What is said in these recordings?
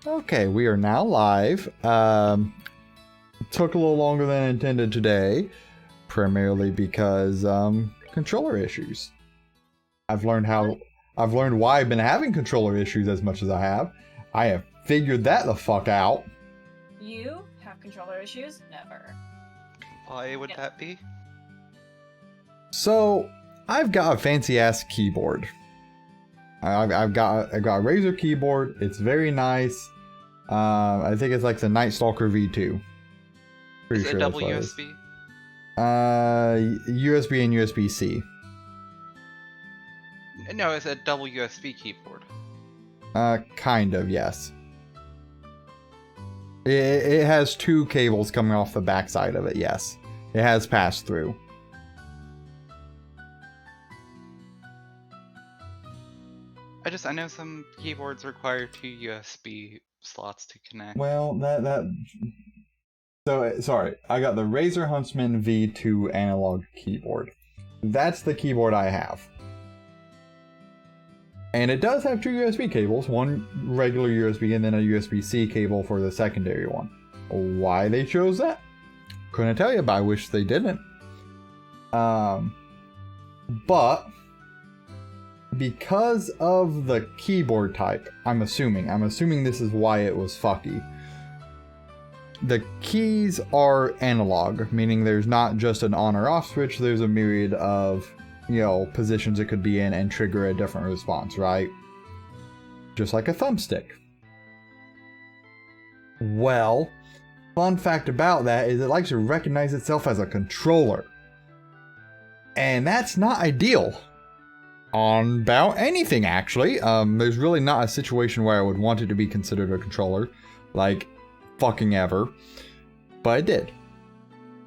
Okay, we are now live. Took a little longer than intended today, primarily because controller issues. I've learned why I've been having controller issues as much as I have. I have figured that the fuck out. You have controller issues? Never. Why would that be? So I've got a fancy ass keyboard. I've got a Razer keyboard. It's very nice. I think it's like the Night Stalker V2. Pretty Is it sure double that's USB? USB and USB-C. No, it's a double USB keyboard. Kind of, yes. It has two cables coming off the backside of it, yes. It has pass-through. I know some keyboards require two USB slots to connect. Well, So, sorry, I got the Razer Huntsman V2 analog keyboard. That's the keyboard I have. And it does have two USB cables, one regular USB and then a USB-C cable for the secondary one. Why they chose that? Couldn't tell you, but I wish they didn't. But because of the keyboard type, I'm assuming this is why it was fucky. The keys are analog, meaning there's not just an on or off switch, there's a myriad of, positions it could be in and trigger a different response, right? Just like a thumbstick. Well, fun fact about that is it likes to recognize itself as a controller. And that's not ideal. On about anything, actually. There's really not a situation where I would want it to be considered a controller. Like, fucking ever. But it did.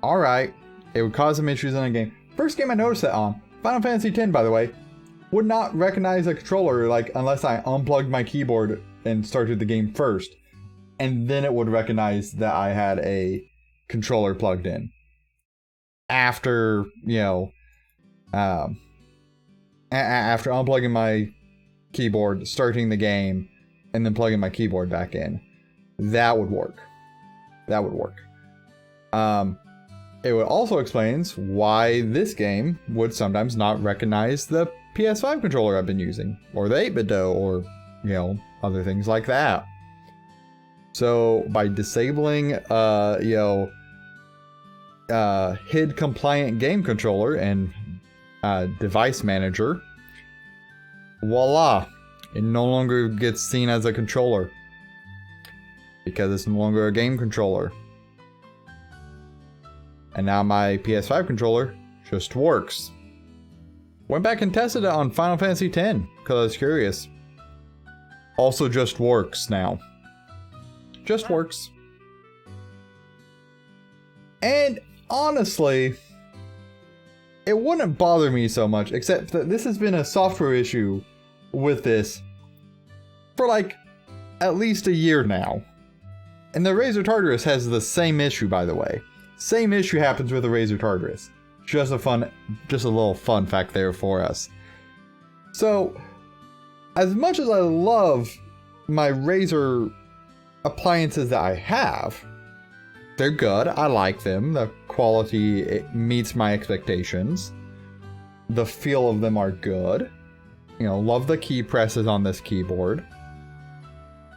Alright. It would cause some issues in a game. First game I noticed that on. Final Fantasy X, by the way, would not recognize a controller unless I unplugged my keyboard and started the game first. And then it would recognize that I had a controller plugged in. After, after unplugging my keyboard, starting the game, and then plugging my keyboard back in. That would work. It would also explains why this game would sometimes not recognize the PS5 controller I've been using, or the 8BitDo, or, other things like that. So, by disabling, HID compliant game controller and device manager, voila, it no longer gets seen as a controller because it's no longer a game controller. And now my PS5 controller just works. Went back and tested it on Final Fantasy X because I was curious. Also just works now. Just works. And honestly, it wouldn't bother me so much, except that this has been a software issue with this for at least a year now. And the Razer Tartarus has the same issue, by the way. Same issue happens with the Razer Tartarus. Just a little fun fact there for us. So, as much as I love my Razer appliances that I have, they're good. I like them. The quality, it meets my expectations. The feel of them are good. Love the key presses on this keyboard.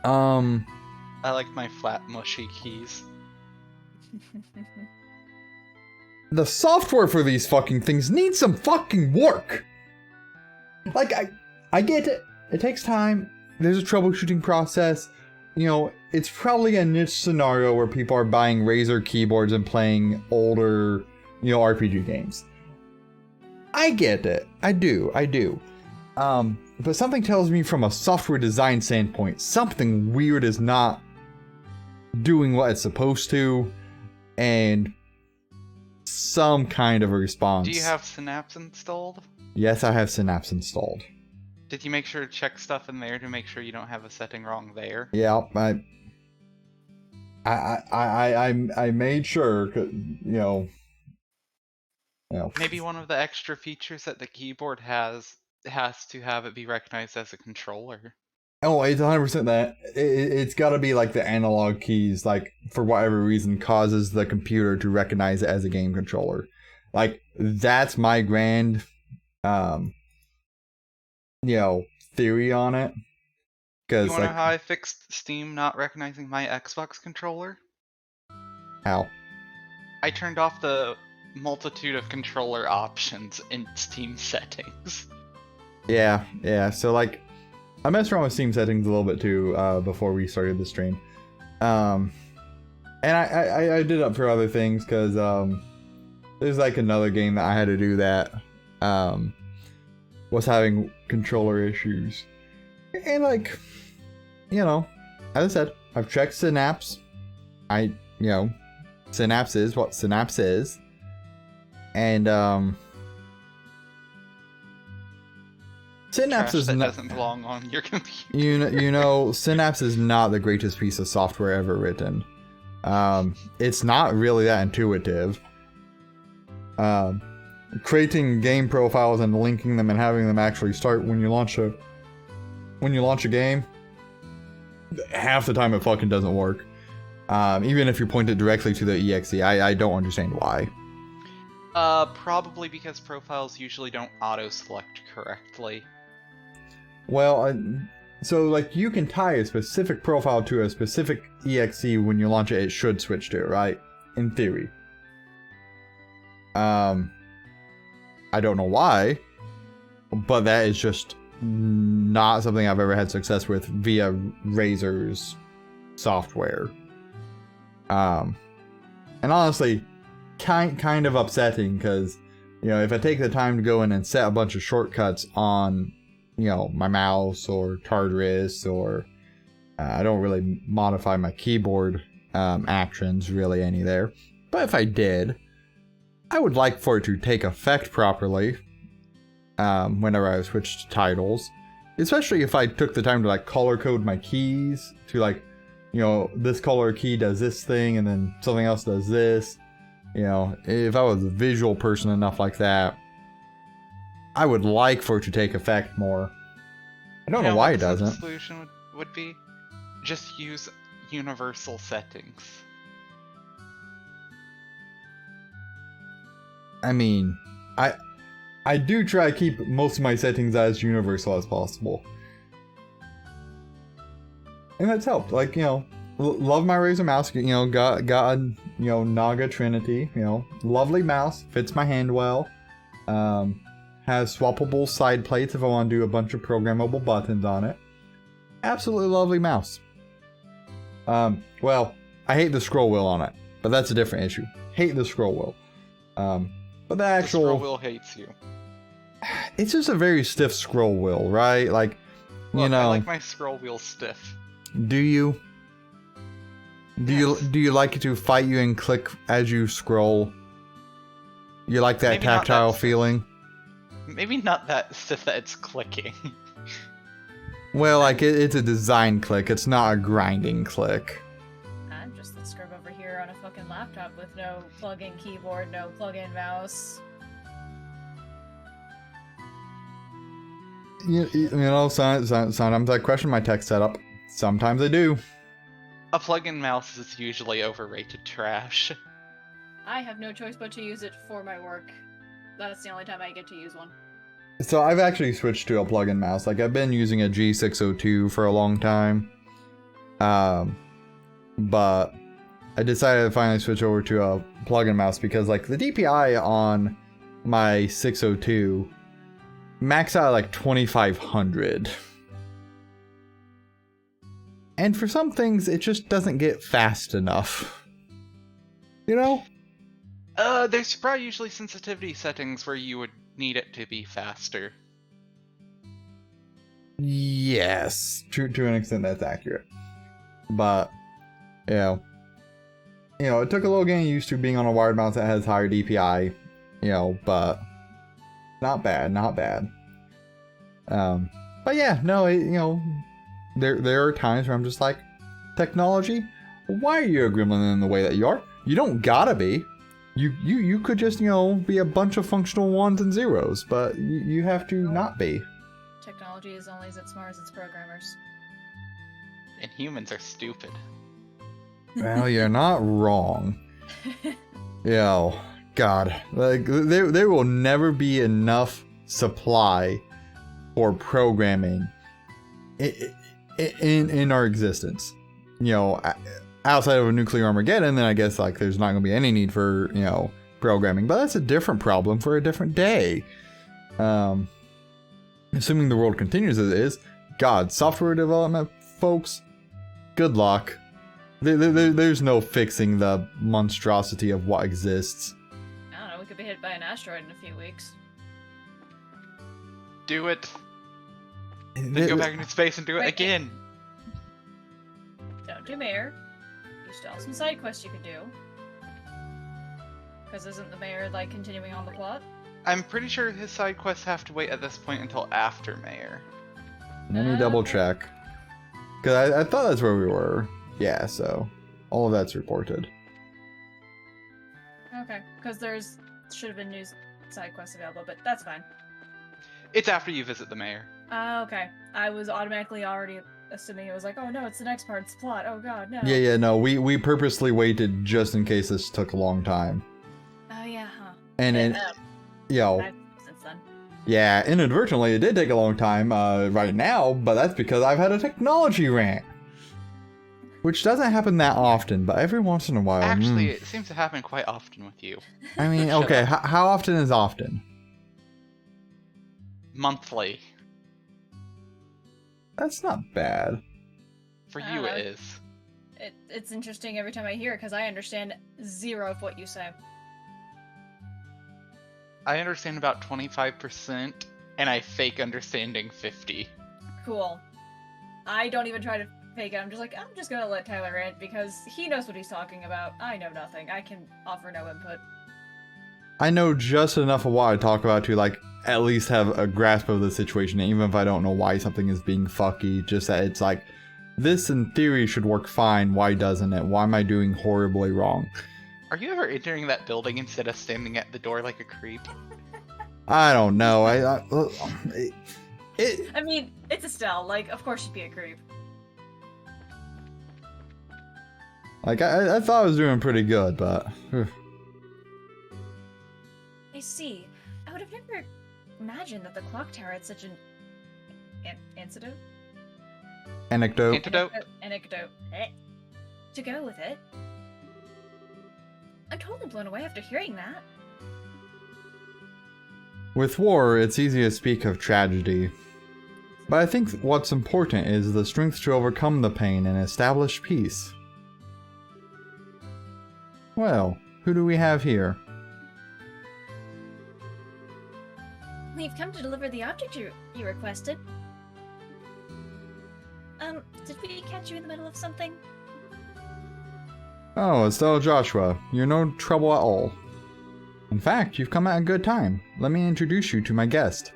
I like my flat, mushy keys. The software for these fucking things needs some fucking work. I get it. It takes time. There's a troubleshooting process. It's probably a niche scenario where people are buying Razer keyboards and playing older, RPG games. I get it. I do. But something tells me from a software design standpoint, something weird is not doing what it's supposed to, and some kind of a response. Do you have Synapse installed? Yes, I have Synapse installed. Did you make sure to check stuff in there to make sure you don't have a setting wrong there? Yeah, I made sure, Maybe one of the extra features that the keyboard has to have it be recognized as a controller. Oh, it's 100% that. It's got to be like the analog keys, like for whatever reason, causes the computer to recognize it as a game controller. Like that's my grand, um, theory on it. You Because wanna know like how I fixed Steam not recognizing my Xbox controller? how? I turned off the multitude of controller options in Steam settings. Yeah. So like, I messed around with Steam settings a little bit too before we started the stream, and I did it for other things because there's like another game that I had to do that was having controller issues, and like, as I said, I've checked Synapse. Synapse is what Synapse is, and Synapse Trash is that not. doesn't belong on your computer. Synapse is not the greatest piece of software ever written. It's not really that intuitive. Creating game profiles and linking them and having them actually start when you launch a game, half the time it fucking doesn't work. Even if you point it directly to the exe, I don't understand why. Probably because profiles usually don't auto-select correctly. Well, so like you can tie a specific profile to a specific exe when you launch it. It should switch to it, right? In theory. I don't know why, but that is just not something I've ever had success with via Razor's software. And honestly, kind of upsetting because if I take the time to go in and set a bunch of shortcuts on my mouse or Tartarus, or I don't really modify my keyboard actions really any there. But if I did, I would like for it to take effect properly whenever I switch to titles. Especially if I took the time to like color code my keys to like, this color key does this thing and then something else does this. If I was a visual person enough like that, I would like for it to take effect more. I don't know why it doesn't. The solution would be just use universal settings. I mean, I do try to keep most of my settings as universal as possible. And that's helped. Like, love my Razer mouse, got Naga Trinity, lovely mouse, fits my hand well. Has swappable side plates if I want to do a bunch of programmable buttons on it. Absolutely lovely mouse. Well, I hate the scroll wheel on it, but that's a different issue. Hate the scroll wheel. But the actual scroll wheel hates you. It's just a very stiff scroll wheel, right? Like, Look, I like my scroll wheel stiff. Do you? Do you like it to fight you and click as you scroll? You like that Maybe not tactile that feeling? Maybe not that stiff that it's clicking. Well, like it's a design click. It's not a grinding click. I'm just the scrub over here on a fucking laptop with no plug-in keyboard, no plug-in mouse. Sometimes I question my tech setup. Sometimes I do. A plug-in mouse is usually overrated trash. I have no choice but to use it for my work. That's the only time I get to use one. So I've actually switched to a plug-in mouse. Like I've been using a G602 for a long time. But I decided to finally switch over to a plug-in mouse because like the DPI on my 602 max out at like 2500. And for some things it just doesn't get fast enough. There's probably usually sensitivity settings where you would need it to be faster. Yes, to an extent that's accurate. But, it took a little getting used to being on a wired mouse that has higher DPI, but not bad. But yeah, no, there are times where I'm just like, technology, why are you a gremlin in the way that you are? You don't gotta be. You could just, be a bunch of functional ones and zeros, but you have to not be. Technology is only as smart as its programmers. humans are stupid. Well, you're not wrong. Yo, God, like there will never be enough supply for programming in our existence. You know, outside of a nuclear Armageddon, then I guess like there's not gonna be any need for, you know, programming. But that's a different problem for a different day. Assuming the world continues as it is, God, software development folks, good luck. There's no fixing the monstrosity of what exists. I don't know, we could be hit by an asteroid in a few weeks. Do it. Then go back into space and do it Wait, again. Don't do mayor. You still have some side quests you could do. Because isn't the mayor, like, continuing on the plot? I'm pretty sure his side quests have to wait at this point until after Mayor. Let me double check. Because I thought that's where we were. Yeah, so all of that's reported. Okay, because should have been new side quests available, but that's fine. It's after you visit the Mayor. Okay. I was automatically already assuming it was like, oh no, it's the next part's plot. Oh god, no. Yeah, no, we purposely waited just in case this took a long time. Oh yeah, huh. And then, yo, Since then. yeah, inadvertently it did take a long time right now, but that's because I've had a technology rant. Which doesn't happen that often, but every once in a while. Actually, it seems to happen quite often with you. I mean, okay, how often is often? Monthly. That's not bad. For you, it is. It's interesting every time I hear it because I understand zero of what you say. I understand about 25%, and I fake understanding 50. Cool. I don't even try to fake it. I'm just like, I'm just gonna let Tyler rant because he knows what he's talking about. I know nothing. I can offer no input. I know just enough of what I talk about to, like, at least have a grasp of the situation, even if I don't know why something is being fucky, just that it's like, this in theory should work fine, why doesn't it? Why am I doing horribly wrong? Are you ever entering that building instead of standing at the door like a creep? I don't know, I mean, it's Estelle. Like, of course she'd be a creep. like, I thought I was doing pretty good, but... I see. I would have never imagined that the clock tower had such an... antidote? Anecdote. Anecdote. To go with it. I'm totally blown away after hearing that. With war, it's easy to speak of tragedy. But I think what's important is the strength to overcome the pain and establish peace. Well, who do we have here? We've come to deliver the object you requested. Did we catch you in the middle of something? Oh, Estelle Joshua. You're no trouble at all. In fact, you've come at a good time. Let me introduce you to my guest.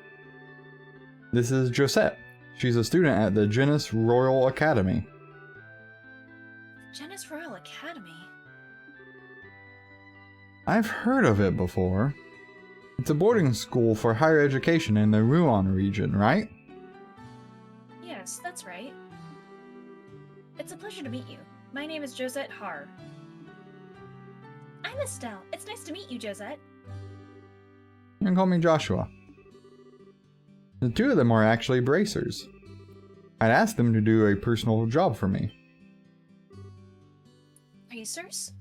This is Josette. She's a student at the Genis Royal Academy. Genis Royal Academy? I've heard of it before. It's a boarding school for higher education in the Rouen region, right? Yes, that's right. It's a pleasure to meet you. My name is Josette Har. I'm Estelle. It's nice to meet you, Josette. You can call me Joshua. The two of them are actually bracers. I'd asked them to do a personal job for me. Bracers?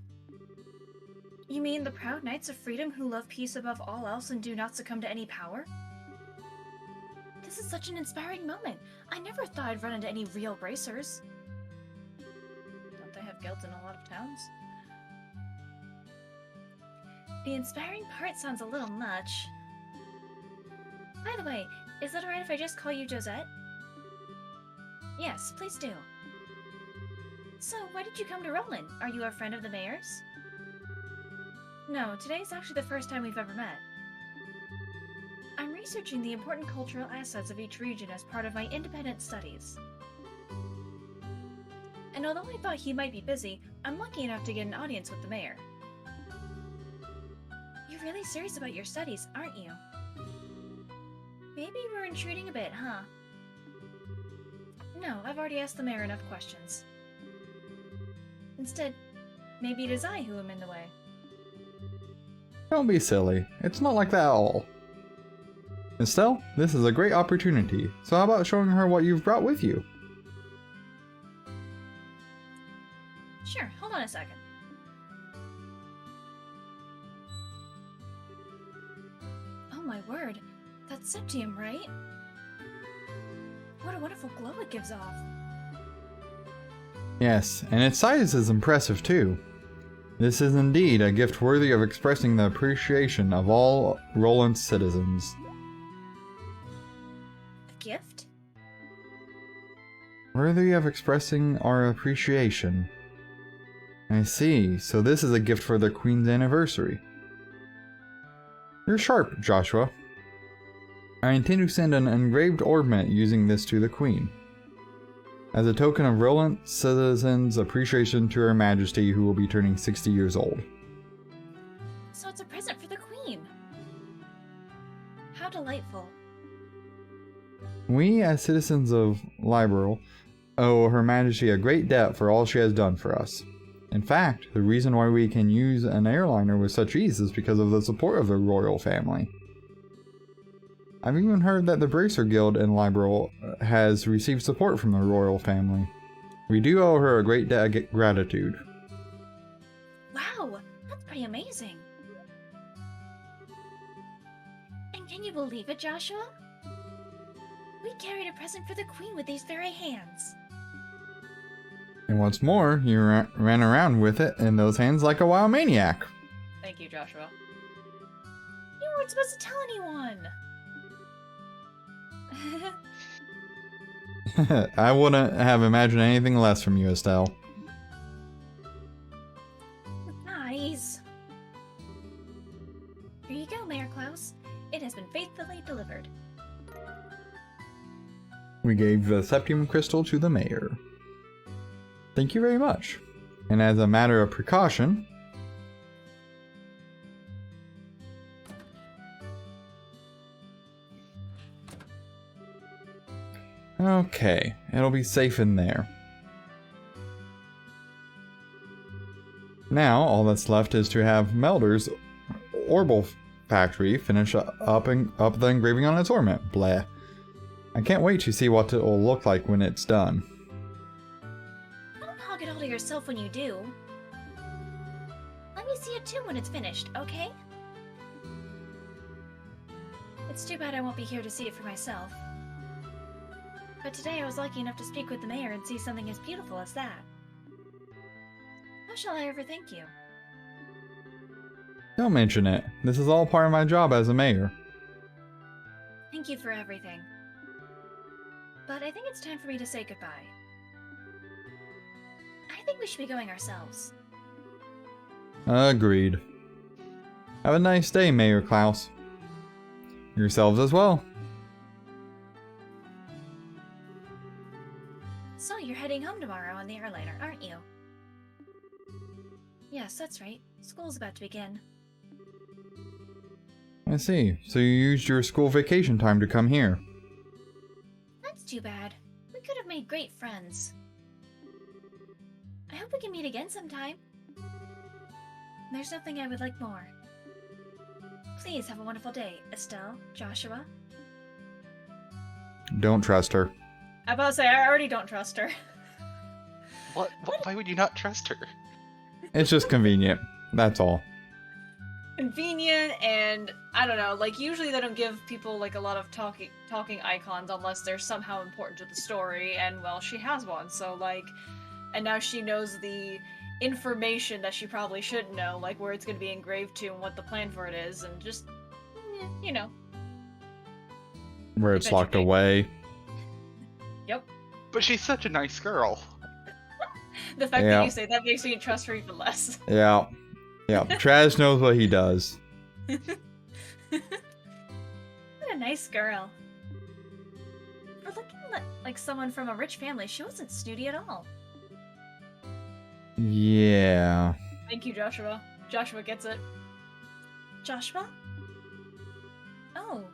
You mean the proud knights of freedom who love peace above all else and do not succumb to any power? This is such an inspiring moment. I never thought I'd run into any real bracers. Don't they have guilt in a lot of towns? The inspiring part sounds a little much. By the way, is it alright if I just call you Josette? Yes, please do. So, why did you come to Roland? Are you a friend of the mayor's? No, today's actually the first time we've ever met. I'm researching the important cultural assets of each region as part of my independent studies. And although I thought he might be busy, I'm lucky enough to get an audience with the mayor. You're really serious about your studies, aren't you? Maybe we're intruding a bit, huh? No, I've already asked the mayor enough questions. Instead, maybe it is I who am in the way. Don't be silly. It's not like that at all. Estelle, this is a great opportunity, so how about showing her what you've brought with you? Sure, hold on a second. Oh my word, that's septium, right? What a wonderful glow it gives off. Yes, and its size is impressive too. This is indeed a gift worthy of expressing the appreciation of all Roland's citizens. A gift? Worthy of expressing our appreciation. I see, so this is a gift for the Queen's anniversary. You're sharp, Joshua. I intend to send an engraved ornament using this to the Queen, as a token of Roland citizens' appreciation to Her Majesty, who will be turning 60 years old. So it's a present for the Queen. How delightful. We, as citizens of Liberl, owe Her Majesty a great debt for all she has done for us. In fact, the reason why we can use an airliner with such ease is because of the support of the royal family. I've even heard that the Bracer Guild in Liberl has received support from the royal family. We do owe her a great debt of gratitude. Wow, that's pretty amazing. And can you believe it, Joshua? We carried a present for the Queen with these very hands. And what's more, you ran around with it in those hands like a wild maniac. Thank you, Joshua. You weren't supposed to tell anyone. I wouldn't have imagined anything less from you, Estelle. Nice. Here you go, Mayor Klaus. It has been faithfully delivered. We gave the Septium Crystal to the mayor. Thank you very much. And as a matter of precaution, okay, it'll be safe in there. Now, all that's left is to have Melder's Orbital Factory finish up the engraving on its ornament. Bleh. I can't wait to see what it will look like when it's done. Don't hog it all to yourself when you do. Let me see it too when it's finished, okay? It's too bad I won't be here to see it for myself. But today I was lucky enough to speak with the mayor and see something as beautiful as that. How shall I ever thank you? Don't mention it. This is all part of my job as a mayor. Thank you for everything. But I think it's time for me to say goodbye. I think we should be going ourselves. Agreed. Have a nice day, Mayor Klaus. Yourselves as well. So you're heading home tomorrow on the airliner, aren't you? Yes, that's right. School's about to begin. I see. So you used your school vacation time to come here. That's too bad. We could have made great friends. I hope we can meet again sometime. There's nothing I would like more. Please have a wonderful day, Estelle, Joshua. Don't trust her. I'm about to say, I already don't trust her. What? Why would you not trust her? It's just convenient. That's all. Convenient, and I don't know, like usually they don't give people like a lot of talking icons unless they're somehow important to the story, and well, she has one, so like, and now she knows the information that she probably shouldn't know, like where it's going to be engraved to and what the plan for it is, and just, you know. Where it's locked away. Yep. But she's such a nice girl. The fact Yeah. that you say that makes me trust her even less. Yeah. Yeah. Traz knows what he does. What a nice girl. For looking like someone from a rich family, she wasn't snooty at all. Yeah. Thank you, Joshua. Joshua gets it. Joshua? Oh,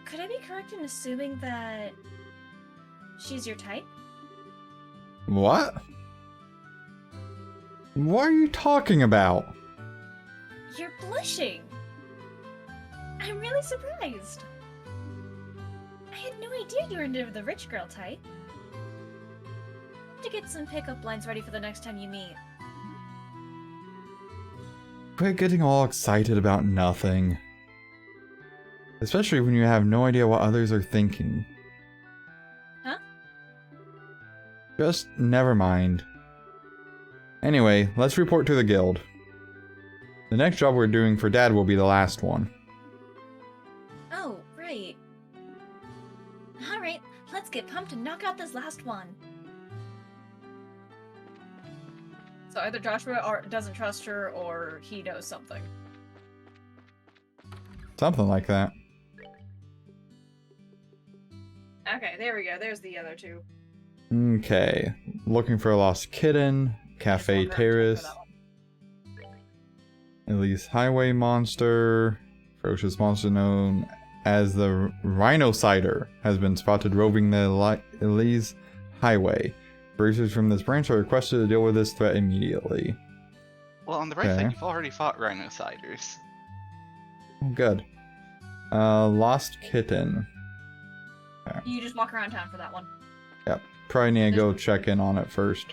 could I be correct in assuming that she's your type? What? What are you talking about? You're blushing. I'm really surprised. I had no idea you were into the rich girl type. To get some pickup lines ready for the next time you meet. Quit getting all excited about nothing. Especially when you have no idea what others are thinking. Huh? Just never mind. Anyway, let's report to the guild. The next job we're doing for Dad will be the last one. Oh, right. Alright, let's get pumped and knock out this last one. So either Joshua doesn't trust her, or he knows something. Something like that. Okay, there we go. There's the other two. Okay. Looking for a lost kitten. Cafe Just one Terrace. for that one. Elise Highway Monster. Ferocious monster known as the Rhinocider has been spotted roving the Elise Highway. Bracers from this branch are requested to deal with this threat immediately. Well, on the right Okay. side, you've already fought Rhinociders. Oh, good. Lost kitten. You just walk around town for that one. Probably need to go check in on it first.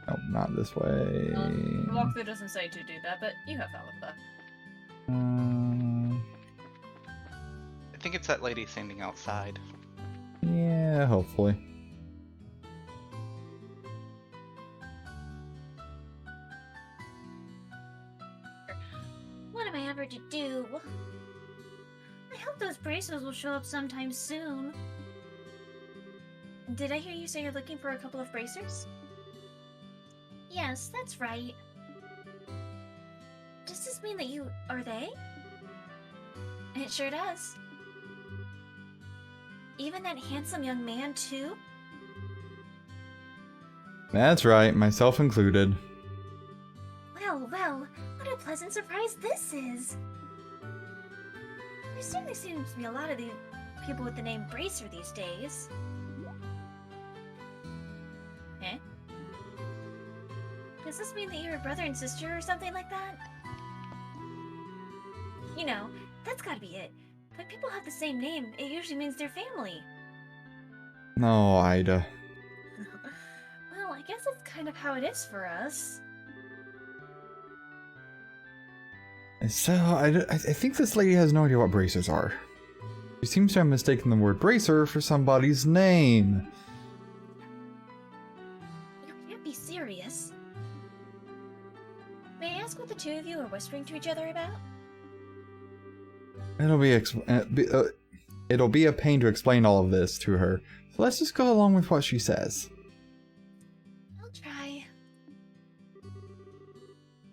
Oh, not this way. The walkthrough doesn't say to do that, but you have fun with that. I think it's that lady standing outside. Yeah, hopefully. What am I ever to do? I hope those bracers will show up sometime soon. Did I hear you say you're looking for a couple of bracers? Yes, that's right. Does this mean that you are they? It sure does. Even that handsome young man, too? That's right, myself included. Well, what a pleasant surprise this is! There certainly seems to be a lot of the people with the name Bracer these days. Eh? Does this mean that you're a brother and sister or something like that? You know, that's gotta be it. When people have the same name, it usually means they're family. No, Ida. Well, I guess that's kind of how it is for us. So, I think this lady has no idea what bracers are. She seems to have mistaken the word bracer for somebody's name. You can't be serious. May I ask what the two of you are whispering to each other about? It'll be a pain to explain all of this to her. So let's just go along with what she says. I'll try.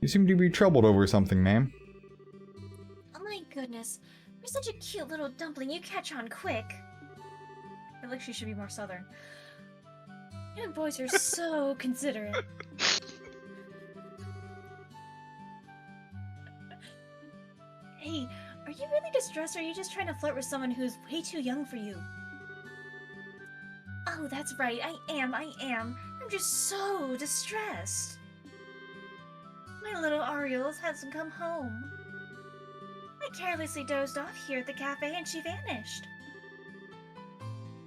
You seem to be troubled over something, ma'am. Oh my goodness. You're such a cute little dumpling, you catch on quick. I feel like she should be more southern. You boys are so considerate. Hey, are you really distressed or are you just trying to flirt with someone who's way too young for you? Oh, that's right, I am. I'm just so distressed. My little Ariel hasn't come home. I carelessly dozed off here at the cafe and she vanished.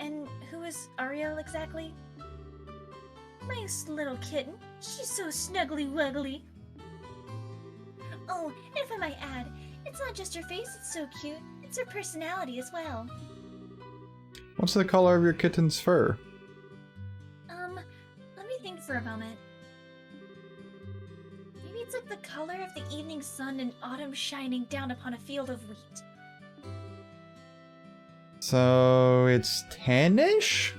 And who is Ariel exactly? My little kitten. She's so snuggly wuggly. Oh, and if I might add, it's not just her face that's so cute, it's her personality as well. What's the color of your kitten's fur? Let me think for a moment. Maybe it's like the color of the evening sun in autumn shining down upon a field of wheat. So, it's tannish?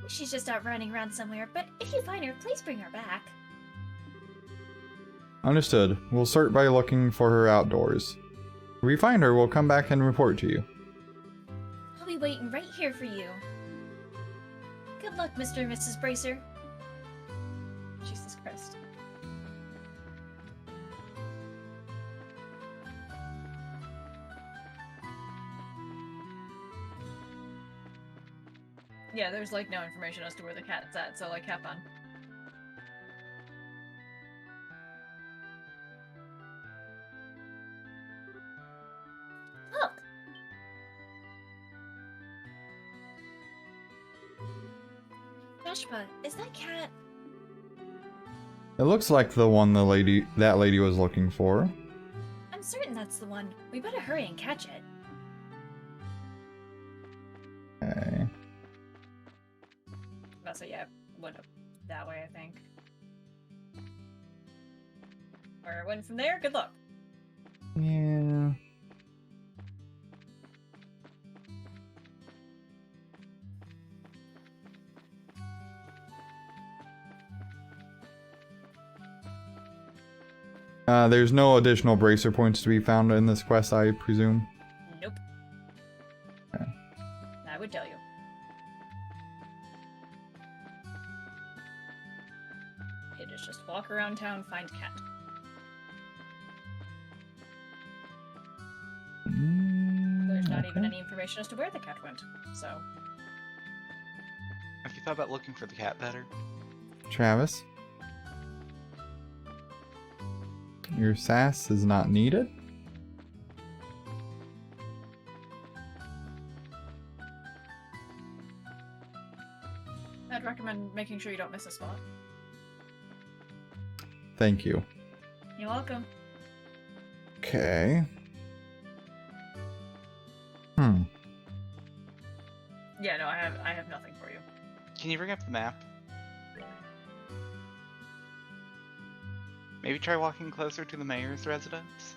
She's just out running around somewhere, but if you find her, please bring her back. Understood. We'll start by looking for her outdoors. If we find her, we'll come back and report to you. I'll be waiting right here for you. Good luck, Mr. and Mrs. Bracer. Jesus Christ. Yeah, there's like no information as to where the cat's at, so like have fun. Look! Joshua, is that cat? It looks like the one that lady was looking for. I'm certain that's the one. We better hurry and catch it. Okay. That's it, yeah, went up that way, I think. Where it went from there, good luck. Yeah. There's no additional bracer points to be found in this quest, I presume. Nope. Okay. I would tell you. It is just walk around town, find cat. There's not even any information as to where the cat went, so... Have you thought about looking for the cat better? Travis? Your sass is not needed? I'd recommend making sure you don't miss a spot. Thank you. You're welcome. Okay. Yeah, no, I have nothing for you. Can you bring up the map? Maybe try walking closer to the mayor's residence?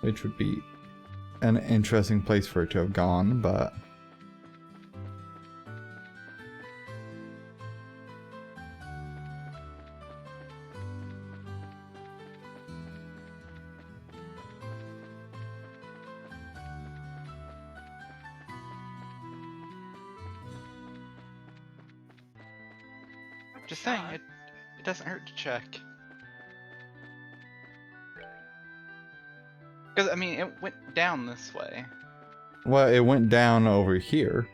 Which would be an interesting place for it to have gone, but... Just saying, it doesn't hurt to check. Because, I mean, it went down this way. Well, it went down over here.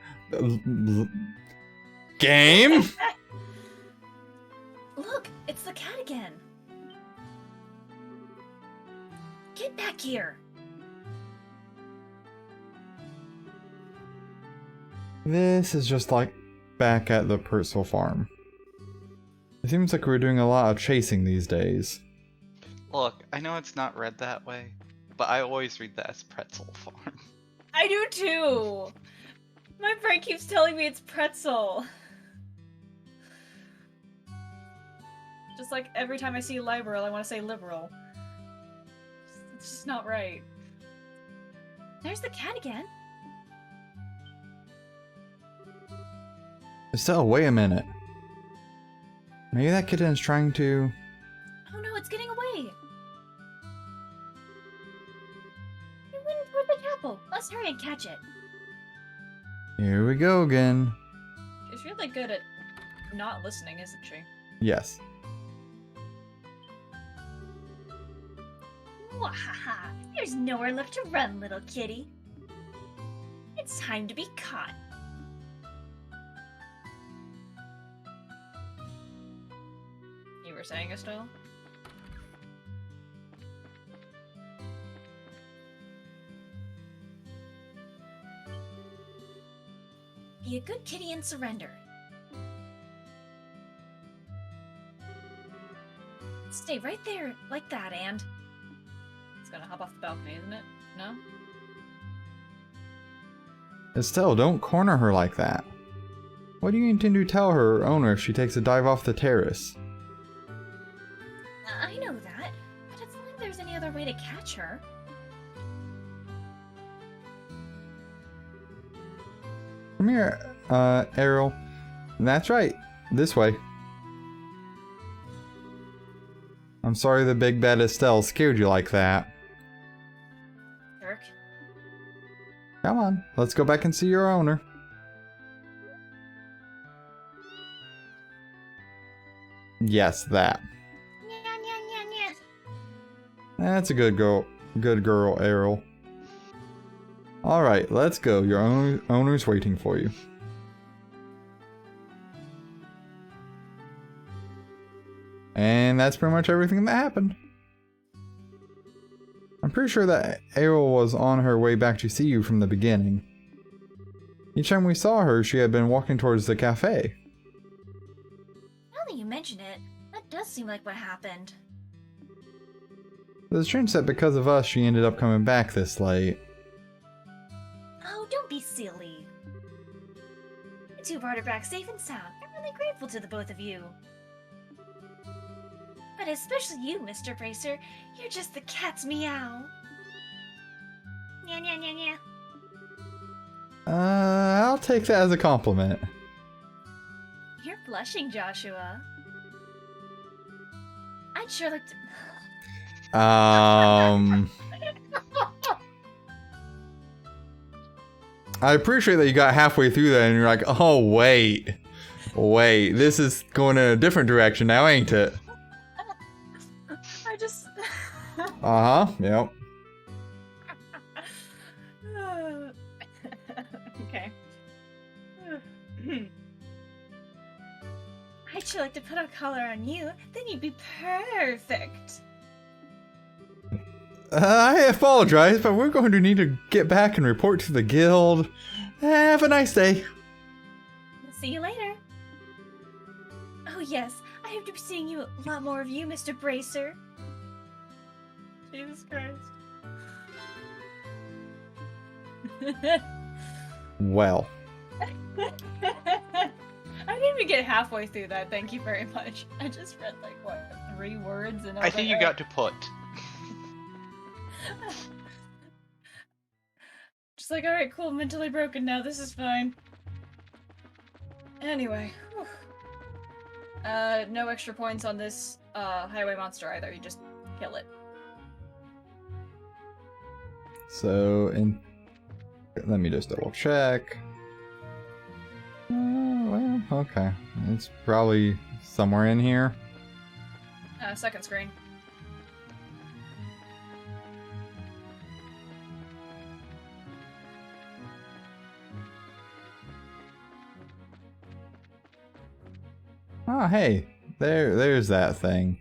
Game? Look, it's the cat again. Get back here. This is just like back at the Purcell farm. It seems like we're doing a lot of chasing these days. Look, I know it's not read that way, but I always read that as Pretzel Farm. I do too! My brain keeps telling me it's pretzel. Just like every time I see liberal, I want to say liberal. It's just not right. There's the cat again. Estelle, wait a minute. Maybe that kitten's trying to... Oh no, it's getting away. It went toward the chapel. Let's hurry and catch it. Here we go again. She's really good at not listening, isn't she? Yes. Wahaha! There's nowhere left to run, little kitty. It's time to be caught. You were saying, Estelle? Be a good kitty and surrender. Stay right there, like that, and... It's gonna hop off the balcony, isn't it? No? Estelle, don't corner her like that. What do you intend to tell her owner if she takes a dive off the terrace? I know that, but it's not like there's any other way to catch her. Come here, Errol. That's right. This way. I'm sorry the big bad Estelle scared you like that. Jerk. Come on, let's go back and see your owner. Yes, that. Nya, nya, nya, nya. That's a good girl. Good girl, Errol. Alright, let's go. Your owner's waiting for you. And that's pretty much everything that happened. I'm pretty sure that Aryll was on her way back to see you from the beginning. Each time we saw her, she had been walking towards the cafe. Now that you mention it, that does seem like what happened. It's strange that because of us, she ended up coming back this late. Oh, don't be silly. You two brought her back safe and sound. I'm really grateful to the both of you. But especially you, Mr. Bracer. You're just the cat's meow. Nya nya nya nya. I'll take that as a compliment. You're blushing, Joshua. I'd sure like to... I appreciate that you got halfway through that and you're like, oh, wait, this is going in a different direction now, ain't it? I just. Uh-huh, yep. Okay. I'd sure like to put a collar on you. Then you'd be perfect. I apologize, but we're going to need to get back and report to the guild. Have a nice day. See you later. Oh yes, I hope to be seeing you a lot more of you, Mr. Bracer. Jesus Christ. Well. I didn't even get halfway through that. Thank you very much. I just read like what 3 words and I think you got to put. Just like, alright, cool, mentally broken now, this is fine. Anyway. Whew. No extra points on this highway monster either, you just kill it. So, let me just double check. Well, okay. It's probably somewhere in here. Second screen. Oh, hey, there's that thing.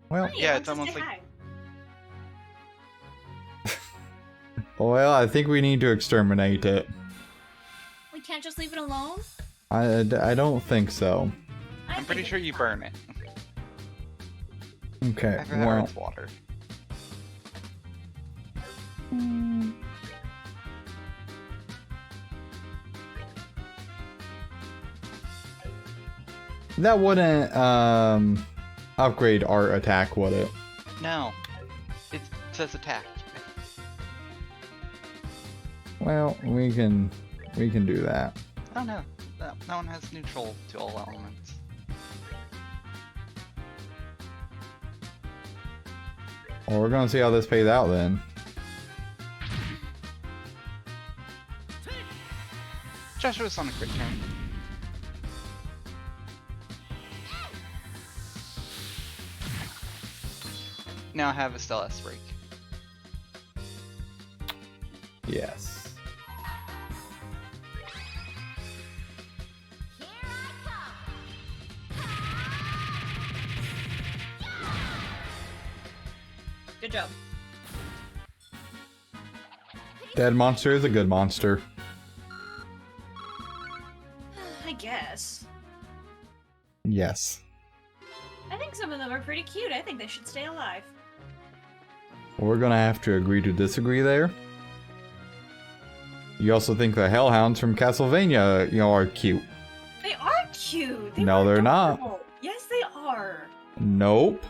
Well, Hey, Yeah, why it's don't you almost say like- hi? I think we need to exterminate it. We can't just leave it alone? I don't think so. I'm pretty sure you burn it. Okay, After that, well, it's water. that wouldn't upgrade our attack, would it? No. It says attack. Well, we can do that. Oh no. That one has neutral to all elements. Well, we're gonna see how this pays out then. Joshua's on a quick turn. Now have a Stella's break. Yes. Good job. Dead monster is a good monster. I guess. Yes. I think some of them are pretty cute. I think they should stay alive. We're gonna have to agree to disagree there. You also think the Hellhounds from Castlevania, are cute. They are cute. No, are they're not. adorable. Yes, they are. Nope.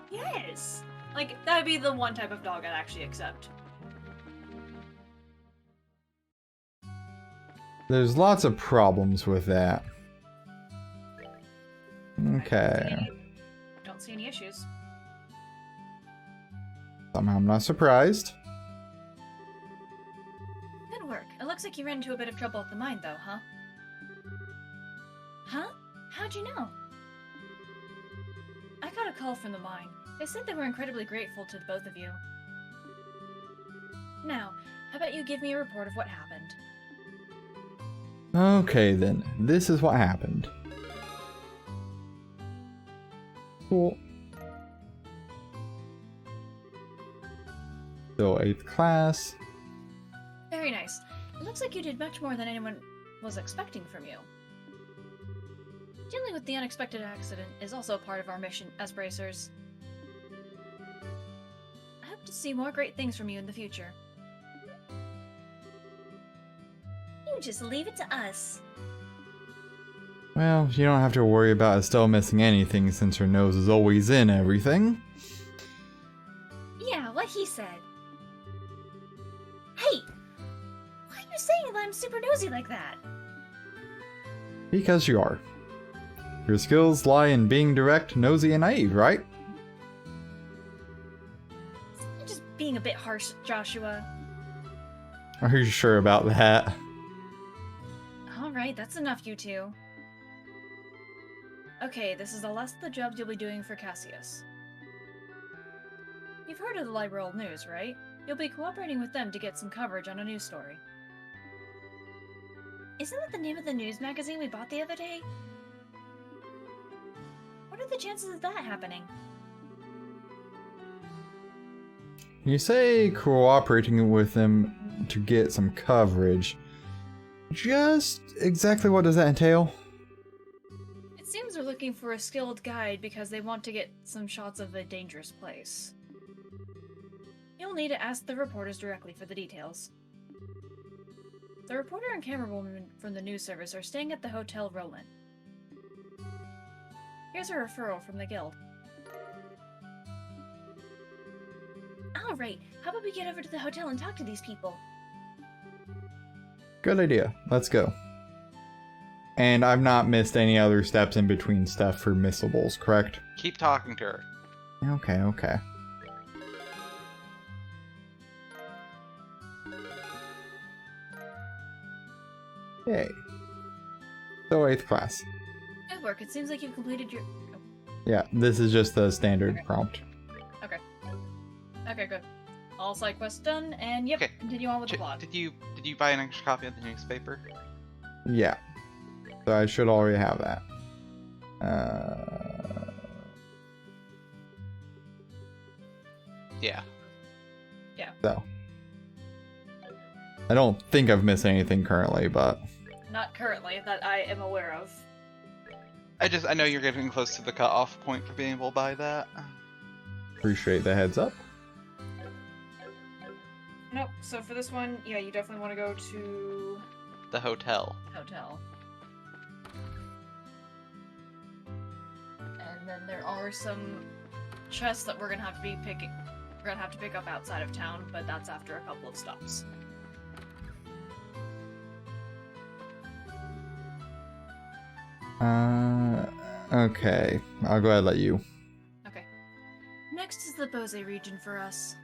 Yes. Like, that would be the one type of dog I'd actually accept. There's lots of problems with that. Okay. Don't see any issues. Somehow I'm not surprised. Good work. It looks like you ran into a bit of trouble at the mine, though, huh? Huh? How'd you know? I got a call from the mine. They said they were incredibly grateful to the both of you. Now, How about you give me a report of what happened? Okay then, this is what happened. Cool. So 8th class. Very nice. It looks like you did much more than anyone was expecting from you. Dealing with the unexpected accident is also a part of our mission as bracers. I hope to see more great things from you in the future. You just leave it to us. Well, you don't have to worry about Estelle missing anything since her nose is always in everything. Yeah, what he said. Hey! Why are you saying that I'm super nosy like that? Because you are. Your skills lie in being direct, nosy, and naive, right? You're just being a bit harsh, Joshua. Are you sure about that? Alright, that's enough, you two. Okay, this is the last of the jobs you'll be doing for Cassius. You've heard of the Liberal News, right? You'll be cooperating with them to get some coverage on a news story. Isn't that the name of the news magazine we bought the other day? What are the chances of that happening? You say cooperating with them to get some coverage. Just exactly what does that entail? It seems they're looking for a skilled guide because they want to get some shots of a dangerous place. You'll need to ask the reporters directly for the details. The reporter and camerawoman from the news service are staying at the Hotel Roland. Here's a referral from the guild. Alright, how about we get over to the hotel and talk to these people? Good idea. Let's go. And I've not missed any other steps in between stuff for missables, correct? Keep talking to her. Okay, okay. Yay. So 8th class. Good work, it seems like you've completed your... Yeah, this is just the standard prompt. Okay, good. All side quests done, and yep, Okay. continue on with the plot. Did you buy an extra copy of the newspaper? Yeah. So I should already have that. Yeah. So. I don't think I've missed anything currently, but... Not currently, that I am aware of. I know you're getting close to the cutoff point for being able to buy that. Appreciate the heads up. Nope, so for this one, yeah, you definitely want to go to... The hotel. hotel. And then there are some chests that we're gonna have to pick up outside of town, but that's after a couple of stops. Okay. I'll go ahead and let you. Okay. Next is the Bose region for us.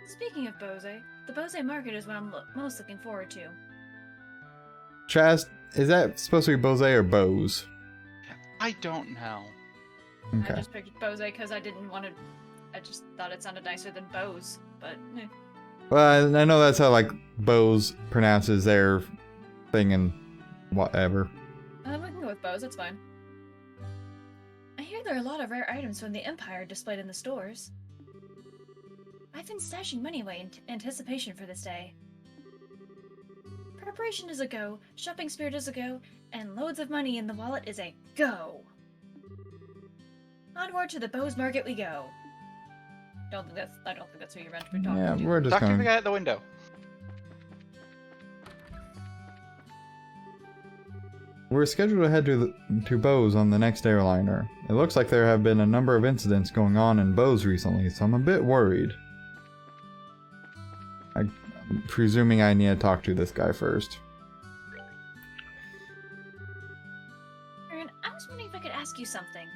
Speaking of Bose, the Bose market is what I'm most looking forward to. Chaz, is that supposed to be Bose or Bose? I don't know. Okay. I just picked Bose because I didn't want to... I just thought it sounded nicer than Bose, but... Well, I know that's how, like, Bose pronounces their thing and whatever. We can go with Bose, it's fine. I hear there are a lot of rare items from the Empire displayed in the stores. I've been stashing money away in anticipation for this day. Preparation is a go, shopping spirit is a go, and loads of money in the wallet is a go. Onward to the Bose Market we go. I don't think that's who you're meant to be talking Yeah, to. we're just Talk to the going. guy at the window. We're scheduled to head to Bose on the next airliner. It looks like there have been a number of incidents going on in Bose recently, so I'm a bit worried. I'm presuming I need to talk to this guy first. Aaron, I was wondering if I could ask you something.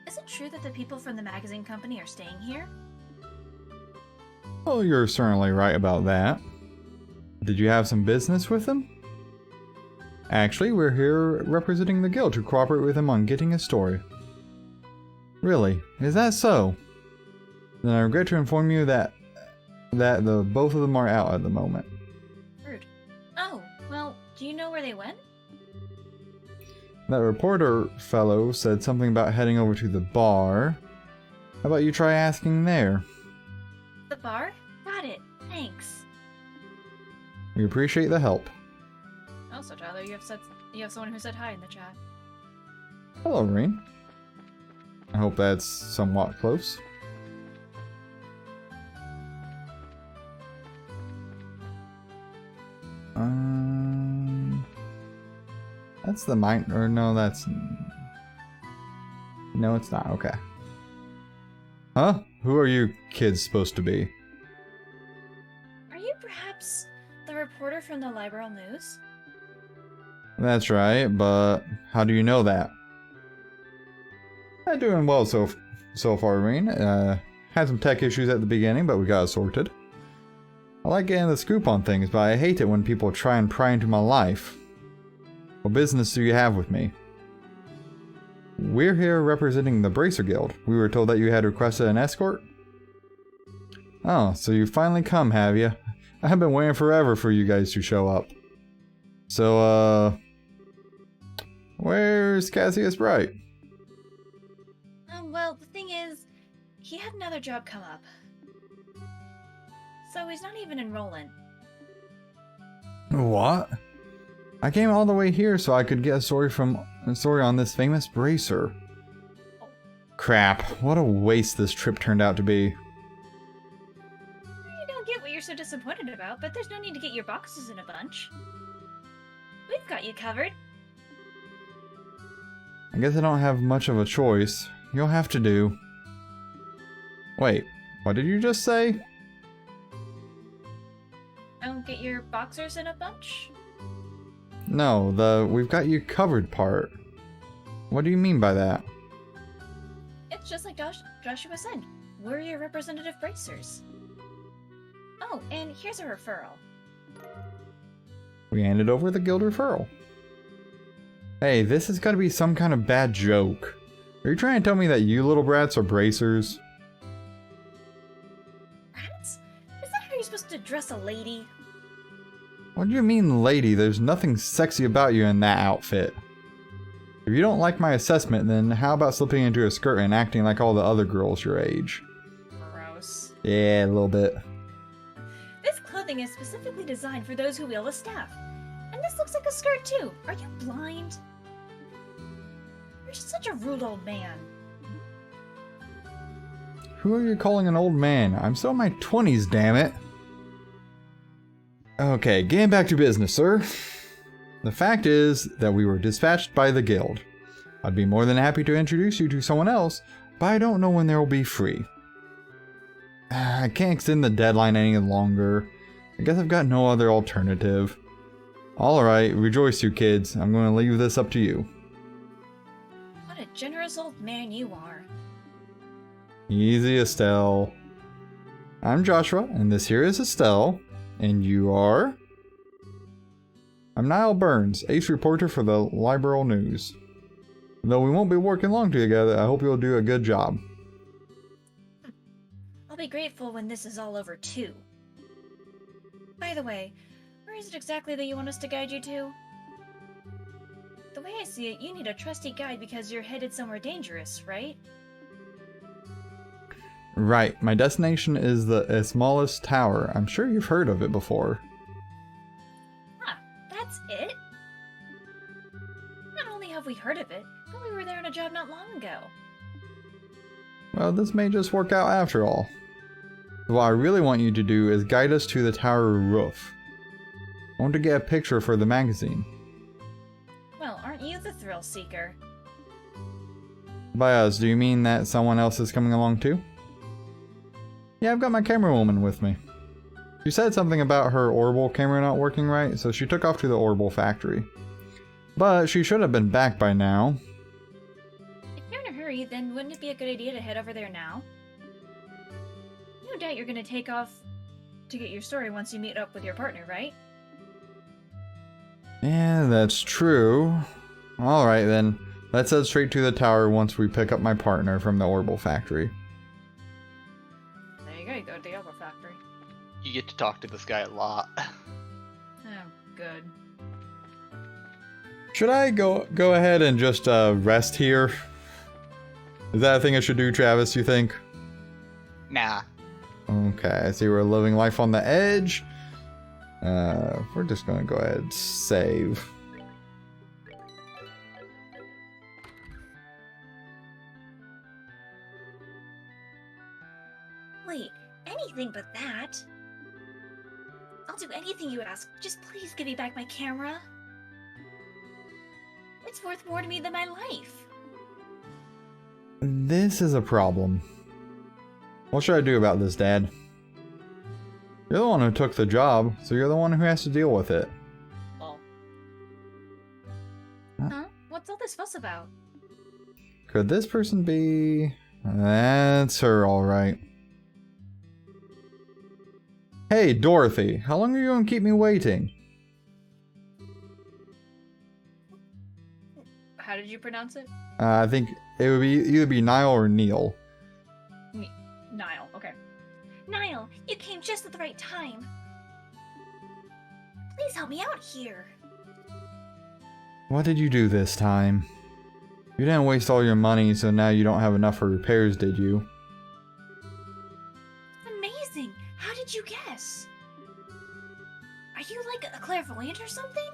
Is it true that the people from the magazine company are staying here? Well, you're certainly right about that. Did you have some business with them? Actually, we're here representing the guild to cooperate with him on getting a story. Really? Is that so? Then I regret to inform you that the both of them are out at the moment. Rude. Oh, well, do you know where they went? That reporter fellow said something about heading over to the bar. How about you try asking there? The bar? Got it. Thanks. We appreciate the help. Also, Tyler, you have someone who said hi in the chat. Hello, Reen. I hope that's somewhat close. That's the mine, or no, that's... No, it's not, okay. Huh? Who are you kids supposed to be? Are you perhaps the reporter from the Liberal News? That's right, but how do you know that? Doing well so far, Reen. Had some tech issues at the beginning, but we got it sorted. I like getting the scoop on things, but I hate it when people try and pry into my life. What business do you have with me? We're here representing the Bracer Guild. We were told that you had requested an escort? Oh, so you finally come, have you? I've been waiting forever for you guys to show up. So, where's Cassius Bright? Well, the thing is, he had another job come up. So he's not even enrolling. What? I came all the way here so I could get a story on this famous bracer. Crap, what a waste this trip turned out to be. I don't get what you're so disappointed about, but there's no need to get your boxes in a bunch. We've got you covered. I guess I don't have much of a choice. You'll have to do. Wait, what did you just say? Don't get your boxers in a bunch? No, the "we've got you covered" part. What do you mean by that? It's just like Joshua said. We're your representative bracers. Oh, and here's a referral. We handed over the guild referral. Hey, this has got to be some kind of bad joke. Are you trying to tell me that you little brats are bracers? Brats? Is that how you're supposed to dress a lady? What do you mean, lady? There's nothing sexy about you in that outfit. If you don't like my assessment, then how about slipping into a skirt and acting like all the other girls your age? Gross. Yeah, a little bit. This clothing is specifically designed for those who wield a staff. And this looks like a skirt too. Are you blind? You're such a rude old man. Who are you calling an old man? I'm still in my 20s, damn it. Okay, getting back to business, sir. The fact is that we were dispatched by the guild. I'd be more than happy to introduce you to someone else, but I don't know when they'll be free. I can't extend the deadline any longer. I guess I've got no other alternative. Alright, rejoice you kids. I'm going to leave this up to you. What a generous old man you are. Easy, Estelle. I'm Joshua, and this here is Estelle. And you are? I'm Niall Burns, ace reporter for the Liberal News. Though we won't be working long together, I hope you'll do a good job. I'll be grateful when this is all over too. By the way, where is it exactly that you want us to guide you to? The way I see it, you need a trusty guide because you're headed somewhere dangerous, right? Right, my destination is the Esmalis Tower. I'm sure you've heard of it before. Huh, that's it? Not only have we heard of it, but we were there on a job not long ago. Well, this may just work out after all. What I really want you to do is guide us to the tower roof. I want to get a picture for the magazine. Well, aren't you the thrill seeker? By us, do you mean that someone else is coming along too? Yeah, I've got my camera woman with me. She said something about her Orbital camera not working right, so she took off to the Orbital factory. But she should have been back by now. If you're in a hurry, then wouldn't it be a good idea to head over there now? No doubt you're gonna take off to get your story once you meet up with your partner, right? Yeah, that's true. Alright then, let's head straight to the tower once we pick up my partner from the Orbital factory. You get to talk to this guy a lot. Oh, good. Should I go ahead and just rest here? Is that a thing I should do, Travis, you think? Nah. Okay, I see we're living life on the edge. We're just gonna go ahead and save. Wait, anything but that. I'll do anything you ask. Just please give me back my camera. It's worth more to me than my life. This is a problem. What should I do about this, Dad? You're the one who took the job, so you're the one who has to deal with it. Oh. Huh? What's all this fuss about? Could this person be... That's her, alright. Hey, Dorothy, how long are you gonna keep me waiting? How did you pronounce it? I think it would be either be Niall or Neil. Niall. Okay. Niall, you came just at the right time. Please help me out here. What did you do this time? You didn't waste all your money, so now you don't have enough for repairs, did you? Amazing! How did you guess? Are you like a clairvoyant or something?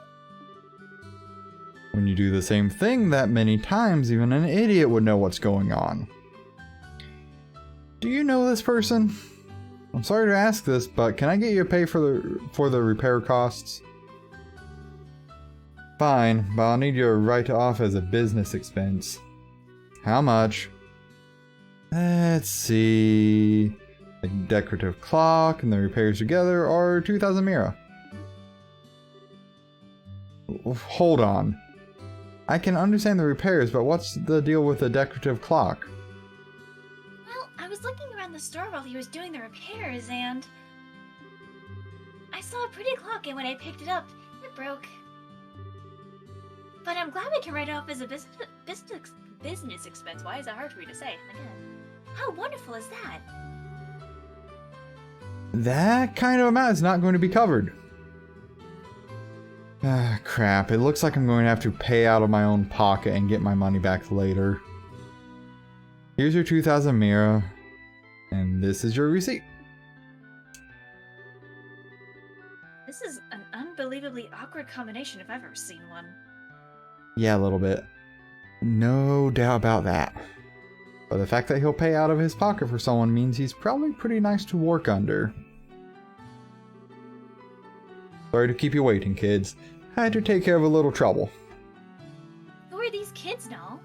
When you do the same thing that many times, even an idiot would know what's going on. Do you know this person? I'm sorry to ask this, but can I get you to pay for the repair costs? Fine, but I'll need you to write it off as a business expense. How much? Let's see... A decorative clock and the repairs together are 2,000 Mira. Hold on. I can understand the repairs, but what's the deal with the decorative clock? Well, I was looking around the store while he was doing the repairs and... I saw a pretty clock and when I picked it up, it broke. But I'm glad we can write it off as a business expense. Why is that hard for me to say? Again. How wonderful is that? That kind of amount is not going to be covered. Ah, crap. It looks like I'm going to have to pay out of my own pocket and get my money back later. Here's your 2,000 Mira, and this is your receipt. This is an unbelievably awkward combination if I've ever seen one. Yeah, a little bit. No doubt about that. But the fact that he'll pay out of his pocket for someone means he's probably pretty nice to work under. Sorry to keep you waiting, kids. I had to take care of a little trouble. Who are these kids, Null?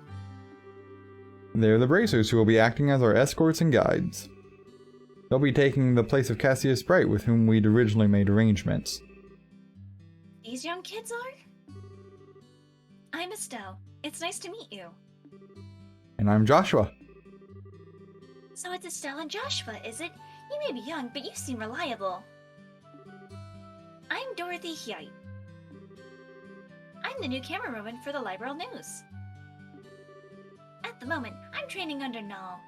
They're the Bracers who will be acting as our escorts and guides. They'll be taking the place of Cassius Bright, with whom we'd originally made arrangements. These young kids are? I'm Estelle. It's nice to meet you. And I'm Joshua. So it's Estelle and Joshua, is it? You may be young, but you seem reliable. I'm Dorothy Hyite. I'm the new camerawoman for the Liberal News. At the moment, I'm training under Null.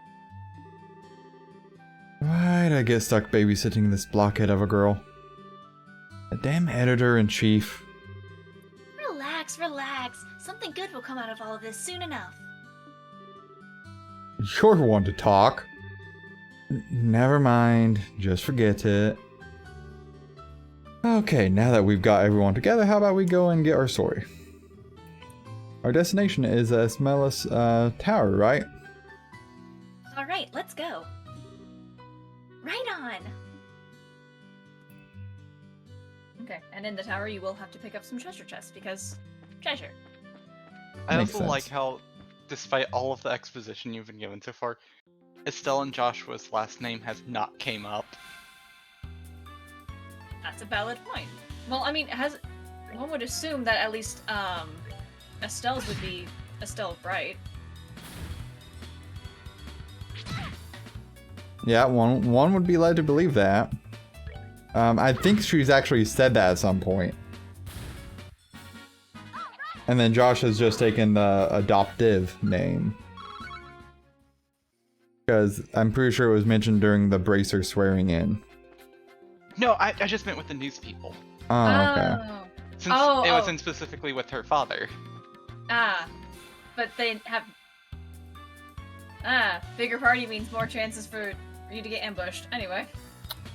Why'd I get stuck babysitting this blockhead of a girl? The damn editor-in-chief. Relax, relax. Something good will come out of all of this soon enough. You're one to talk. Never mind, just forget it. Okay, now that we've got everyone together, how about we go and get our story? Our destination is Smelis Tower, right? Alright, let's go. Right on! Okay, and in the tower you will have to pick up some treasure chests, because treasure. I Makes also like sense. how, despite all of the exposition you've been given so far, Estelle and Joshua's last name has not came up. That's a valid point. Well, I mean, one would assume that at least Estelle's would be Estelle Bright. Yeah, one would be led to believe that. I think she's actually said that at some point. And then Josh has just taken the adoptive name. Because I'm pretty sure it was mentioned during the Bracer swearing in. No, I just meant with the news people. Oh, okay. Oh. Since Oh, it oh. wasn't specifically with her father. Ah. But they have... Ah. Bigger party means more chances for you to get ambushed. Anyway.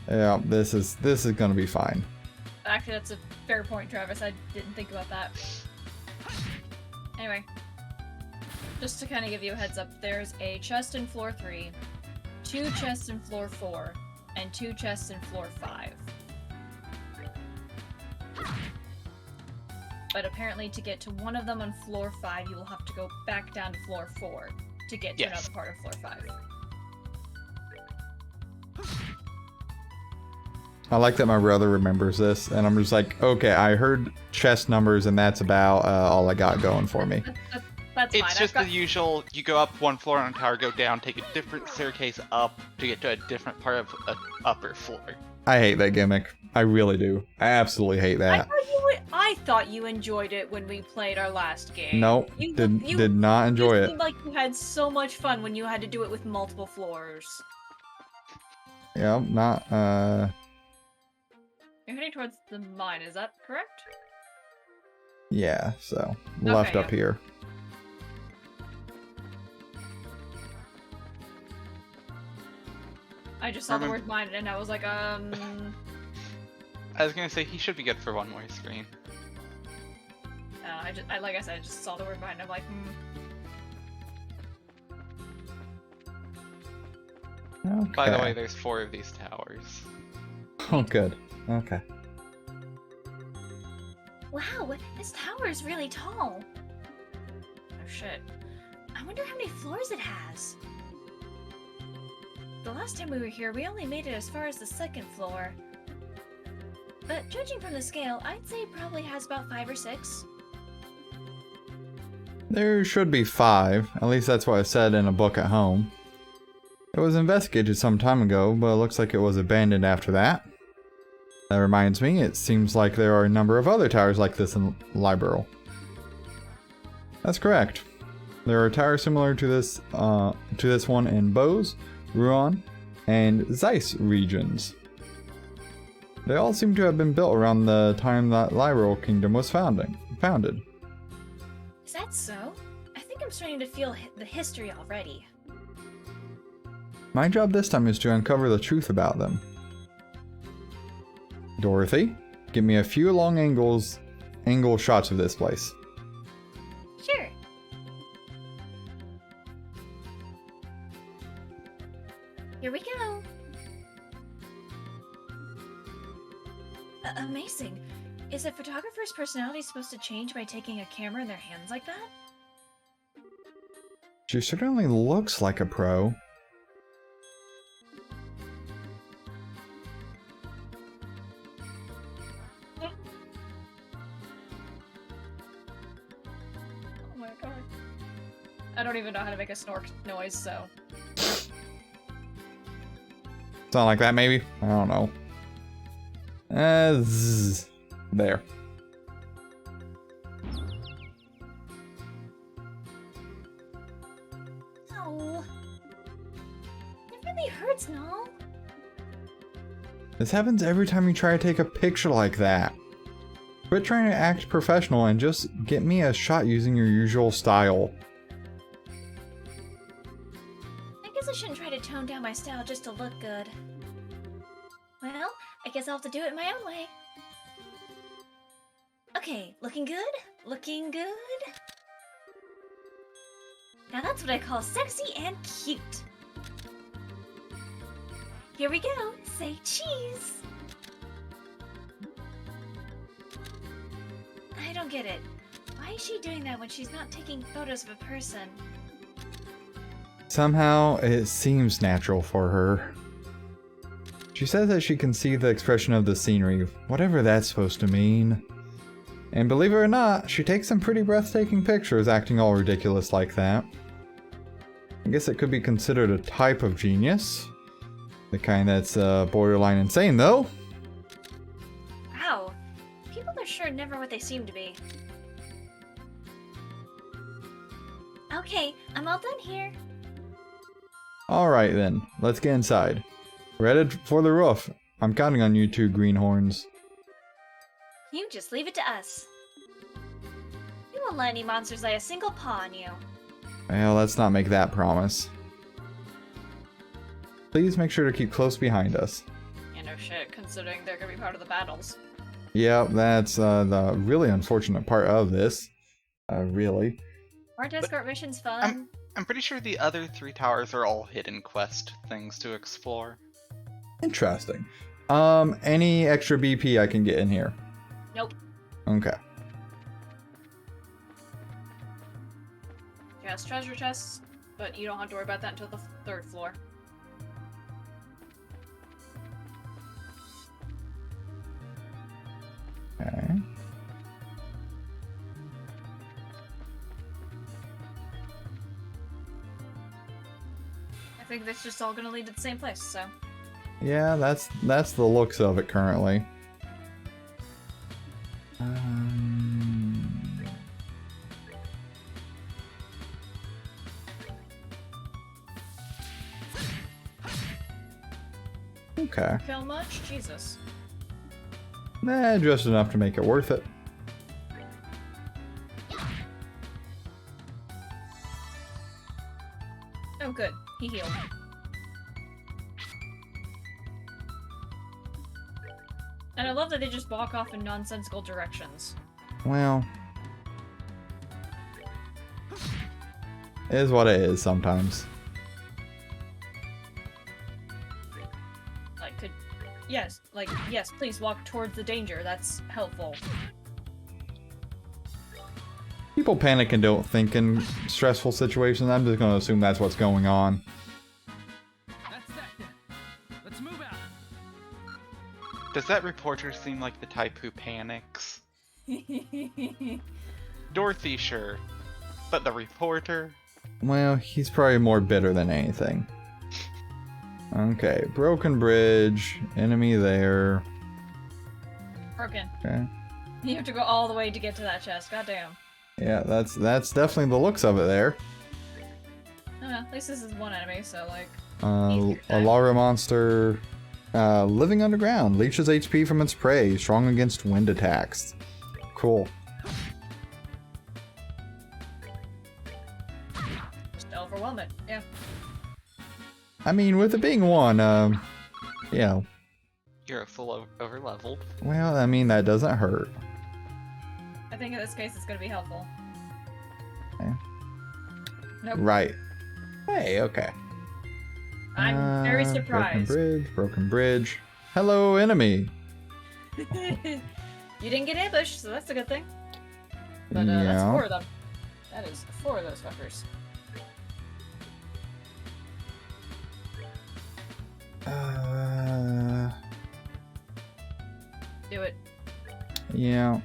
Yeah, this is gonna be fine. Actually, that's a fair point, Travis. I didn't think about that. Anyway. Just to kind of give you a heads up, there's a chest in floor 3, 2 chests in floor 4, and 2 chests in floor 5. But apparently to get to one of them on floor 5, you will have to go back down to floor 4 to get to Yes. another part of floor 5. I like that my brother remembers this, and I'm just like, okay, I heard chest numbers, and that's about all I got going for me. That's fine. It's just the usual, you go up one floor on a tower, go down, take a different staircase up to get to a different part of an upper floor. I hate that gimmick. I really do. I absolutely hate that. I thought you enjoyed it when we played our last game. Nope, You did not enjoy you it. seemed like you had so much fun when you had to do it with multiple floors. Yeah, not, You're heading towards the mine, is that correct? yeah, so, left Okay, up here. I just saw the Remember- word mine and I was like, I was gonna say, he should be good for one more screen. like I said, I just saw the word mine and I'm like, Okay. By the way, there's 4 of these towers. Oh, good. Okay. Wow, this tower is really tall. oh shit. I wonder how many floors it has. The last time we were here, we only made it as far as the 2nd floor. But judging from the scale, I'd say it probably has about 5 or 6. There should be 5. At least that's what I said in a book at home. It was investigated some time ago, but it looks like it was abandoned after that. That reminds me, it seems like there are a number of other towers like this in Liberl. That's correct. There are towers similar to this one in Bose, Ruan, and Zeiss regions. They all seem to have been built around the time that Liberl Kingdom was founded. Is that so? I think I'm starting to feel the history already. My job this time is to uncover the truth about them. Dorothy, give me a few long angle shots of this place. Sure. Here we go. Amazing. Is a photographer's personality supposed to change by taking a camera in their hands like that? She certainly looks like a pro. Oh my god. I don't even know how to make a snork noise, so. Sound like that, maybe? I don't know. Zzz. There. Oh. It really hurts, no? This happens every time you try to take a picture like that. Quit trying to act professional and just get me a shot using your usual style. I guess I shouldn't try to tone down my style just to look good. Well, I guess I'll have to do it my own way. Okay, looking good? Looking good? Now that's what I call sexy and cute. Here we go. Say cheese. I don't get it. Why is she doing that when she's not taking photos of a person? Somehow, it seems natural for her. She says that she can see the expression of the scenery, whatever that's supposed to mean. And believe it or not, she takes some pretty breathtaking pictures acting all ridiculous like that. I guess it could be considered a type of genius. The kind that's borderline insane, though. Wow. People are sure never what they seem to be. Okay, I'm all done here. Alright then, let's get inside. We're headed for the roof. I'm counting on you two greenhorns. You just leave it to us. We won't let any monsters lay a single paw on you. Well, let's not make that promise. Please make sure to keep close behind us. Yeah, no shit, considering they're gonna be part of the battles. Yep, that's the really unfortunate part of this. Really. Aren't escort missions fun? I'm pretty sure the other 3 towers are all hidden quest things to explore. Interesting. Any extra BP I can get in here? Nope. Okay. Yes, treasure chests, but you don't have to worry about that until the 3rd floor. Okay. I think that's just all gonna lead to the same place, so. Yeah, that's the looks of it currently. Okay. Kill much? Jesus. Nah, just enough to make it worth it. Oh, good. He healed. And I love that they just walk off in nonsensical directions. Well, it is what it is sometimes. Like, yes, please walk towards the danger. That's helpful. People panic and don't think in stressful situations. I'm just going to assume that's what's going on. That's that then. Let's move out. Does that reporter seem like the type who panics? Dorothy, sure. But the reporter? Well, he's probably more bitter than anything. Okay, broken bridge, enemy there. Broken. Okay. You have to go all the way to get to that chest. Goddamn. Yeah, that's definitely the looks of it there. At least this is one enemy, so like. A Lara monster, living underground, leeches HP from its prey, strong against wind attacks. Cool. Just overwhelm it. Yeah. I mean, with it being one, you know, You're a full over leveled. well, I mean, that doesn't hurt. I think in this case it's gonna be helpful. Okay. Nope. Right. Hey, okay. I'm very Broken surprised. broken bridge. Hello, enemy. You didn't get ambushed, so that's a good thing. But yeah. that's 4 of them. That is 4 of those fuckers. Do it. Yeah.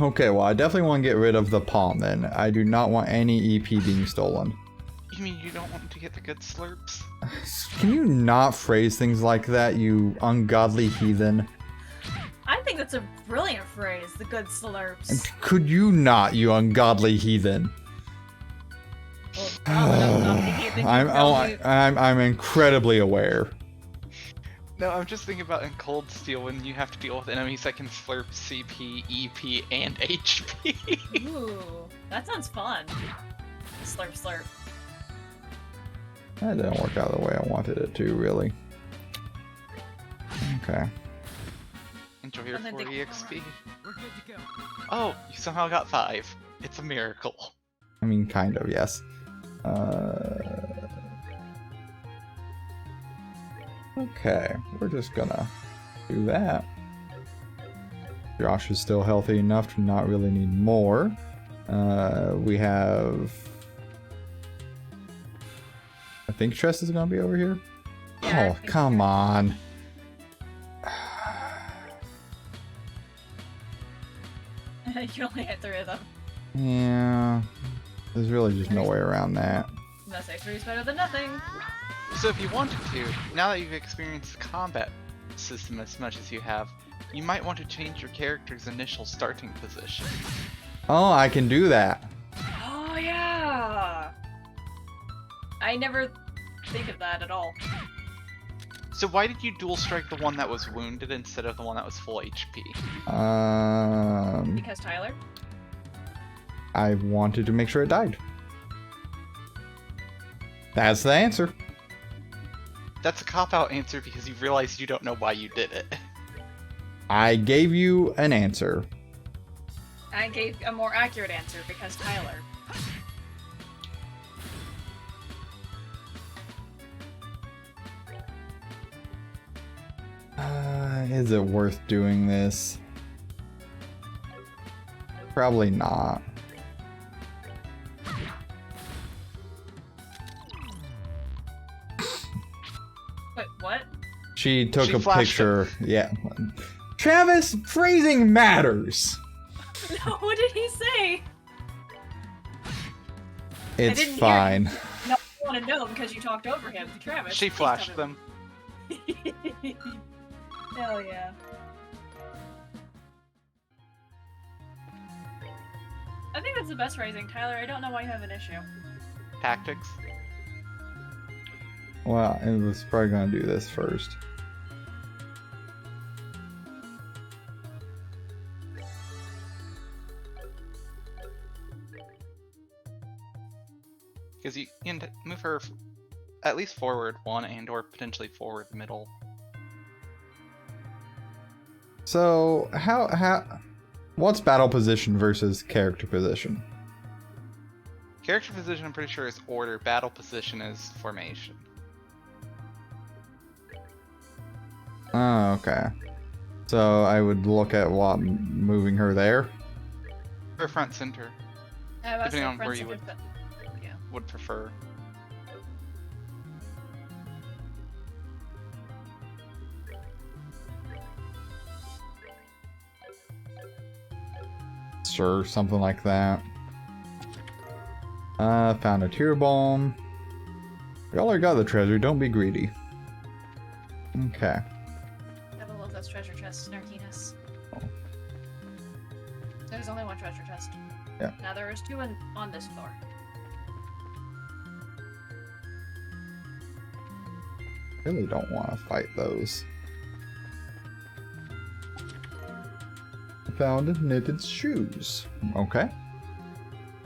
Okay, well, I definitely want to get rid of the palm then. I do not want any EP being stolen. You mean you don't want to get the good slurps? Can you not phrase things like that, you ungodly heathen? I think that's a brilliant phrase, the good slurps. Could you not, you ungodly heathen? Well, I'm thinking I'm incredibly aware. No, I'm just thinking about in Cold Steel when you have to deal with enemies that can slurp CP, EP, and HP. Ooh, that sounds fun. Slurp, slurp. That didn't work out the way I wanted it to, really. Okay. Enjoy your And then 40 they- XP. We're good to go. Oh, you somehow got 5. It's a miracle. I mean, kind of, yes. Okay, we're just gonna do that. Josh is still healthy enough to not really need more. We have... I think Tress is gonna be over here. Yeah, I Oh, think come so. on. You only hit 3 of them. Yeah, there's really just no way around that. That's 3 is better than nothing. So if you wanted to, now that you've experienced the combat system as much as you have, you might want to change your character's initial starting position. Oh, I can do that. Oh yeah. I never think of that at all. So why did you dual strike the one that was wounded instead of the one that was full HP? Because Tyler. I wanted to make sure it died. That's the answer. That's a cop-out answer because you realize you don't know why you did it. I gave you an answer. I gave a more accurate answer because Tyler. Is it worth doing this? Probably not. Wait, what? She took She a flashed picture. Yeah. Travis, phrasing matters. No, what did he say? It's didn't hear fine. No, I want to know because you talked over him. Travis. She please flashed tell them. me. Hell yeah. I think that's the best phrasing, Tyler. I don't know why you have an issue. Tactics. Well, it was probably gonna do this first. Because you can move her at least forward one and or potentially forward middle. So what's battle position versus character position? Character position I'm pretty sure is order, battle position is formation. Oh, okay. So I would look at what moving her there. Or front center, Depending on where you would prefer. Sure, something like that. Found a tear bomb. Y'all already got the treasure, don't be greedy. Okay. Have a look at those treasure chests, Narkinus. Oh. There's only one treasure chest. Yeah. Now there is two on this floor. Really don't want to fight those. Found knitted shoes. Okay.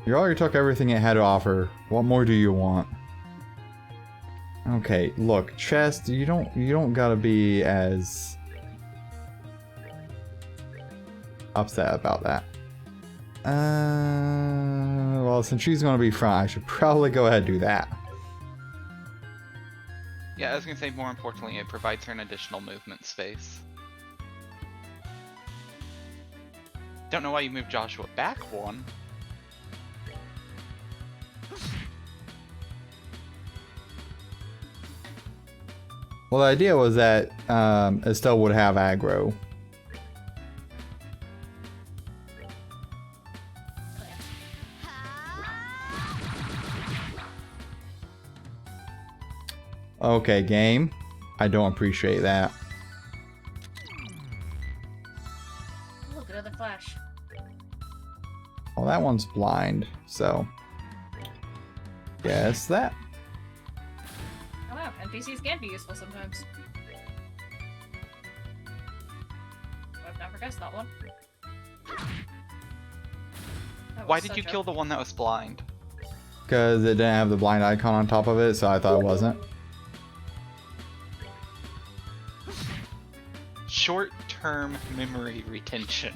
You already took everything it had to offer. What more do you want? Okay, look, chest, you don't gotta be as upset about that. Well, since she's gonna be front, I should probably go ahead and do that. Yeah, I was gonna say more importantly, it provides her an additional movement space. Don't know why you moved Joshua back one. Well, the idea was that Estelle would have aggro. Okay, game. I don't appreciate that. Look, another flash. Well, that one's blind, so guess that. Oh wow, NPCs can be useful sometimes. I've never guessed that one. That Why was did such you a- kill the one that was blind? Because it didn't have the blind icon on top of it, so I thought it wasn't. Short-term memory retention.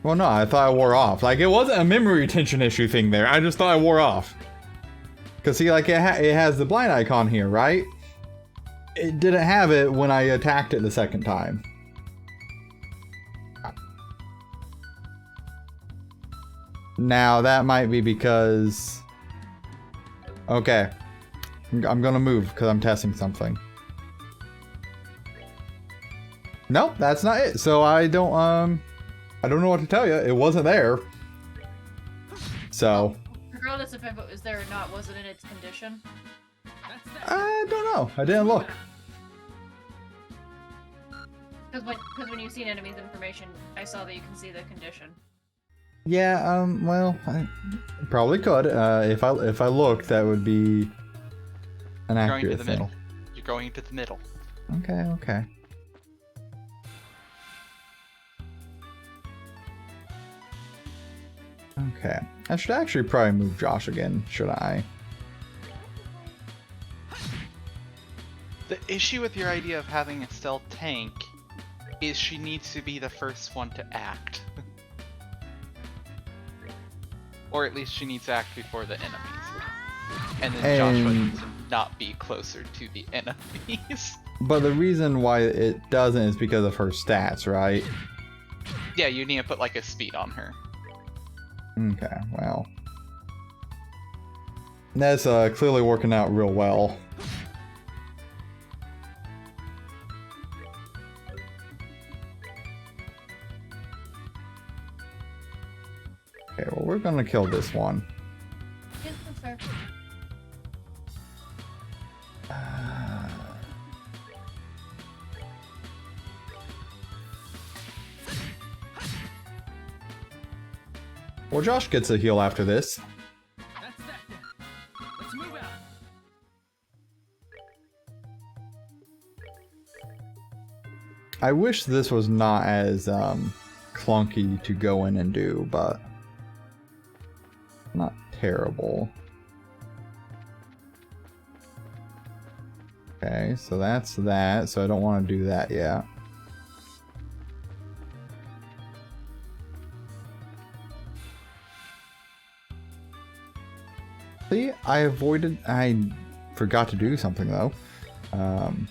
Well, no, I thought I wore off. Like, it wasn't a memory retention issue thing there. I just thought I wore off. Because, see, like, it has the blind icon here, right? It didn't have it when I attacked it the second time. Now, that might be because... Okay. I'm gonna move, because I'm testing something. Nope, that's not it. So I don't know what to tell you. It wasn't there. So Regardless if it was there or not, was it in its condition? I don't know. I didn't look. Because when you've seen enemies information, I saw that you can see the condition. Yeah, well, I probably could. If I looked, that would be an You're going to accurate the thing. middle. You're going to the middle. Okay. Okay. I should actually probably move Josh again, should I? The issue with your idea of having a stealth tank is she needs to be the first one to act. Or at least she needs to act before the enemies. And then Joshua And- needs to not be closer to the enemies. But the reason why it doesn't is because of her stats, right? Yeah, you need to put like a speed on her. Okay, well. That's clearly working out real well. Okay, well, we're gonna kill this one. Yeah, that's fair. Well, Josh gets a heal after this. That's that then. Let's move out. I wish this was not as clunky to go in and do, but not terrible. Okay, so that's that, so I don't want to do that yet. See, I forgot to do something though. Eh, Um,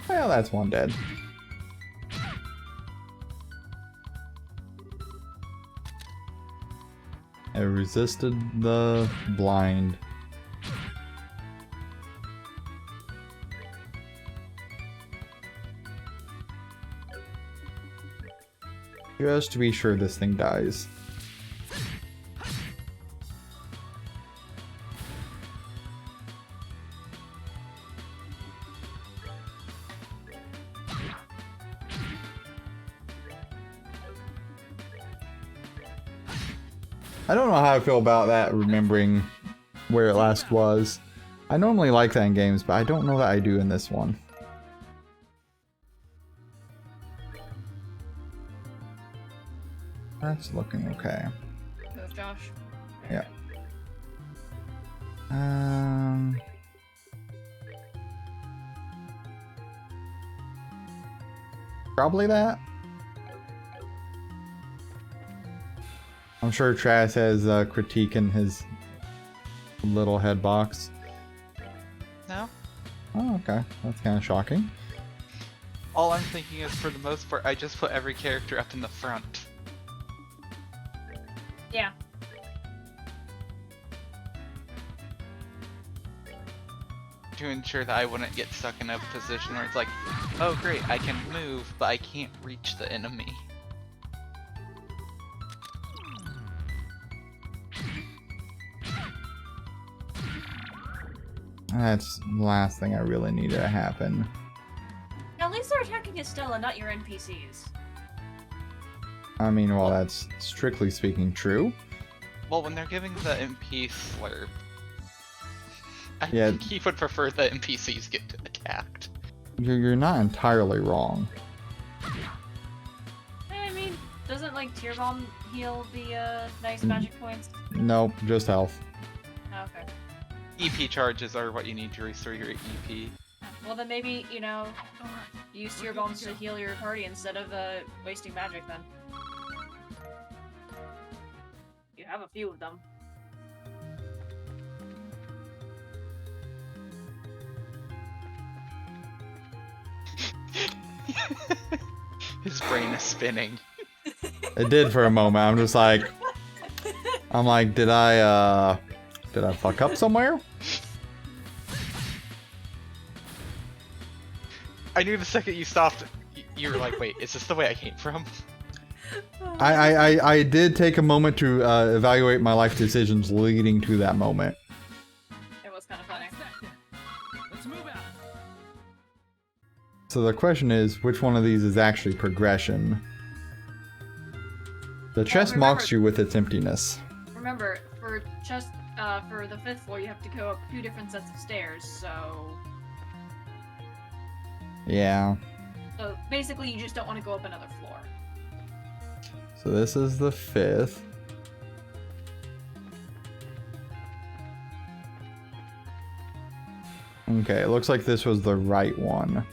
Well, that's one dead. I resisted the blind. Just to be sure this thing dies. I don't know how I feel about that, remembering where it last was. I normally like that in games, but I don't know that I do in this one. That's looking okay. move Josh. Yeah. Um. Probably that. I'm sure Travis has a critique in his little head box. No? Oh, okay. That's kind of shocking. All I'm thinking is, for the most part, I just put every character up in the front. Yeah. To ensure that I wouldn't get stuck in a position where it's like, oh great, I can move, but I can't reach the enemy. That's the last thing I really needed to happen. Now, at least they're attacking Estella, not your NPCs. I mean, well, that's strictly speaking true. Well, when they're giving the MP slurp, I Yeah. think he would prefer the NPCs get attacked. You're not entirely wrong. I mean, doesn't like Tear Bomb heal the nice magic points? Nope, just health. Oh, okay. EP charges are what you need to restore your EP. Well, then maybe, you know, use Tear Bombs to heal your party instead of wasting magic then. You have a few of them. His brain is spinning. It did for a moment. I'm just like, did I Did I fuck up somewhere? I knew the second you stopped, you were like, wait, is this the way I came from? I did take a moment to evaluate my life decisions leading to that moment. It was kind of funny. Let's move out. So the question is, which one of these is actually progression? The chest remember- mocks you with its emptiness. Remember, for the 5th floor, you have to go up 2 different sets of stairs. So Yeah. basically, you just don't want to go up another floor. So this is the 5th. Okay, it looks like this was the right one.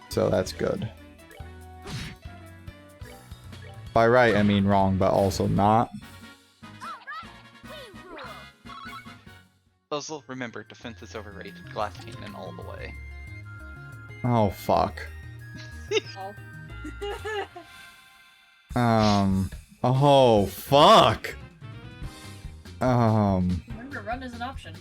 So that's good. By right, I mean wrong, but also not. Also, remember, defense is overrated. Glass cannon all the way. Oh, fuck. Oh. Oh, fuck! Remember, run is an option.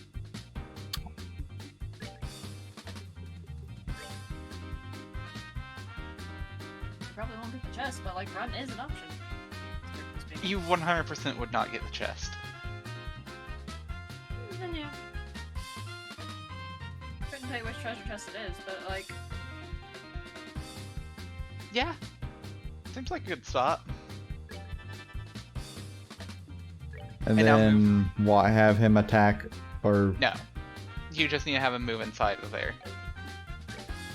You probably won't get the chest, but like, run is an option. Strictly speaking. You 100% would not get the chest. Then yeah. Couldn't tell you which treasure chest it is, but like, Yeah. Seems like a good spot. And And now then what, have him attack or No. You just need to have him move inside of there.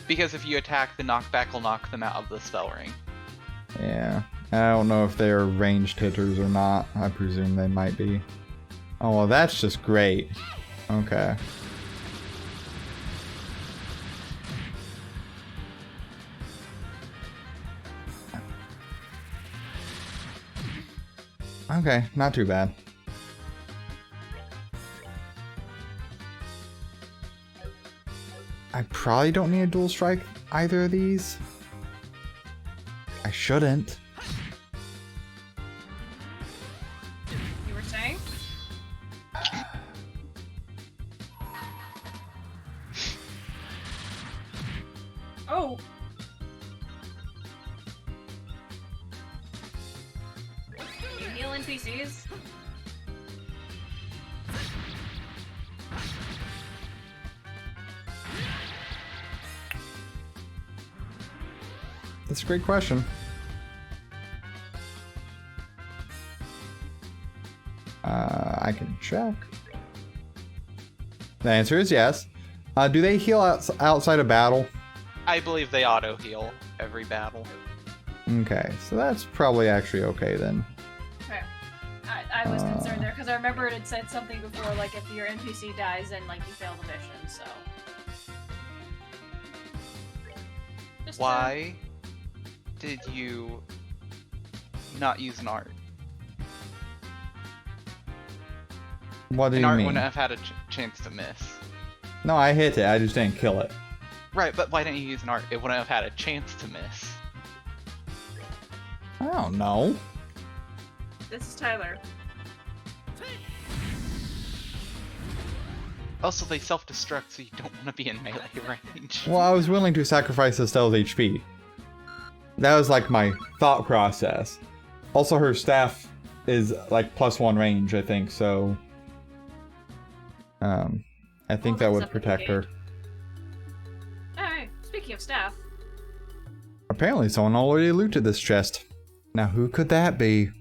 Because if you attack, the knockback will knock them out of the spell ring. yeah. I don't know if they're ranged hitters or not. I presume they might be. Oh well, that's just great. Okay. Okay, not too bad. I probably don't need a dual strike either of these. I shouldn't. you were saying? Oh! You heal NPCs? That's a great question. I can check. The answer is yes. Do they heal outside of battle? I believe they auto heal every battle. Okay, so that's probably actually okay then. Okay. I was concerned there because I remember it had said something before, like if your NPC dies, then like you fail the mission. So. Just, Why did you not use an art? What do An you art mean? wouldn't have had a chance to miss. No, I hit it. I just didn't kill it. Right, but why didn't you use an art? It wouldn't have had a chance to miss. I don't know. This is Tyler. Also, they self-destruct, so you don't want to be in melee range. Well, I was willing to sacrifice Estelle's HP. That was like my thought process. Also, her staff is like +1 range, I think, so... I think that Well, would that's protect her. Alright, speaking of staff. Apparently someone already looted this chest. Now who could that be?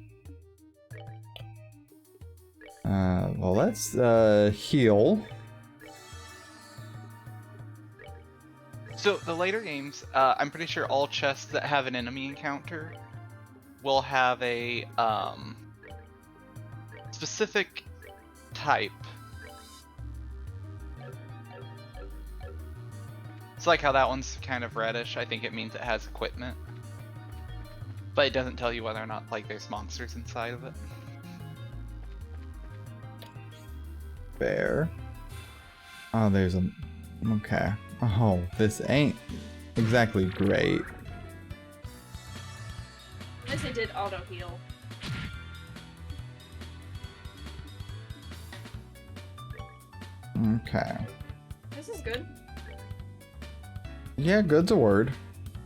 Well let's heal. So, the later games, I'm pretty sure all chests that have an enemy encounter will have a specific type. It's like how that one's kind of reddish. I think it means it has equipment. But it doesn't tell you whether or not like there's monsters inside of it. Fair. Oh, there's a... Okay. Oh, this ain't exactly great. I guess it did auto heal. Okay. This is good. Yeah, good's a word.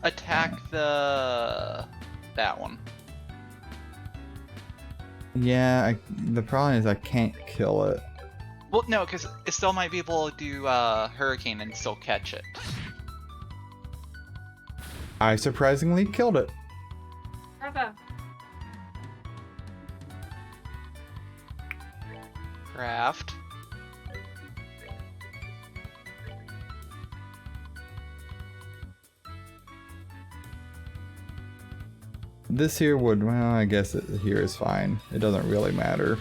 Attack that one. Yeah, the problem is I can't kill it. Well, no, because it still might be able to do Hurricane and still catch it. I surprisingly killed it. Bravo. Craft. This here would, well, I guess it here is fine. It doesn't really matter.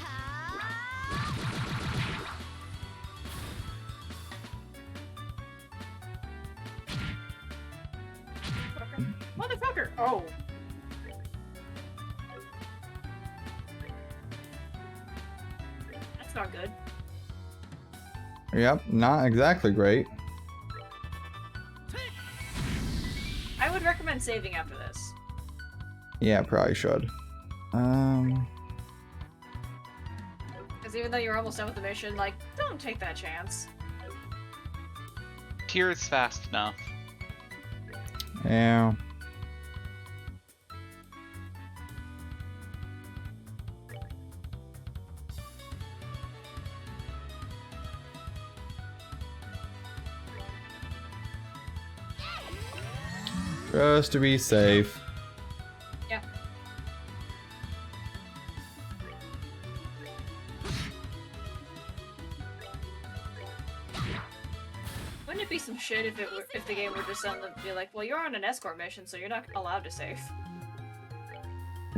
Motherfucker! Oh! That's not good. Yep, not exactly great. I would recommend saving after this. Yeah, probably should. Because even though you're almost done with the mission, like, don't take that chance. Tier is fast enough. Yeah. Just to be safe. Yeah. Wouldn't it be some shit if if the game were just suddenly be like, well, you're on an escort mission, so you're not allowed to save.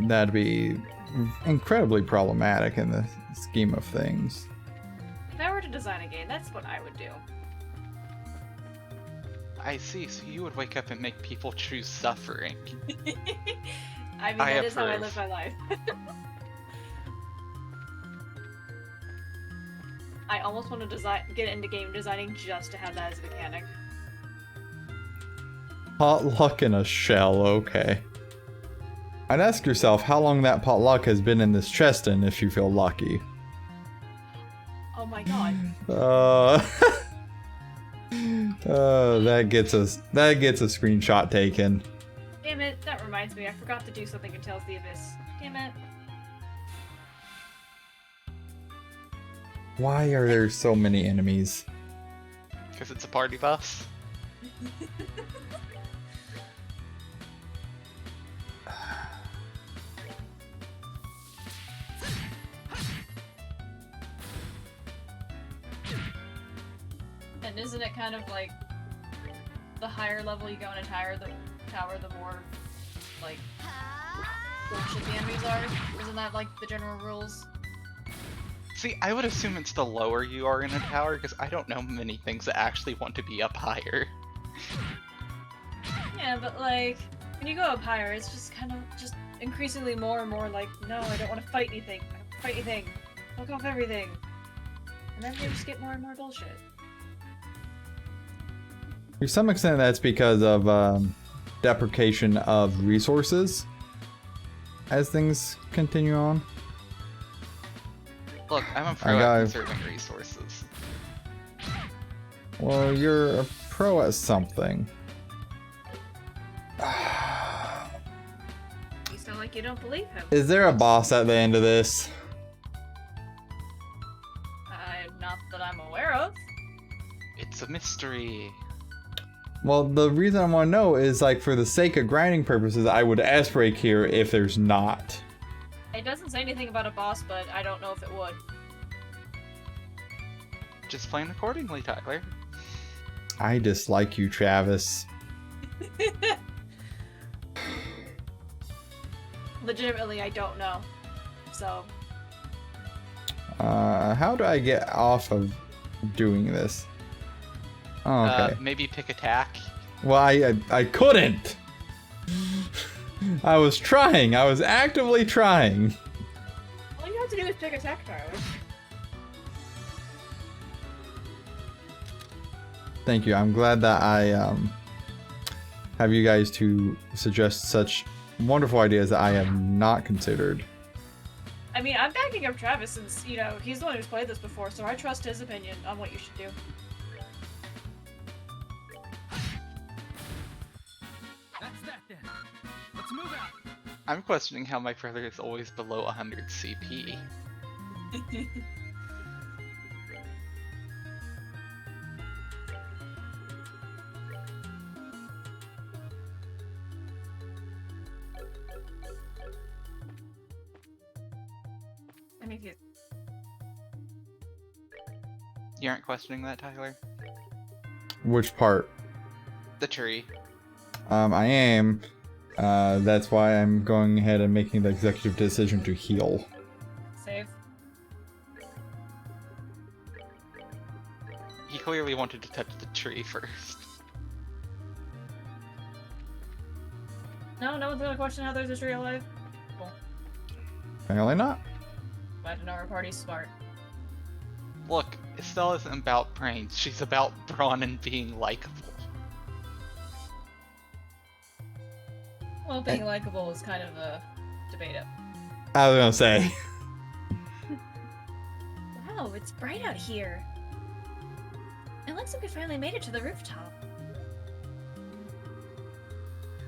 That'd be incredibly problematic in the scheme of things. If I were to design a game, that's what I would do. I see, so you would wake up and make people choose suffering. I mean, I that is how I approve. live my life. I almost want to get into game designing just to have that as a mechanic. Potluck in a shell, okay. I'd ask yourself how long that potluck has been in this chest and if you feel lucky. Oh my god. That gets a screenshot taken. Damn it, that reminds me, I forgot to do something in Tales of the Abyss. Damn it. Why are there so many enemies? Because it's a party bus. And isn't it kind of like the higher level you go in a tower, the more like bullshit the enemies are? Isn't that like the general rules? See, I would assume it's the lower you are in a tower, because I don't know many things that actually want to be up higher. Yeah, but like when you go up higher, it's just kind of just increasingly more and more like, no, I don't want to fight anything. I don't fight anything. Fuck off everything. And then you just get more and more bullshit. To some extent, that's because of deprecation of resources as things continue on. Look, I'm a pro at conserving resources. Well, you're a pro at something. You sound like you don't believe him. Is there a boss at the end of this? Not that I'm aware of. It's a mystery. Well, the reason I want to know is, like, for the sake of grinding purposes, I would S-break here if there's not. It doesn't say anything about a boss, but I don't know if it would. Just plan accordingly, Tyler. I dislike you, Travis. Legitimately, I don't know. So, How do I get off of doing this? Oh, okay. Maybe pick attack. Well, I couldn't! I was trying. I was actively trying. all you have to do is pick attack power. Thank you. I'm glad that I have you guys to suggest such wonderful ideas that I have not considered. I mean, I'm backing up Travis since, you know, he's the one who's played this before, so I trust his opinion on what you should do. That's that then. Let's move out. I'm questioning how my brother is always below 100 CP. I mean, he's... You aren't questioning that, Tyler? Which part? The tree. I am. That's why I'm going ahead and making the executive decision to heal. Save. He clearly wanted to touch the tree first. No one's gonna question how there's a tree alive? Cool. Apparently not. Glad to know our party's smart. Look, Estelle isn't about brains, she's about brawn and being likable. Well, being likable is kind of a debate up. I was gonna say. Wow, it's bright out here. It looks like we finally made it to the rooftop.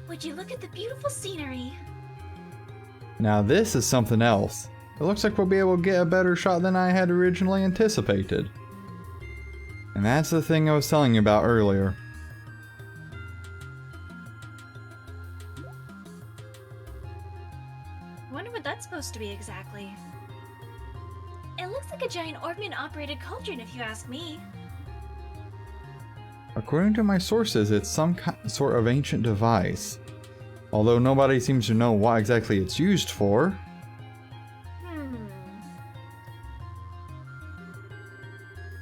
Would you look at the beautiful scenery? Now this is something else. It looks like we'll be able to get a better shot than I had originally anticipated. And that's the thing I was telling you about earlier. Wonder what that's supposed to be exactly. It looks like a giant Orbian-operated cauldron, if you ask me. According to my sources, it's some sort of ancient device. Although nobody seems to know what exactly it's used for.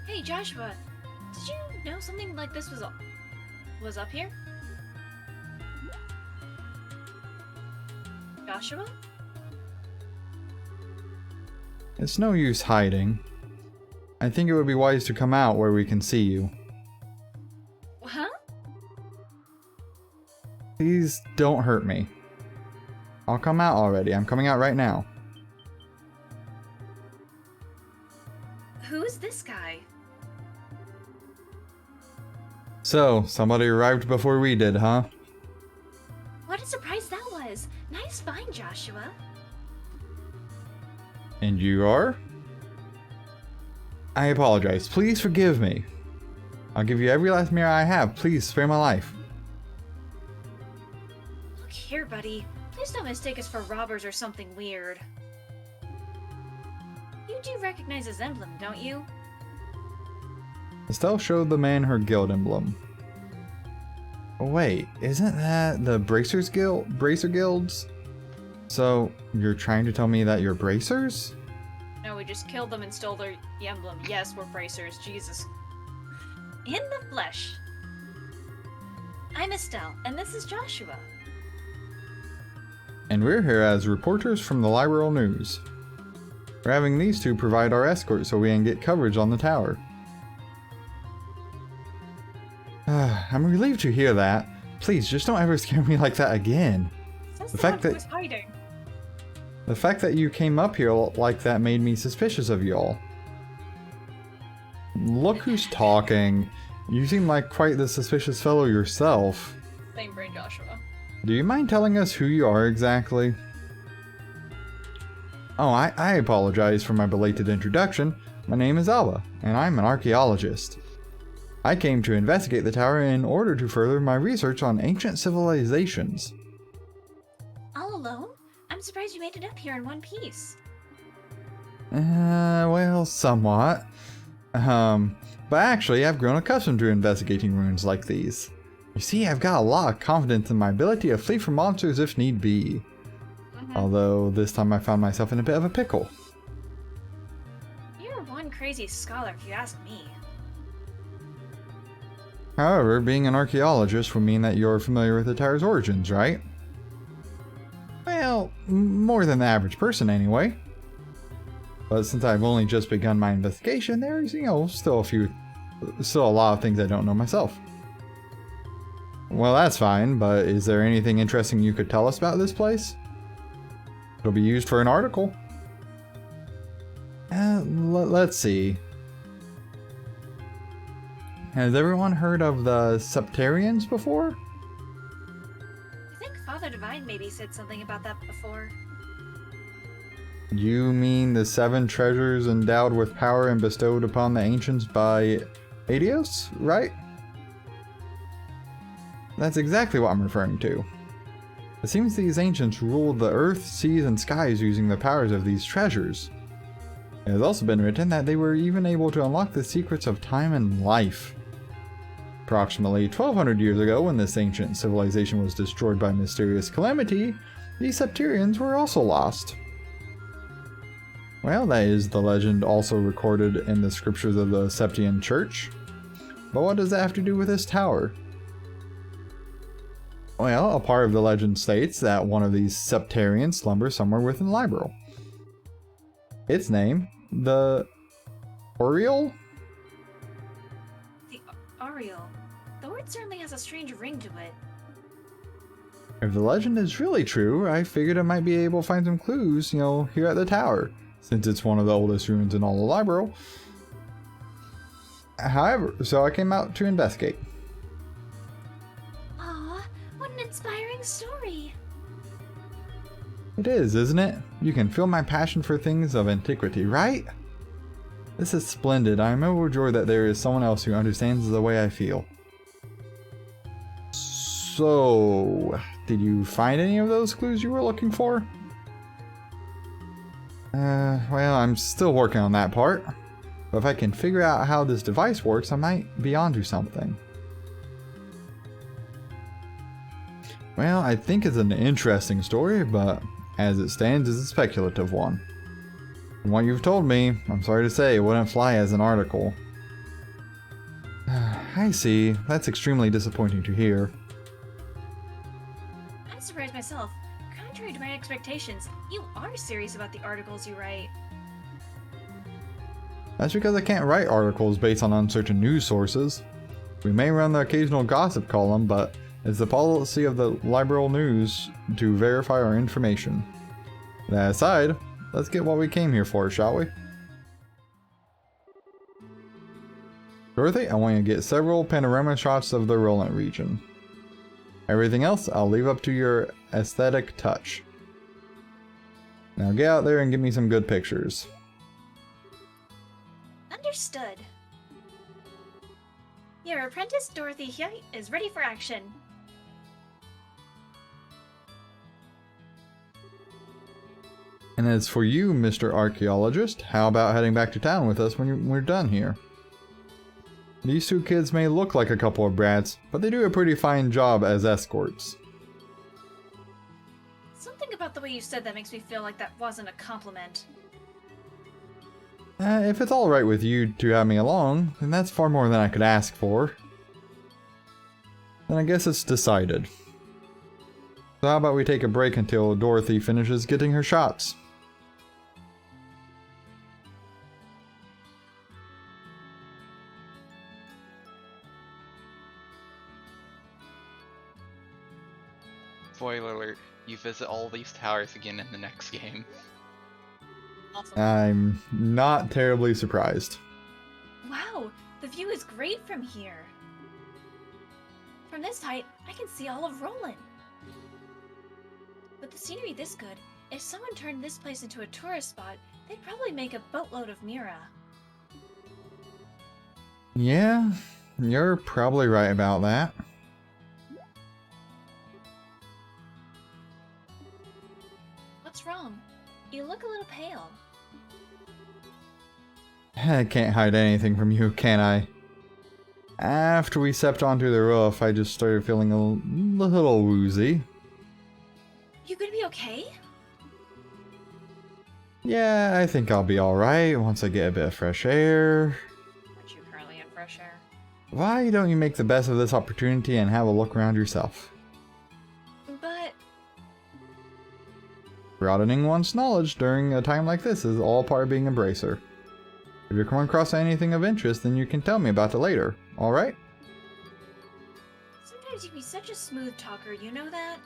Hey, Joshua, did you know something like this was up here? Joshua? It's no use hiding. I think it would be wise to come out where we can see you. Huh? Please don't hurt me. I'll come out already. I'm coming out right now. Who is this guy? So, somebody arrived before we did, huh? What a surprise that was! Nice find, Joshua. And you are? I apologize. Please forgive me. I'll give you every last mirror I have. Please spare my life. Look here, buddy. Please don't mistake us for robbers or something weird. You do recognize his emblem, don't you? Estelle showed the man her guild emblem. Oh, wait, isn't that the Bracers Guild? Bracer Guilds? So, you're trying to tell me that you're Bracers? No, we just killed them and stole their emblem. Yes, we're bracers. Jesus. In the flesh. I'm Estelle, and this is Joshua. And we're here as reporters from the Lyral News. We're having these two provide our escort so we can get coverage on the tower. I'm relieved to hear that. Please, just don't ever scare me like that again. Says The the fact one who that- was hiding. The fact that you came up here like that made me suspicious of y'all. Look who's talking. You seem like quite the suspicious fellow yourself. Same brain, Joshua. Do you mind telling us who you are exactly? Oh, I apologize for my belated introduction. My name is Alba, and I'm an archaeologist. I came to investigate the tower in order to further my research on ancient civilizations. All alone? I'm surprised you made it up here in one piece. Well, somewhat. But actually, I've grown accustomed to investigating ruins like these. You see, I've got a lot of confidence in my ability to flee from monsters if need be. Although, this time I found myself in a bit of a pickle. You're one crazy scholar, if you ask me. However, being an archaeologist would mean that you're familiar with the tower's origins, right? Well, more than the average person anyway. But since I've only just begun my investigation, there's, still a lot of things I don't know myself. Well, that's fine, but is there anything interesting you could tell us about this place? It'll be used for an article. Let's see. Has everyone heard of the Septarians before? I think Father Divine maybe said something about that before. You mean the 7 treasures endowed with power and bestowed upon the ancients by Adios, right? That's exactly what I'm referring to. It seems these ancients ruled the earth, seas, and skies using the powers of these treasures. It has also been written that they were even able to unlock the secrets of time and life. Approximately 1200 years ago, when this ancient civilization was destroyed by mysterious calamity, the Septarians were also lost. Well, that is the legend also recorded in the scriptures of the Septian Church. But what does that have to do with this tower? Well, a part of the legend states that one of these Septarians slumbers somewhere within Liberl. Its name, the Oriole? The Ariel. The word certainly has a strange ring to it. If the legend is really true, I figured I might be able to find some clues, here at the tower, since it's one of the oldest ruins in all of Liberl. However, so I came out to investigate. Aw, what an inspiring story! It is, isn't it? You can feel my passion for things of antiquity, right? This is splendid. I am overjoyed that there is someone else who understands the way I feel. So, did you find any of those clues you were looking for? Well, I'm still working on that part. But if I can figure out how this device works, I might be onto something. Well, I think it's an interesting story, but as it stands, it's a speculative one. From what you've told me, I'm sorry to say it wouldn't fly as an article. I see. That's extremely disappointing to hear. I'm surprised myself. Contrary to my expectations, you are serious about the articles you write. That's because I can't write articles based on uncertain news sources. We may run the occasional gossip column, but it's the policy of the Liberal News to verify our information. That aside, let's get what we came here for, shall we? Dorothy, I want you to get several panorama shots of the Roland region. Everything else, I'll leave up to your aesthetic touch. Now get out there and give me some good pictures. Understood. Your apprentice, Dorothy here, is ready for action. And as for you, Mr. Archaeologist, how about heading back to town with us when we're done here? These 2 kids may look like a couple of brats, but they do a pretty fine job as escorts. Something about the way you said that makes me feel like that wasn't a compliment. If it's alright with you to have me along, then that's far more than I could ask for. Then I guess it's decided. So how about we take a break until Dorothy finishes getting her shots? Spoiler alert, you visit all these towers again in the next game. Awesome. I'm not terribly surprised. Wow, the view is great from here. From this height, I can see all of Roland. With the scenery this good, if someone turned this place into a tourist spot, they'd probably make a boatload of Mira. Yeah, you're probably right about that. What's wrong? You look a little pale. I can't hide anything from you, can I? After we stepped onto the roof, I just started feeling a little woozy. You gonna be okay? Yeah, I think I'll be alright once I get a bit of fresh air. Aren't you currently in fresh air? Why don't you make the best of this opportunity and have a look around yourself? But Broadening one's knowledge during a time like this is all part of being a bracer. If you come across anything of interest, then you can tell me about it later, alright? sometimes you can be such a smooth talker, you know that?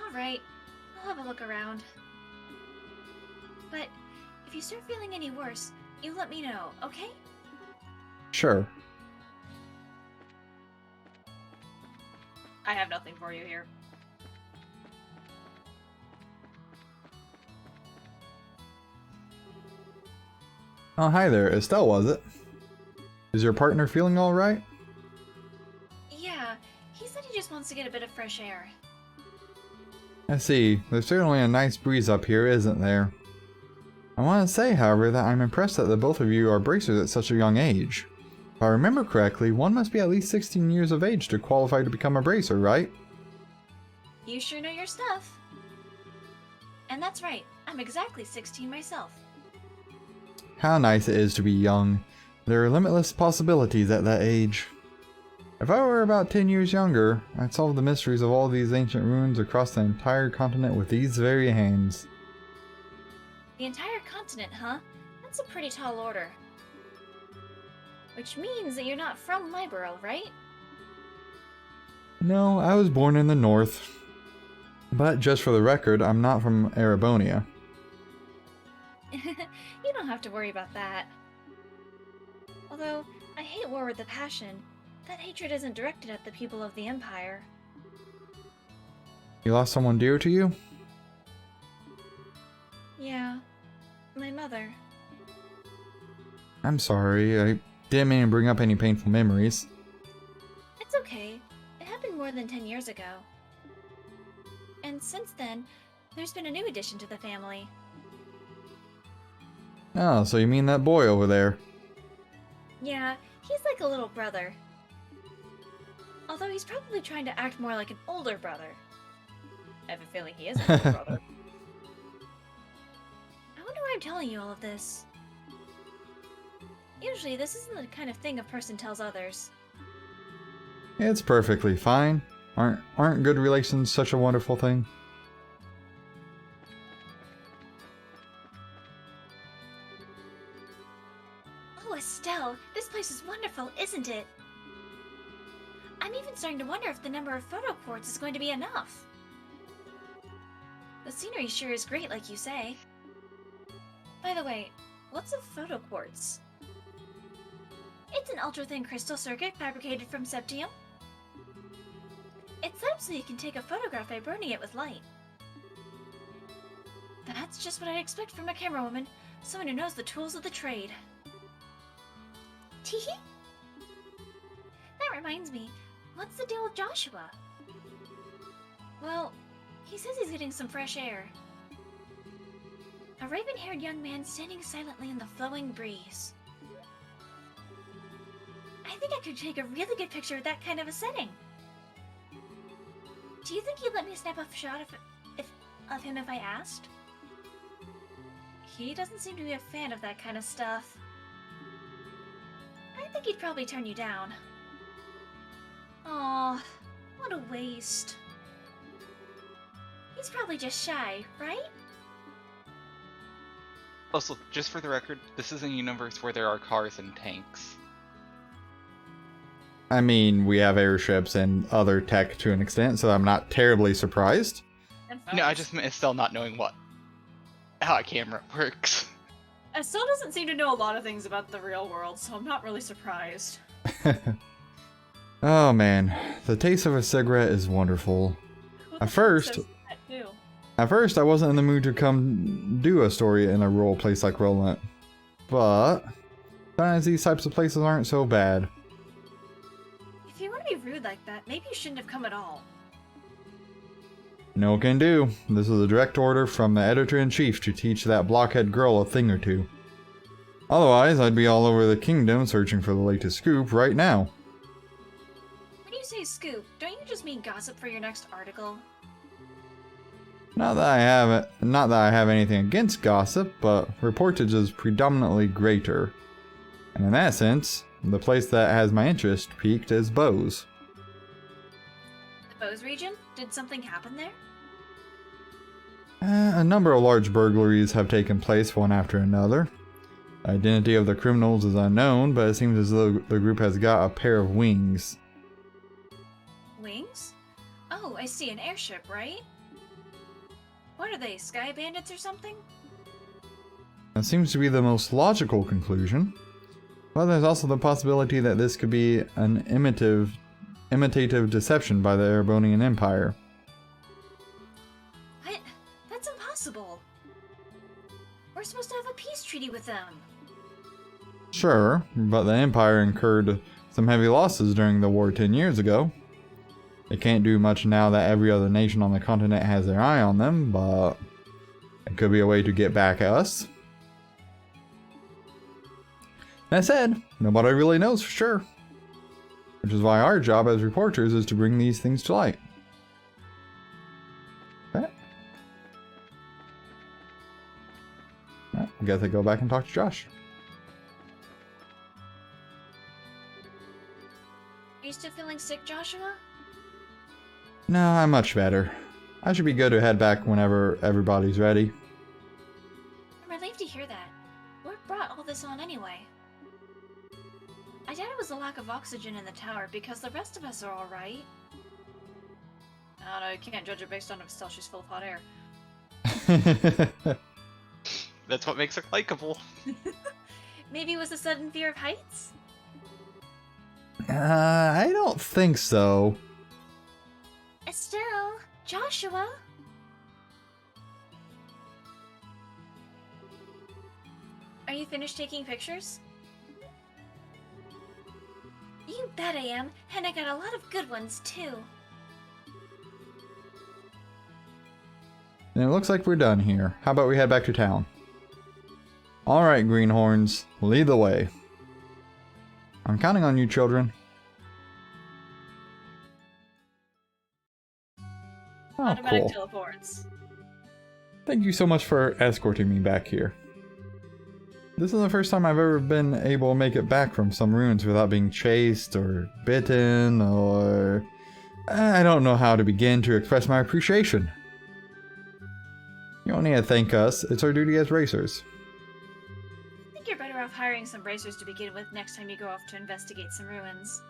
Alright, I'll have a look around. But If you start feeling any worse, you let me know, okay? Sure. I have nothing for you here. Oh, hi there. Estelle, was it? Is your partner feeling alright? Yeah, he said he just wants to get a bit of fresh air. I see. There's certainly a nice breeze up here, isn't there? I want to say, however, that I'm impressed that the both of you are bracers at such a young age. If I remember correctly, one must be at least 16 years of age to qualify to become a bracer, right? You sure know your stuff. And that's right, I'm exactly 16 myself. How nice it is to be young. There are limitless possibilities at that age. If I were about 10 years younger, I'd solve the mysteries of all these ancient ruins across the entire continent with these very hands. The entire continent, huh? That's a pretty tall order. Which means that you're not from Libero, right? No, I was born in the north. But just for the record, I'm not from Erebonia. You don't have to worry about that. Although, I hate war with a passion. That hatred isn't directed at the people of the Empire. You lost someone dear to you? Yeah, my mother. I'm sorry, I didn't mean to bring up any painful memories. It's okay. It happened more than 10 years ago. And since then, there's been a new addition to the family. Oh, so you mean that boy over there? Yeah, he's like a little brother. Although he's probably trying to act more like an older brother. I have a feeling he is a little brother. I wonder why I'm telling you all of this. Usually, this isn't the kind of thing a person tells others. It's perfectly fine. Aren't good relations such a wonderful thing? Oh, Estelle, this place is wonderful, isn't it? I'm even starting to wonder if the number of photo quartz is going to be enough. The scenery sure is great, like you say. By the way, what's a photo quartz? It's an ultra-thin crystal circuit fabricated from septium. It's set up so you can take a photograph by burning it with light. That's just what I'd expect from a camera woman, someone who knows the tools of the trade. Teehee? That reminds me, what's the deal with Joshua? Well, he says he's getting some fresh air. A raven-haired young man standing silently in the flowing breeze. I think I could take a really good picture of that kind of a setting. Do you think he'd let me snap a shot of him if I asked? He doesn't seem to be a fan of that kind of stuff. I think he'd probably turn you down. Aw, what a waste. He's probably just shy, right? Also, just for the record, this is a universe where there are cars and tanks. I mean, we have airships and other tech to an extent, so I'm not terribly surprised. And No, I phones. just meant Estelle not knowing how a camera works. Estelle doesn't seem to know a lot of things about the real world, so I'm not really surprised. Oh man, the taste of a cigarette is wonderful. Who At the fuck first- says that too? At first, I wasn't in the mood to come do a story in a rural place like Roland, but sometimes these types of places aren't so bad. If you want to be rude like that, maybe you shouldn't have come at all. No can do. This is a direct order from the editor-in-chief to teach that blockhead girl a thing or two. Otherwise, I'd be all over the kingdom searching for the latest scoop right now. When you say scoop, don't you just mean gossip for your next article? Not that I have anything against gossip, but reportage is predominantly greater. And in that sense, the place that has my interest peaked is Bose. The Bose region? Did something happen there? A number of large burglaries have taken place one after another. The identity of the criminals is unknown, but it seems as though the group has got a pair of wings. Wings? Oh, I see, an airship, right? What are they, sky bandits or something? That seems to be the most logical conclusion. But there's also the possibility that this could be an imitative deception by the Erebonian Empire. What? That's impossible. We're supposed to have a peace treaty with them. Sure, but the Empire incurred some heavy losses during the war 10 years ago. They can't do much now that every other nation on the continent has their eye on them, but it could be a way to get back at us. That said, nobody really knows for sure. Which is why our job as reporters is to bring these things to light. Okay. Well, I guess I go back and talk to Josh. Are you still feeling sick, Joshua? No, I'm much better. I should be good to head back whenever everybody's ready. I'm relieved to hear that. What brought all this on anyway? I doubt it was the lack of oxygen in the tower, because the rest of us are alright. I don't know, you can't judge it based on if still she's full of hot air. That's what makes her likable. Maybe it was a sudden fear of heights? I don't think so. Estelle, Joshua. Are you finished taking pictures? You bet I am, and I got a lot of good ones too. And it looks like we're done here. How about we head back to town? Alright, greenhorns, lead the way. I'm counting on you, children. Oh, Automatic cool. teleports. Thank you so much for escorting me back here. This is the first time I've ever been able to make it back from some ruins without being chased or bitten or... I don't know how to begin to express my appreciation. You don't need to thank us, it's our duty as racers. I think you're better off hiring some bracers to begin with next time you go off to investigate some ruins.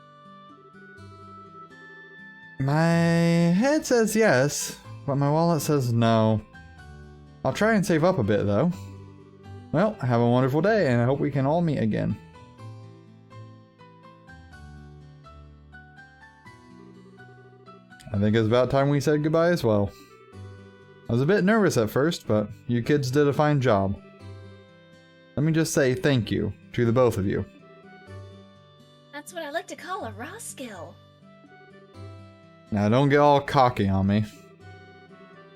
My head says yes, but my wallet says no. I'll try and save up a bit though. Well, have a wonderful day, and I hope we can all meet again. I think it's about time we said goodbye as well. I was a bit nervous at first, but you kids did a fine job. Let me just say thank you to the both of you. That's what I like to call a raw skill. Now don't get all cocky on me.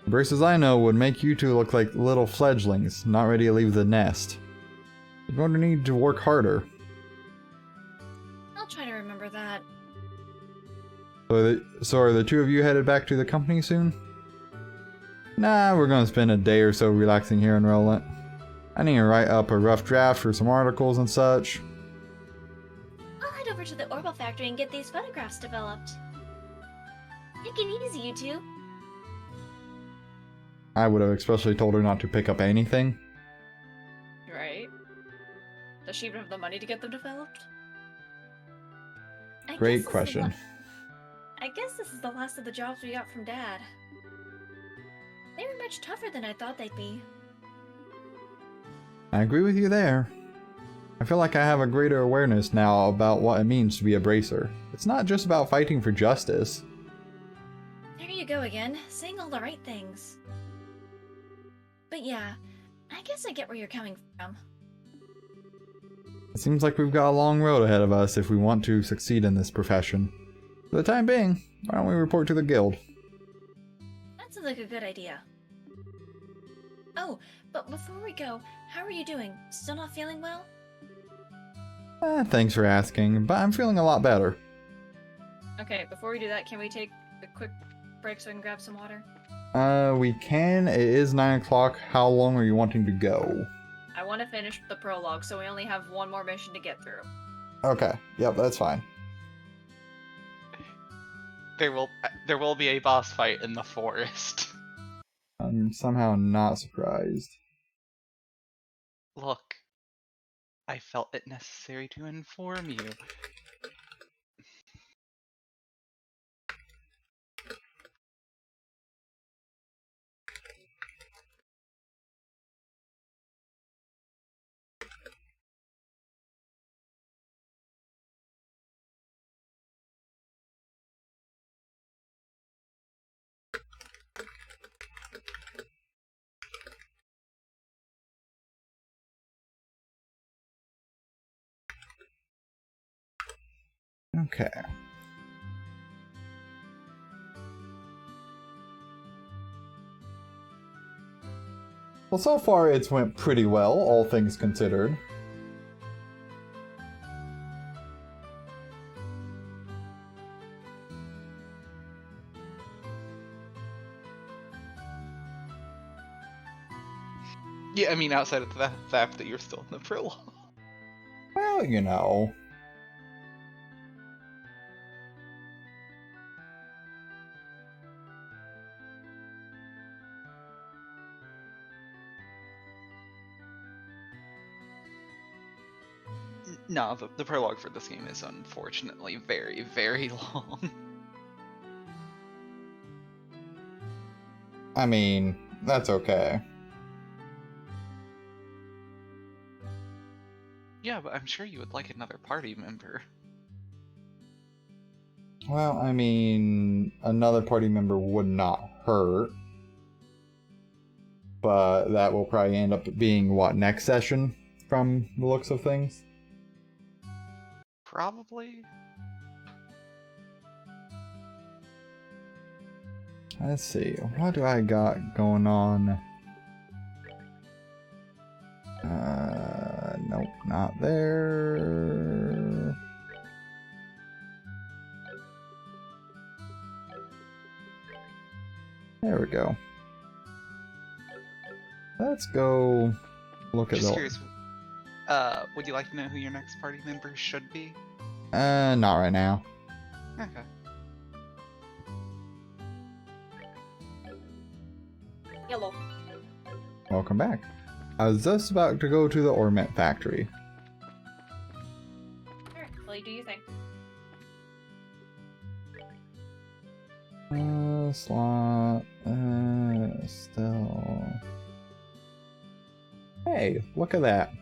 The braces I know would make you two look like little fledglings, not ready to leave the nest. You're going to need to work harder. I'll try to remember that. So are the two of you headed back to the company soon? Nah, we're going to spend a day or so relaxing here in Roland. I need to write up a rough draft for some articles and such. I'll head over to the Orbal factory and get these photographs developed. Take it easy, you two. I would have especially told her not to pick up anything. Right? Does she even have the money to get them developed? I Great guess this is the question. I guess this is the last of the jobs we got from Dad. They were much tougher than I thought they'd be. I agree with you there. I feel like I have a greater awareness now about what it means to be a bracer. It's not just about fighting for justice. There you go again, saying all the right things. But yeah, I guess I get where you're coming from. It seems like we've got a long road ahead of us if we want to succeed in this profession. For the time being, why don't we report to the guild? That sounds like a good idea. Oh, but before we go, how are you doing? Still not feeling well? Thanks for asking, but I'm feeling a lot better. Okay, before we do that, can we take a quick break so I can grab some water? We can. It is 9 o'clock. How long are you wanting to go? I want to finish the prologue, so we only have one more mission to get through. Okay. Yep, that's fine. There will be a boss fight in the forest. I'm somehow not surprised. Look, I felt it necessary to inform you. Okay. Well, so far it's went pretty well, all things considered. Yeah, I mean, outside of the fact that you're still in the prologue. Well, you know. No, the prologue for this game is unfortunately very, very long. I mean, that's okay. Yeah, but I'm sure you would like another party member. Well, I mean, another party member would not hurt. But that will probably end up being, what, next session, from the looks of things? Probably. Let's see, what do I got going on? Nope, not there. There we go. Let's go look at Just the... curious, would you like to know who your next party member should be? Not right now. Okay. Yellow. Welcome back. I was just about to go to the Ornament Factory. Alright, well, do you think? Slot, still... Hey, look at that.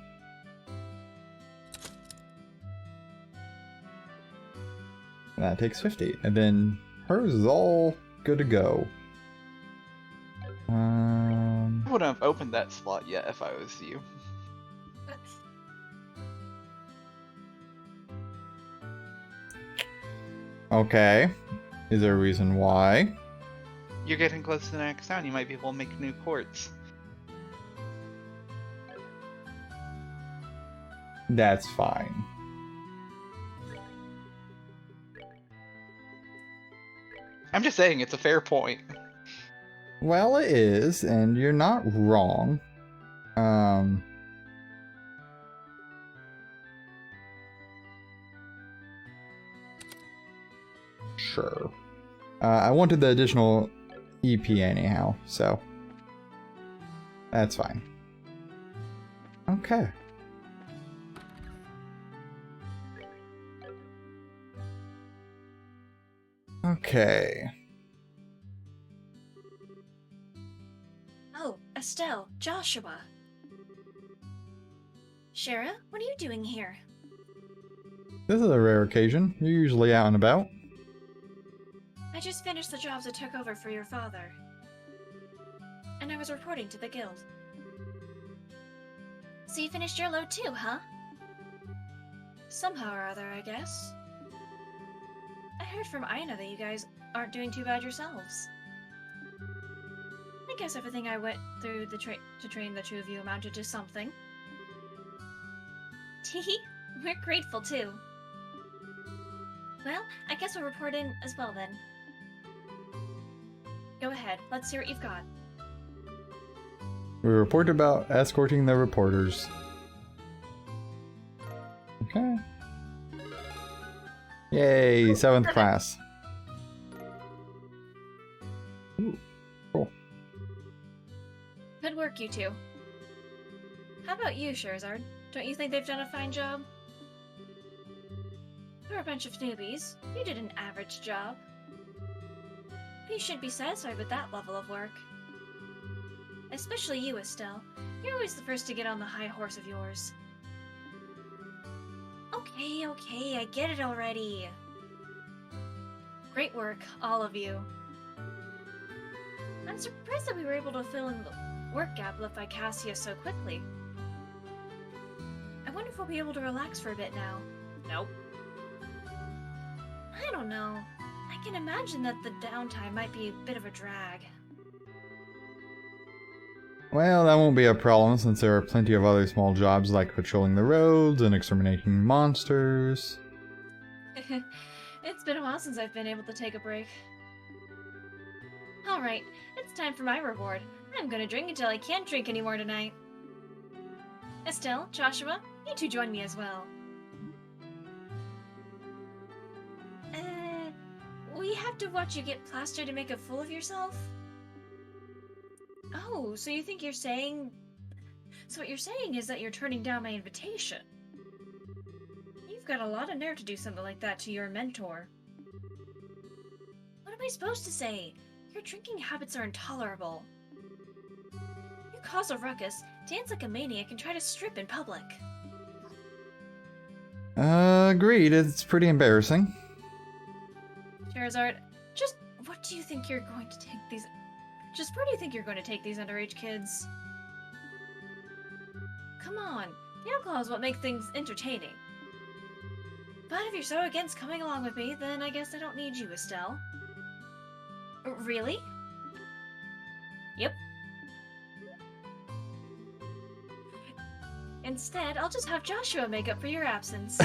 That takes 50, and then hers is all good to go. I wouldn't have opened that slot yet if I was you. Okay. Is there a reason why? You're getting close to the next town, you might be able to make new quartz. That's fine. I'm just saying, it's a fair point. Well, it is, and you're not wrong. Sure. I wanted the additional EP anyhow, so that's fine. Okay. Okay. Oh, Estelle, Joshua. Shara, what are you doing here? This is a rare occasion. You're usually out and about. I just finished the jobs I took over for your father. And I was reporting to the guild. So you finished your load too, huh? Somehow or other, I guess. I heard from Aina that you guys aren't doing too bad yourselves. I guess everything I went through to train the two of you amounted to something. Teehee, we're grateful too. Well, I guess we'll report in as well then. Go ahead, let's see what you've got. We report about escorting the reporters. Okay. Yay, 7th class. Ooh, cool. Good work, you two. How about you, Sherazard? Don't you think they've done a fine job? For a bunch of newbies, you did an average job. You should be satisfied with that level of work. Especially you, Estelle. You're always the first to get on the high horse of yours. Okay, I get it already. Great work, all of you. I'm surprised that we were able to fill in the work gap left by Cassia so quickly. I wonder if we'll be able to relax for a bit now. Nope. don't know. I can imagine that the downtime might be a bit of a drag. Well, that won't be a problem since there are plenty of other small jobs like patrolling the roads and exterminating monsters. It's been a while since I've been able to take a break. Alright, it's time for my reward. I'm gonna drink until I can't drink anymore tonight. Estelle, Joshua, you two join me as well. We have to watch you get plastered to make a fool of yourself? Oh, so you think you're saying... So what you're saying is that you're turning down my invitation. You've got a lot of nerve to do something like that to your mentor. What am I supposed to say? Your drinking habits are intolerable. You cause a ruckus, dance like a maniac, and try to strip in public. Agreed, it's pretty embarrassing. Charizard, just what do you think you're going to take these... Just where do you think you're going to take these underage kids? Come on, the alcohol is what makes things entertaining. But if you're so against coming along with me, then I guess I don't need you, Estelle. Really? Yep. Instead, I'll just have Joshua make up for your absence.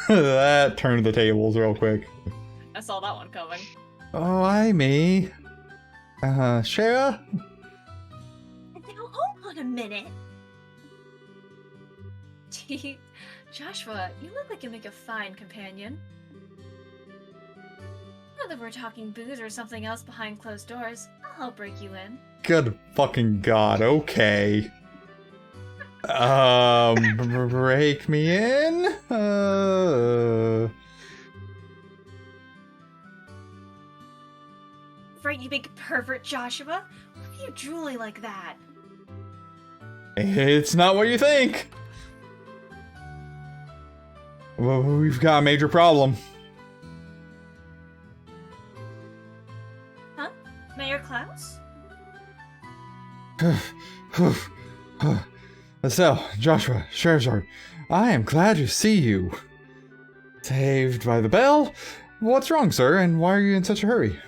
That turned the tables real quick. I saw that one coming. Oh, I me. Shara? Now, hold on a minute. Gee, Joshua, you look like you make a fine companion. Whether we're talking booze or something else behind closed doors, I'll help break you in. Good fucking god, okay. Break me in? Right, you big pervert, Joshua? Why are you drooling like that? It's not what you think. Well, we've got a major problem. Huh? Mayor Klaus? Estelle, Joshua, Charizard, I am glad to see you. Saved by the bell? What's wrong, sir, and why are you in such a hurry?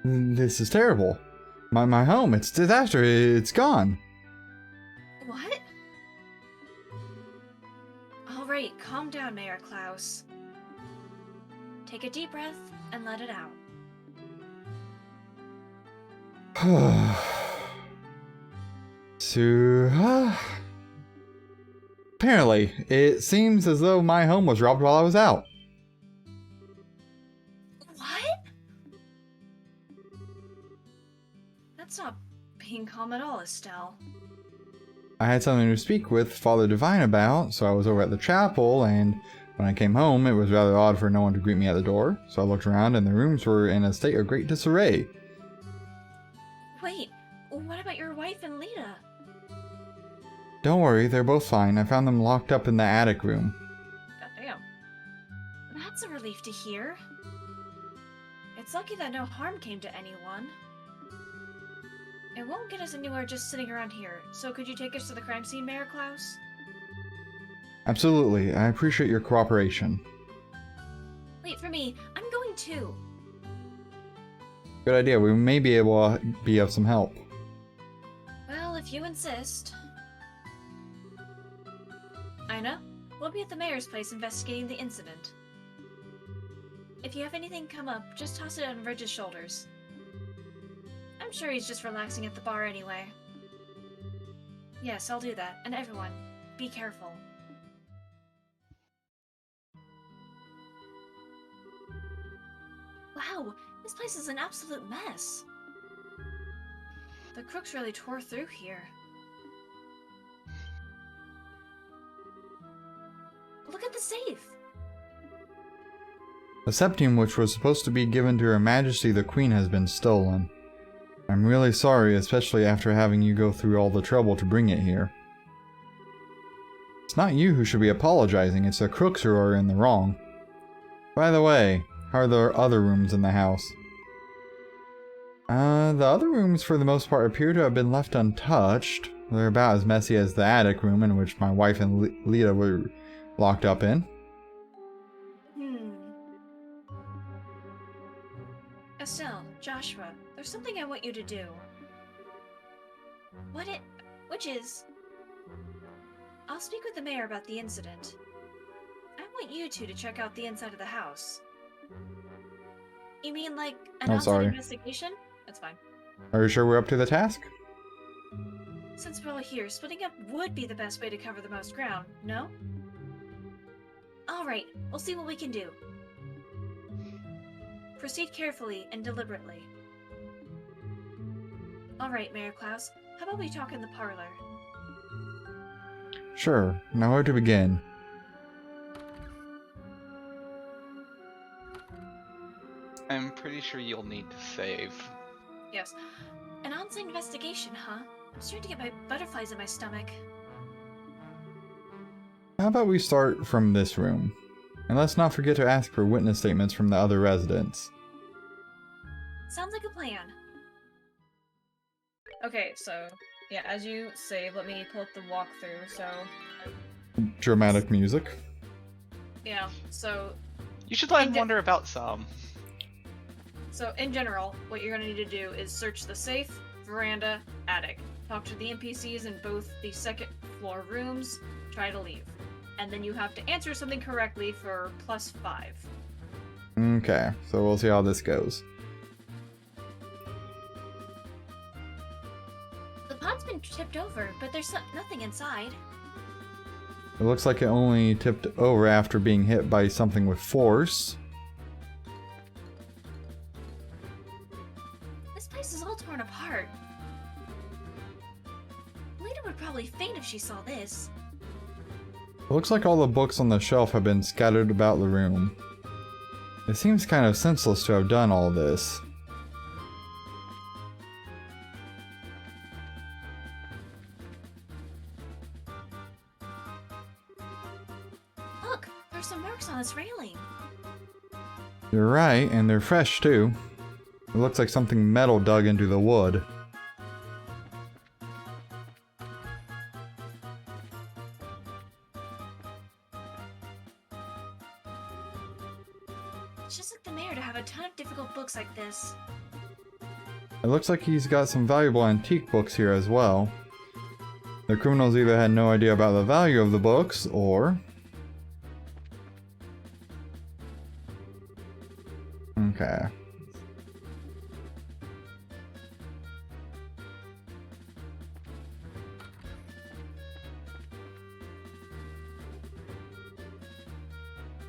This is terrible. My home, it's disaster, it's gone. What? Alright, calm down, Mayor Klaus. Take a deep breath and let it out. So, apparently, it seems as though my home was robbed while I was out. What? That's not being calm at all, Estelle. I had something to speak with Father Divine about, so I was over at the chapel, and when I came home, it was rather odd for no one to greet me at the door, so I looked around and the rooms were in a state of great disarray. Wait, what about your wife and Lita? Don't worry, they're both fine. I found them locked up in the attic room. Goddamn. That's a relief to hear. It's lucky that no harm came to anyone. It won't get us anywhere just sitting around here, so could you take us to the crime scene, Mayor Klaus? Absolutely, I appreciate your cooperation. Wait for me, I'm going too. Good idea, we may be able to be of some help. Well, if you insist. Ina, we'll be at the mayor's place investigating the incident. If you have anything come up, just toss it on Ridge's shoulders. I'm sure he's just relaxing at the bar anyway. Yes, I'll do that. And everyone, be careful. Wow, this place is an absolute mess. The crooks really tore through here. Look at the safe! The septium which was supposed to be given to Her Majesty the Queen has been stolen. I'm really sorry, especially after having you go through all the trouble to bring it here. It's not you who should be apologizing, it's the crooks who are in the wrong. By the way, how are the other rooms in the house? The other rooms for the most part appear to have been left untouched. They're about as messy as the attic room in which my wife and Lita were locked up in. Joshua, there's something I want you to do. Which is... I'll speak with the mayor about the incident. I want you two to check out the inside of the house. You mean like an outside sorry. investigation? That's fine. Are you sure we're up to the task? Since we're all here, splitting up would be the best way to cover the most ground, no? Alright, we'll see what we can do. Proceed carefully and deliberately. Alright, Mayor Klaus, how about we talk in the parlor? Sure. Now where to begin? I'm pretty sure you'll need to save. Yes. An on-site investigation, huh? I'm starting to get my butterflies in my stomach. How about we start from this room? And let's not forget to ask for witness statements from the other residents. Sounds like a plan. Okay, so yeah, as you save, let me pull up the walkthrough. So Dramatic music. yeah, so You should let him And- wonder about some. in general, what you're gonna need to do is search the safe, veranda, attic. Talk to the NPCs in both the second floor rooms. Try to leave, and then you have to answer something correctly for +5. Okay, so we'll see how this goes. The pod's been tipped over, but there's nothing inside. It looks like it only tipped over after being hit by something with force. This place is all torn apart. Lita would probably faint if she saw this. It looks like all the books on the shelf have been scattered about the room. It seems kind of senseless to have done all this. Look, there's some marks on this railing. You're right, and they're fresh too. It looks like something metal dug into the wood. It's just like the mayor to have a ton of difficult books like this. It looks like he's got some valuable antique books here as well. The criminals either had no idea about the value of the books, or... Okay.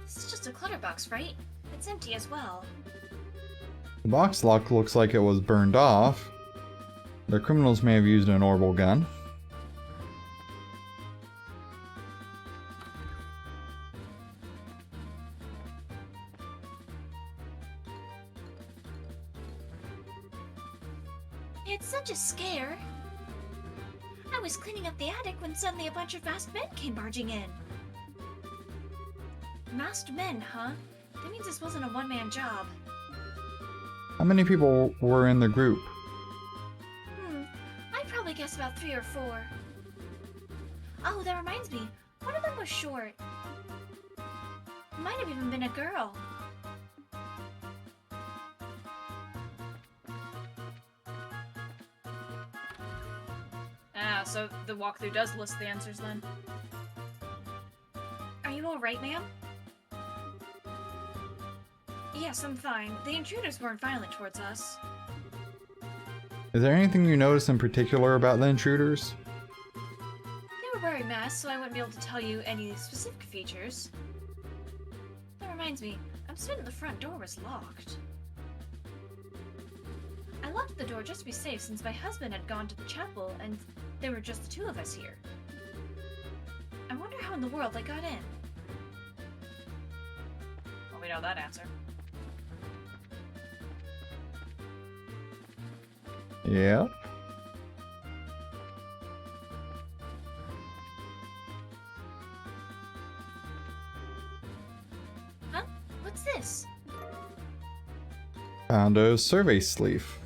This is just a clutter box, right? It's empty as well. The box lock looks like it was burned off. The criminals may have used an orbital gun. It's such a scare. I was cleaning up the attic when suddenly a bunch of masked men came barging in. Masked men, huh? That means this wasn't a one-man job. How many people were in the group? I'd probably guess about 3 or 4. Oh, that reminds me. One of them was short. Might have even been a girl. Ah, so the walkthrough does list the answers then. Are you alright, ma'am? Yes, I'm fine. The intruders weren't violent towards us. Is there anything you notice in particular about the intruders? They were wearing masks, so I wouldn't be able to tell you any specific features. That reminds me, I'm certain the front door was locked. I locked the door just to be safe since my husband had gone to the chapel and there were just the 2 of us here. I wonder how in the world they got in. Well, we know that answer. Yep. Huh? What's this? Found a survey sleeve.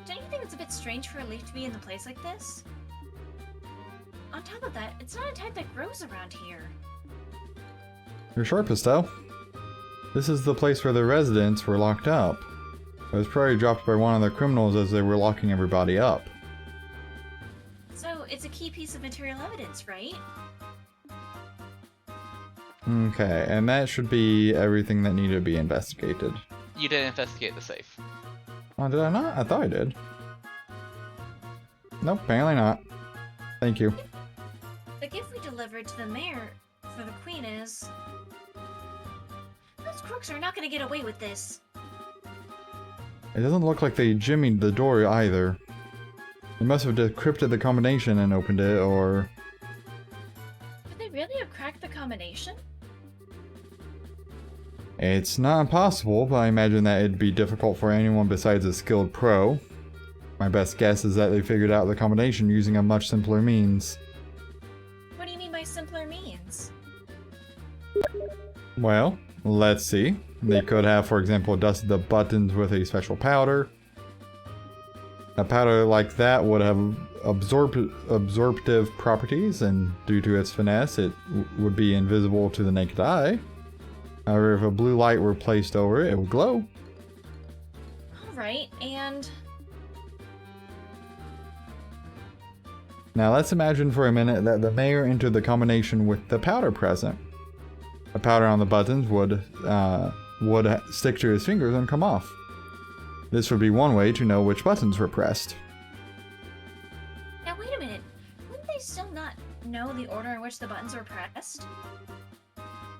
Don't you think it's a bit strange for a leaf to be in a place like this? On top of that, it's not a type that grows around here. You're sure, Pastel? This is the place where the residents were locked up. It was probably dropped by one of the criminals as they were locking everybody up. So it's a key piece of material evidence, right? Okay, and that should be everything that needed to be investigated. You didn't investigate the safe. Oh, did I not? I thought I did. Nope, apparently not. Thank you. The gift we delivered to the mayor for the queen is... Those crooks are not gonna get away with this. It doesn't look like they jimmied the door either. They must have decrypted the combination and opened it, or... Could they really have cracked the combination? It's not impossible, but I imagine that it'd be difficult for anyone besides a skilled pro. My best guess is that they figured out the combination using a much simpler means. What do you mean by simpler means? Well, let's see. They could have, for example, dusted the buttons with a special powder. A powder like that would have absorptive properties, and due to its finesse, it would be invisible to the naked eye. However, if a blue light were placed over it, it would glow. Alright, and... Now let's imagine for a minute that the mayor entered the combination with the powder present. The powder on the buttons would stick to his fingers and come off. This would be one way to know which buttons were pressed. Now wait a minute. Wouldn't they still not know the order in which the buttons were pressed?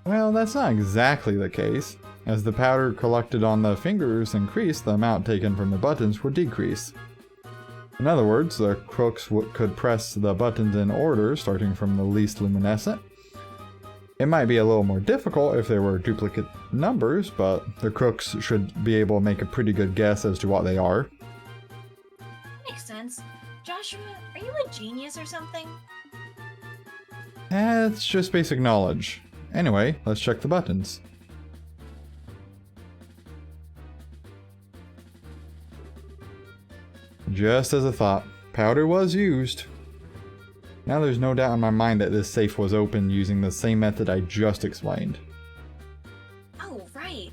Well, that's not exactly the case. As the powder collected on the fingers increased, the amount taken from the buttons would decrease. In other words, the crooks could press the buttons in order, starting from the least luminescent. It might be a little more difficult if there were duplicate numbers, but the crooks should be able to make a pretty good guess as to what they are. Makes sense. Joshua, are you a genius or something? It's just basic knowledge. Anyway, let's check the buttons. Just as a thought, powder was used. Now there's no doubt in my mind that this safe was opened using the same method I just explained. Oh, right.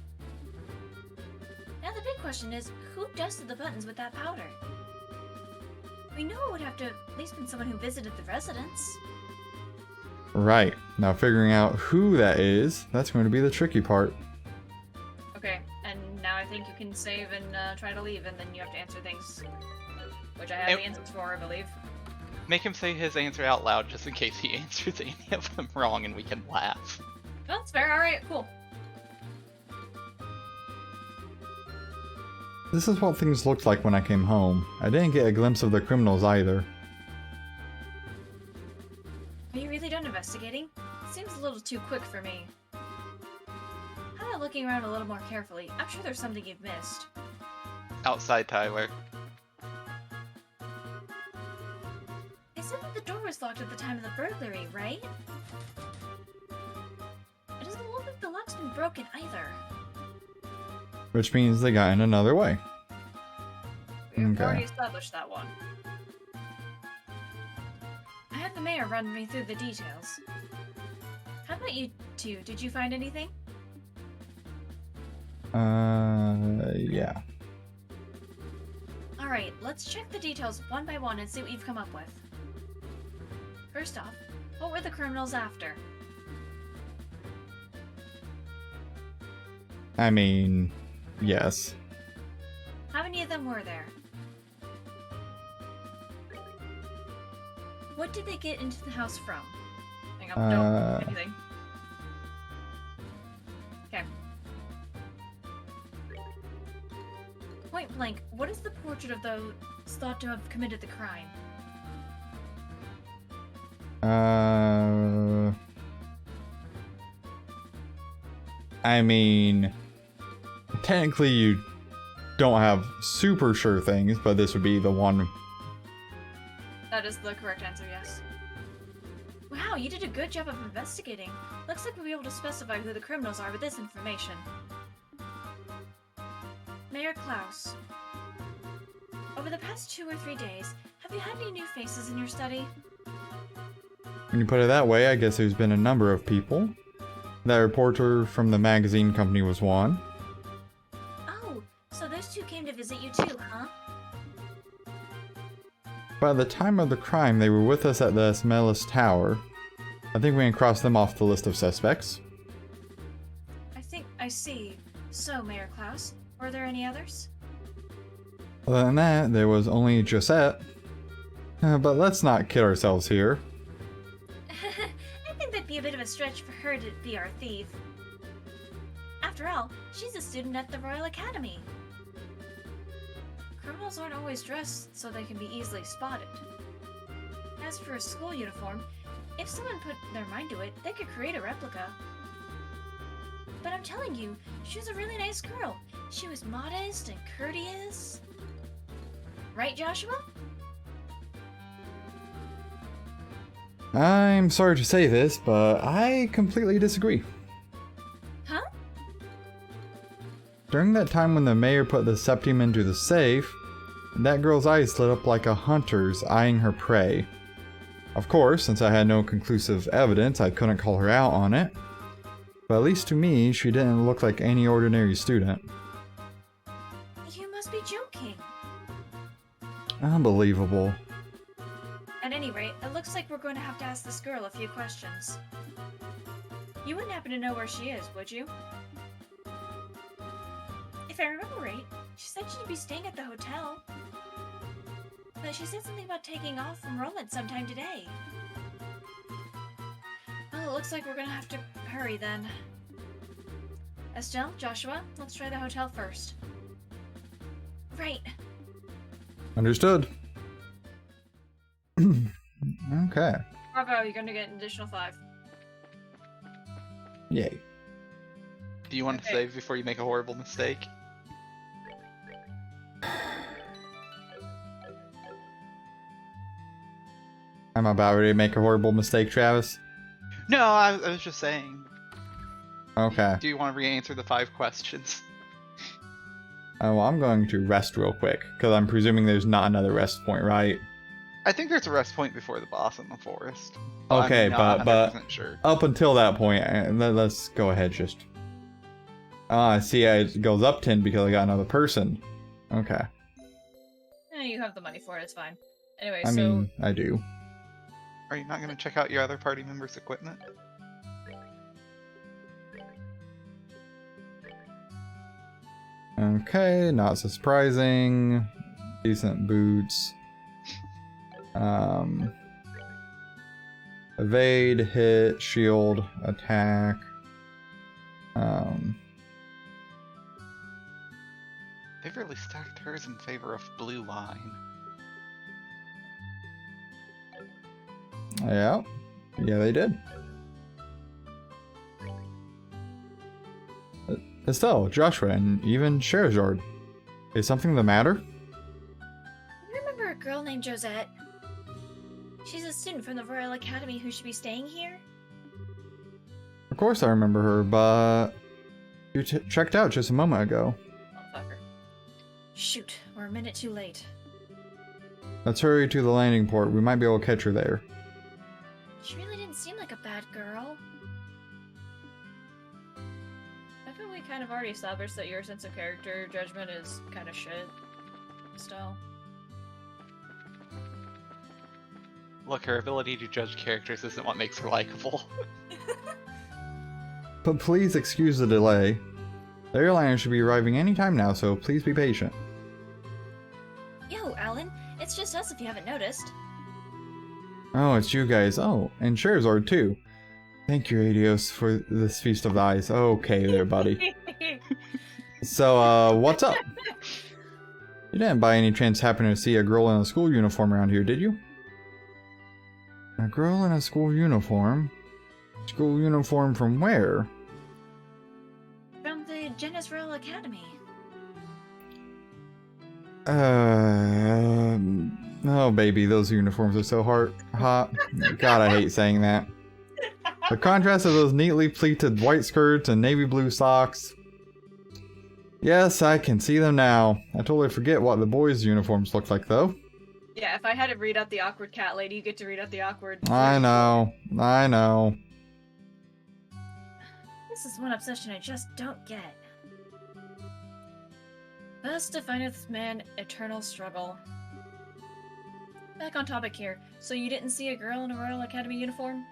Now the big question is, who dusted the buttons with that powder? We know it would have to at least been someone who visited the residence. Right, now figuring out who that is, that's going to be the tricky part. Okay, and now I think you can save and try to leave, and then you have to answer things, which I have the answers for, I believe. Make him say his answer out loud just in case he answers any of them wrong and we can laugh. Oh, that's fair. Alright, cool. This is what things looked like when I came home. I didn't get a glimpse of the criminals either. Are you really done investigating? It seems a little too quick for me. How about looking around a little more carefully? I'm sure there's something you've missed. Outside, Tyler. They said that the door was locked at the time of the burglary, right? It doesn't look like the lock's been broken either. Which means they got in another way. We've Okay. already established that one. I had the mayor run me through the details. How about you two? Did you find anything? Yeah. Alright, let's check the details one by one and see what you've come up with. First off, what were the criminals after? I mean, yes. How many of them were there? What did they get into the house from? Hang on, don't do anything. Okay. Point blank, what is the portrait of those thought to have committed the crime? I mean, technically you don't have super sure things, but this would be the one. That is the correct answer, yes. Wow, you did a good job of investigating. Looks like we'll be able to specify who the criminals are with this information. Mayor Klaus. Over the past 2 or 3 days, have you had any new faces in your study? When you put it that way, I guess there's been a number of people. That reporter from the magazine company was one. Oh, so those two came to visit you too, huh? By the time of the crime, they were with us at the Smelis Tower. I think we can cross them off the list of suspects. I think I see. So, Mayor Klaus, were there any others? Other than that, there was only Josette. But let's not kid ourselves here. I think that'd be a bit of a stretch for her to be our thief. After all, she's a student at the Royal Academy. Criminals aren't always dressed so they can be easily spotted. As for a school uniform, if someone put their mind to it, they could create a replica. But I'm telling you, she was a really nice girl. She was modest and courteous. Right, Joshua? I'm sorry to say this, but I completely disagree. Huh? During that time when the mayor put the septium into the safe, that girl's eyes lit up like a hunter's eyeing her prey. Of course, since I had no conclusive evidence, I couldn't call her out on it. But at least to me, she didn't look like any ordinary student. You must be joking. Unbelievable. At any rate, it looks like we're going to have to ask this girl a few questions. You wouldn't happen to know where she is, would you? If I remember right, she said she'd be staying at the hotel. But she said something about taking off from Roland sometime today. Well, it looks like we're gonna have to hurry then. Estelle, Joshua, let's try the hotel first. Right. Understood. Okay. Bravo, you're gonna get an additional 5. Yay. Do you want to Okay. save before you make a horrible mistake? I'm about ready to make a horrible mistake, Travis. No, I was just saying. Okay. Do you want to re-answer the 5 questions? Well, I'm going to rest real quick, because I'm presuming there's not another rest point, right? I think there's a rest point before the boss in the forest. Okay, I'm not but 100% sure. up until that point, let's go ahead just... Ah, see, it goes up 10 because I got another person. Okay. You have the money for it, it's fine. Anyway, I so mean, I do. Are you not going to check out your other party members' equipment? Okay, not so surprising. Decent boots. Evade, hit, shield, attack. They've really stacked hers in favor of blue line. Yeah. Yeah, they did. Estelle, Joshua, and even Sherazard. Is something the matter? You remember a girl named Josette? She's a student from the Royal Academy who should be staying here? Of course I remember her, but... You checked out just a moment ago. motherfucker. Shoot, we're a minute too late. Let's hurry to the landing port. We might be able to catch her there. She really didn't seem like a bad girl. I think we kind of already established that your sense of character judgment is kind of shit. Still. Look, her ability to judge characters isn't what makes her likable. But please excuse the delay. The airliner should be arriving any time now, so please be patient. Yo, Alan, it's just us if you haven't noticed. Oh, it's you guys. Oh, and Sherazard too. Thank you, Adios, for this feast of the eyes. Okay there, buddy. So, what's up? You didn't by any chance happen to see a girl in a school uniform around here, did you? A girl in a school uniform? School uniform from where? From the Genus Royal Academy. Oh baby, those uniforms are so hot. God, I hate saying that. The contrast of those neatly pleated white skirts and navy blue socks. Yes, I can see them now. I totally forget what the boys' uniforms look like, though. Yeah, if I had to read out the awkward cat lady, you get to read out the awkward. I know. This is one obsession I just don't get. Thus defineth man eternal struggle. Back on topic here. So you didn't see a girl in a Royal Academy uniform?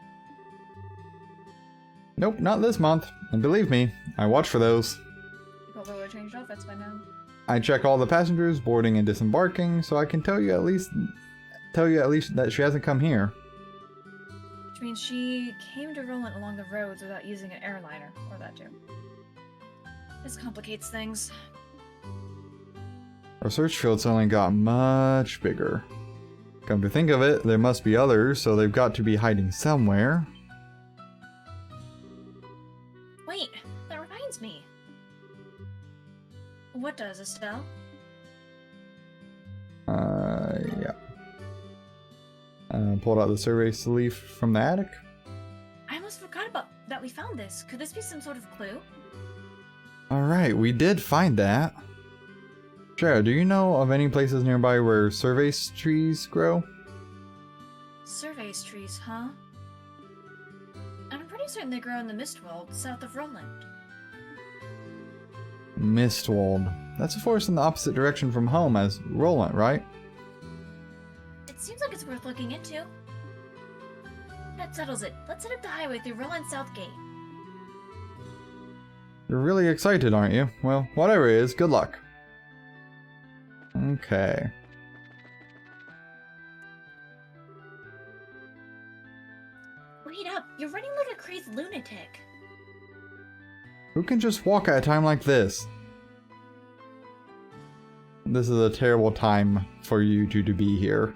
Nope, not this month. And believe me, I watch for those. You probably would have changed outfits by now. I check all the passengers boarding and disembarking, so I can tell you at least that she hasn't come here. Which means she came to Roland along the roads without using an airliner, or that too. This complicates things. Our search field's only got much bigger. Come to think of it, there must be others, so they've got to be hiding somewhere. Wait, that reminds me. What does, Estelle? Yeah. Pulled out the survey sleeve from the attic. I almost forgot about that we found this. Could this be some sort of clue? Alright, we did find that. Shara, do you know of any places nearby where survey trees grow? Surveys trees, huh? I'm pretty certain they grow in the Mistwald, south of Roland. Mistwald. That's a forest in the opposite direction from home as Roland, right? It seems like it's worth looking into. That settles it. Let's head up the highway through Roland South Gate. You're really excited, aren't you? Well, whatever it is, good luck. Okay. Wait up! You're running like a crazed lunatic. Who can just walk at a time like this? This is a terrible time for you two to be here.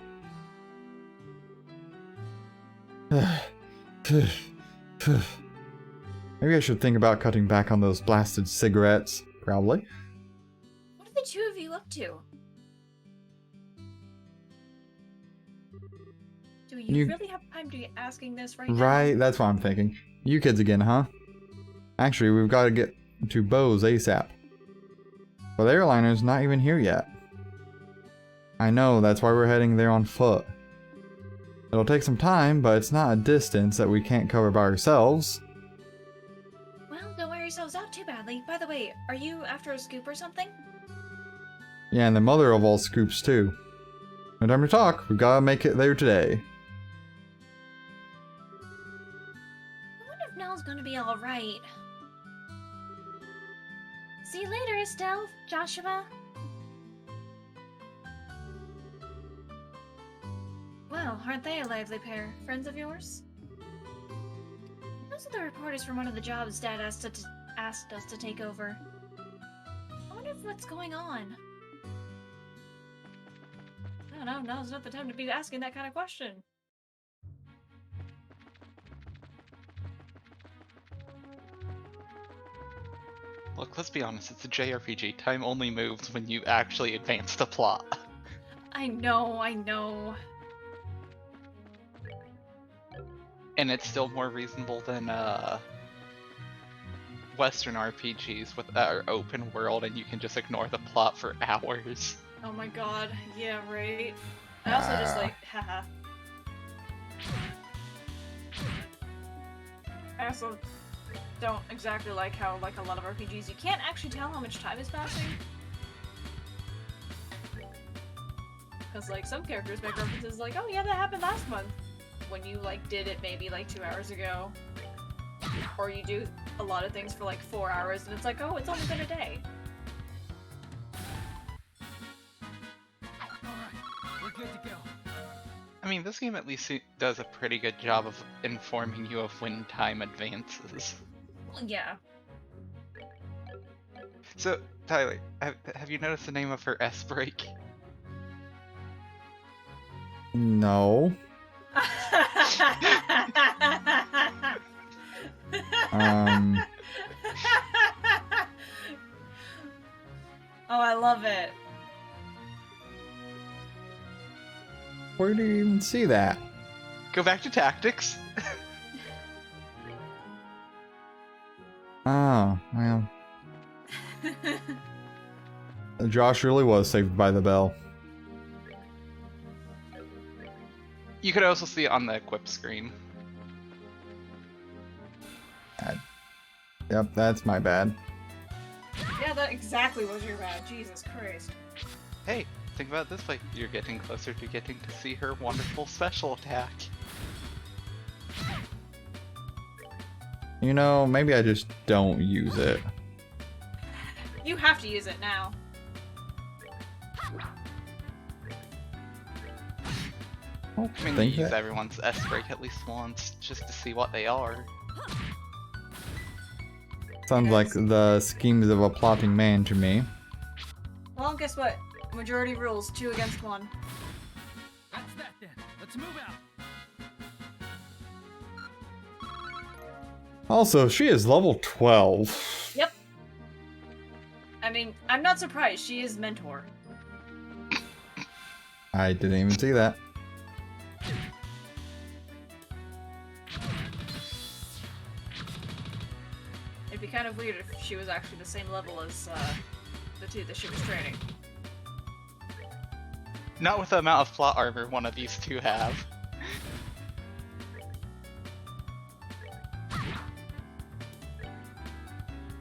Maybe I should think about cutting back on those blasted cigarettes. Probably. What are the two of you up to? Do you You- really have time to be asking this right now? Right, that's what I'm thinking. You kids again, huh? Actually, we've got to get to Bose ASAP. But the airliner's not even here yet. I know, that's why we're heading there on foot. It'll take some time, but it's not a distance that we can't cover by ourselves. Well, don't wear yourselves out too badly. By the way, are you after a scoop or something? Yeah, and the mother of all scoops, too. No time to talk, we've got to make it there today. I wonder if Nell's gonna be alright. See you later, Estelle, Joshua. Well, aren't they a lively pair? Friends of yours? Those are the reporters from one of the jobs Dad asked us to take over. I wonder what's going on. I don't know, now's not the time to be asking that kind of question. Look, let's be honest, it's a JRPG. Time only moves when you actually advance the plot. I know. And it's still more reasonable than Western RPGs with are open world and you can just ignore the plot for hours. Oh my god, yeah, right. I also just like, haha. I also don't exactly like how, like a lot of RPGs, you can't actually tell how much time is passing. Because, like, some characters make references like, oh yeah, that happened last month. When you, like, did it maybe, like, 2 hours ago. Or you do a lot of things for, like, 4 hours, and it's like, oh, it's only been a day. Alright, we're good to go. I mean, this game at least does a pretty good job of informing you of when time advances. Well, yeah. So, Tyler, have you noticed the name of her S-break? No. Oh, I love it. Where do you even see that? Go back to tactics. Oh, well. Josh really was saved by the bell. You could also see it on the equip screen. Yep, that's my bad. Yeah, that exactly was your bad. Jesus Christ. Hey, think about it this way. You're getting closer to getting to see her wonderful special attack. You know, maybe I just don't use it. You have to use it now. I I mean, think you use that- everyone's S-break at least once, just to see what they are. Sounds like the schemes of a plotting man to me. Well, guess what? Majority rules, 2 against 1. That's that then. Let's move out. Also, she is level 12. Yep. I mean, I'm not surprised. She is mentor. I didn't even see that. It'd be kind of weird if she was actually the same level as the 2 that she was training. Not with the amount of plot armor one of these two have.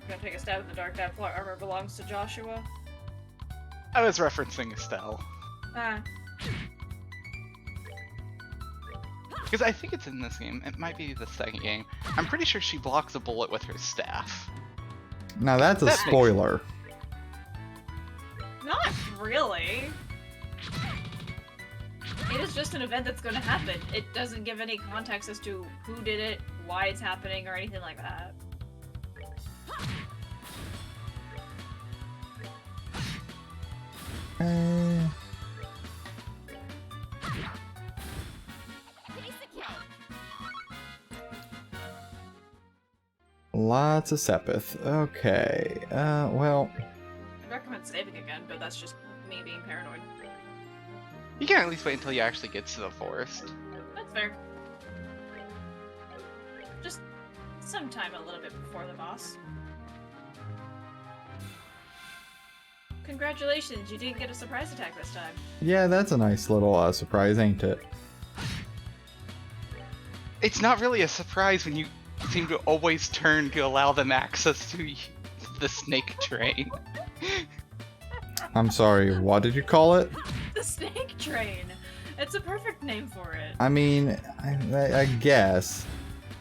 Gonna take a stab in the dark. That plot armor belongs to Joshua. I was referencing Estelle. Ah, Because I think it's in this game. It might be the second game. I'm pretty sure she blocks a bullet with her staff. Now that's a That makes- spoiler. not really. It is just an event that's going to happen. It doesn't give any context as to who did it, why it's happening, or anything like that. Lots of Sepith. Okay. Well, I'd recommend saving again, but that's just me being paranoid. You can at least wait until you actually get to the forest. That's fair. Just sometime a little bit before the boss. Congratulations, you didn't get a surprise attack this time. yeah, that's a nice little surprise, ain't it? It's not really a surprise when you seem to always turn to allow them access to the snake train. I'm sorry, what did you call it? The snake train! It's a perfect name for it. I mean, I guess.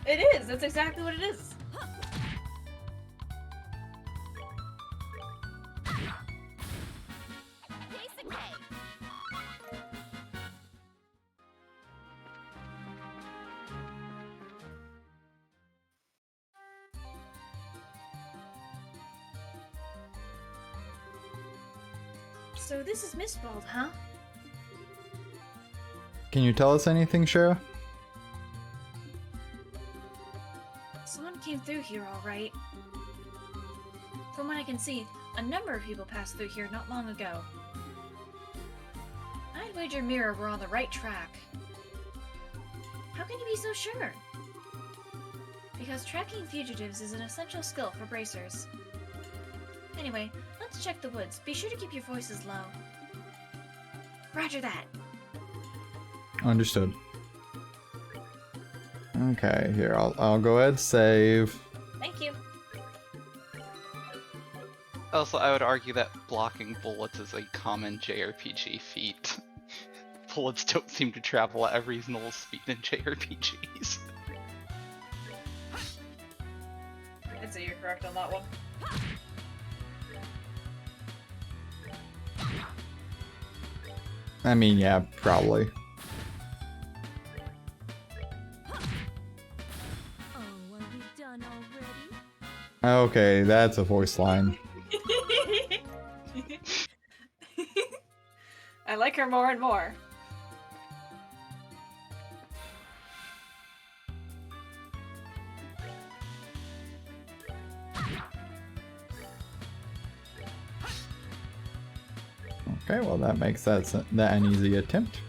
It is, that's exactly what it is. So this is Mistbald, huh? Can you tell us anything, Shara? Someone came through here all right. From what I can see, a number of people passed through here not long ago. I'd wager Mira we're on the right track. How can you be so sure? Because tracking fugitives is an essential skill for bracers. Anyway, let's check the woods. Be sure to keep your voices low. Roger that. Understood. Okay, here, I'll go ahead, save. Thank you. Also, I would argue that blocking bullets is a common JRPG feat. Bullets don't seem to travel at a reasonable speed in JRPGs. I'd say you're correct on that one. I mean, yeah, probably. Oh, are we done already? Okay, that's a voice line. I like her more and more. Okay, well that makes that an easy attempt.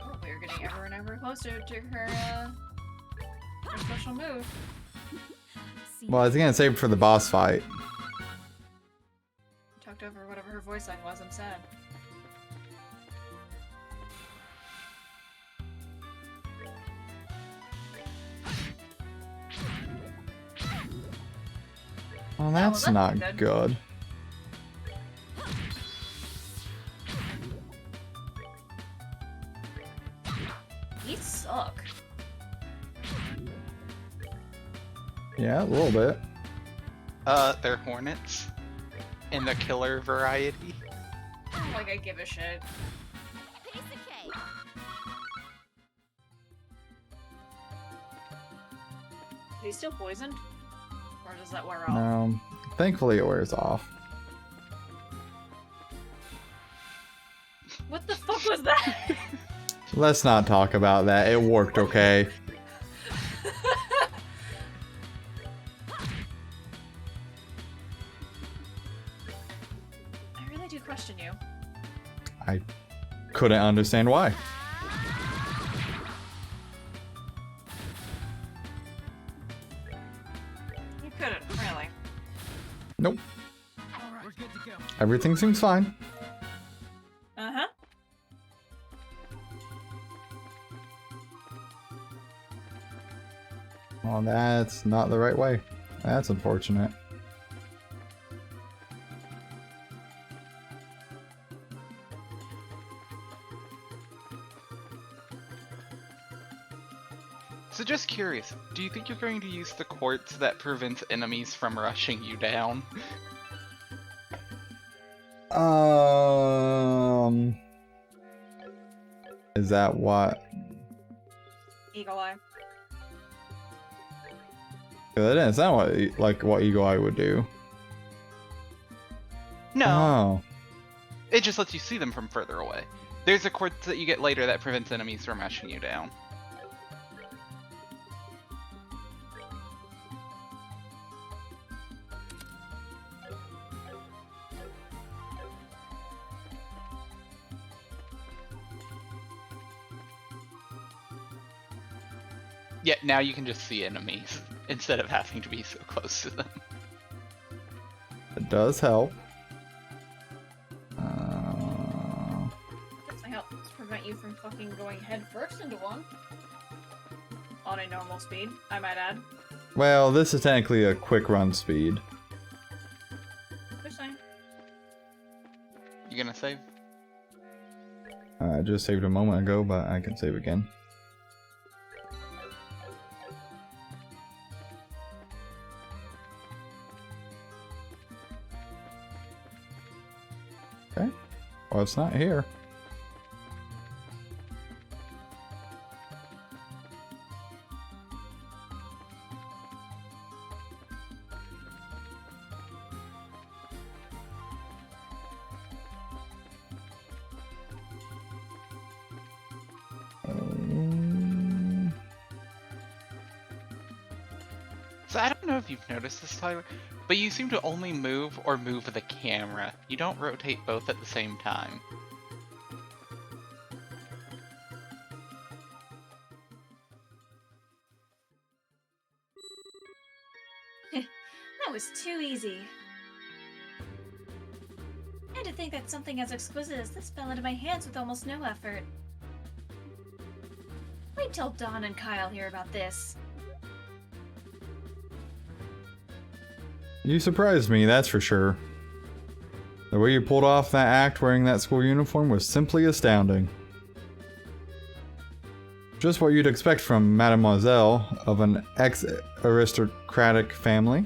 Oh, we're getting ever and her closer to her special move. See, Well, I was gonna save it for the boss fight. Talked over whatever her voice line was, I'm sad. Well, that's that's not good. good. These suck. Yeah, a little bit. They're hornets. In the killer variety. Like I give a shit. piece of cake. Is he still poisoned? Or does that wear off? Thankfully it wears off. What the fuck was that? Let's not talk about that. It worked okay. I really do question you. I couldn't understand why. You couldn't, really. Nope. All right, we're good to go. Everything seems fine. Uh-huh. Oh, that's not the right way. That's unfortunate. So just curious, do you think you're going to use the quartz that prevents enemies from rushing you down? Is that what? Eagle Eye. That didn't sound what Eagle Eye would do. No, Oh. it just lets you see them from further away. There's a quartz that you get later that prevents enemies from rushing you down. Yeah, now you can just see enemies instead of having to be so close to them. It does help. Definitely helps prevent you from fucking going head first into one. On a normal speed, I might add. Well, this is technically a quick run speed. Just saying. You gonna save? I just saved a moment ago, but I can save again. Okay. Well, it's not here. So I don't know if you've noticed this, Tyler, but you seem to only move or move the camera. You don't rotate both at the same time. That was too easy. And to think that something as exquisite as this fell into my hands with almost no effort. Wait till Dawn and Kyle hear about this. You surprised me, that's for sure. The way you pulled off that act wearing that school uniform was simply astounding. Just what you'd expect from Mademoiselle of an ex-aristocratic family.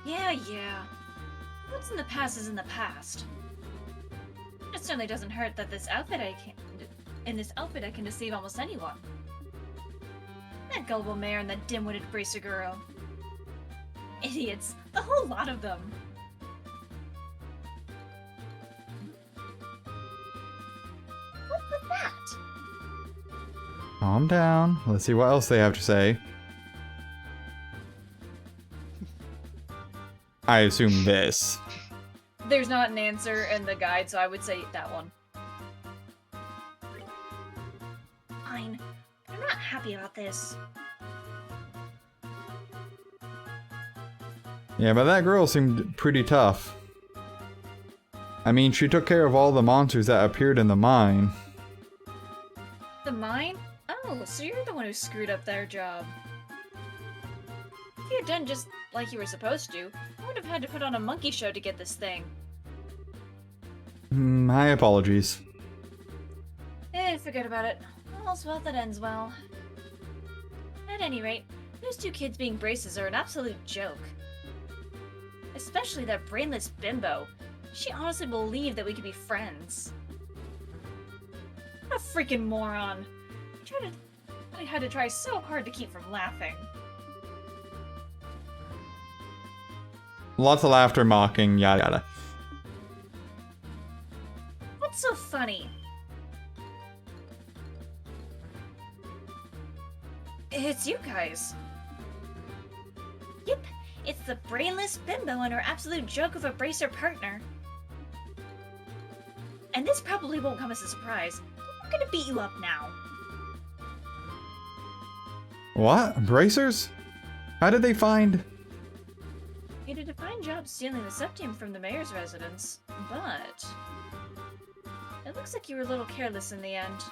Yeah. What's in the past is in the past. It certainly doesn't hurt that in this outfit I can deceive almost anyone. That gullible mayor and that dim-witted Brisaguro. Idiots, the whole lot of them. What was that? Calm down. Let's see what else they have to say. I assume this. There's not an answer in the guide, so I would say that one. happy about this. Yeah, but that girl seemed pretty tough. I mean, she took care of all the monsters that appeared in the mine. The mine? Oh, so you're the one who screwed up their job. If you had done just like you were supposed to, I would have had to put on a monkey show to get this thing. My apologies. Forget about it. All's well that ends well. At any rate, those two kids being braces are an absolute joke. Especially that brainless bimbo. She honestly believed that we could be friends. What a freaking moron. I had to try so hard to keep from laughing. Lots of laughter, mocking, yada yada. What's so funny? It's you guys. Yep, it's the brainless bimbo and her absolute joke of a bracer partner. And this probably won't come as a surprise, but we're gonna beat you up now. What? Bracers? How did they find... You did a fine job stealing the septium from the mayor's residence, but... it looks like you were a little careless in the end.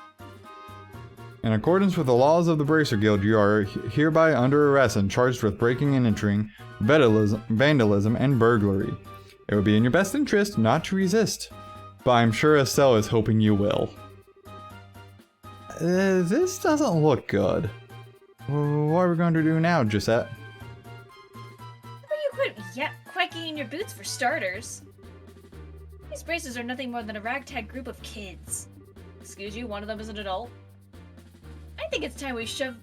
In accordance with the laws of the Bracer Guild, you are hereby under arrest and charged with breaking and entering, vandalism, and burglary. It would be in your best interest not to resist, but I'm sure Estelle is hoping you will. This doesn't look good. What are we going to do now, Gisette? How about you quit quacking in your boots for starters? These bracers are nothing more than a ragtag group of kids. Excuse you, one of them is an adult? I think it's time we show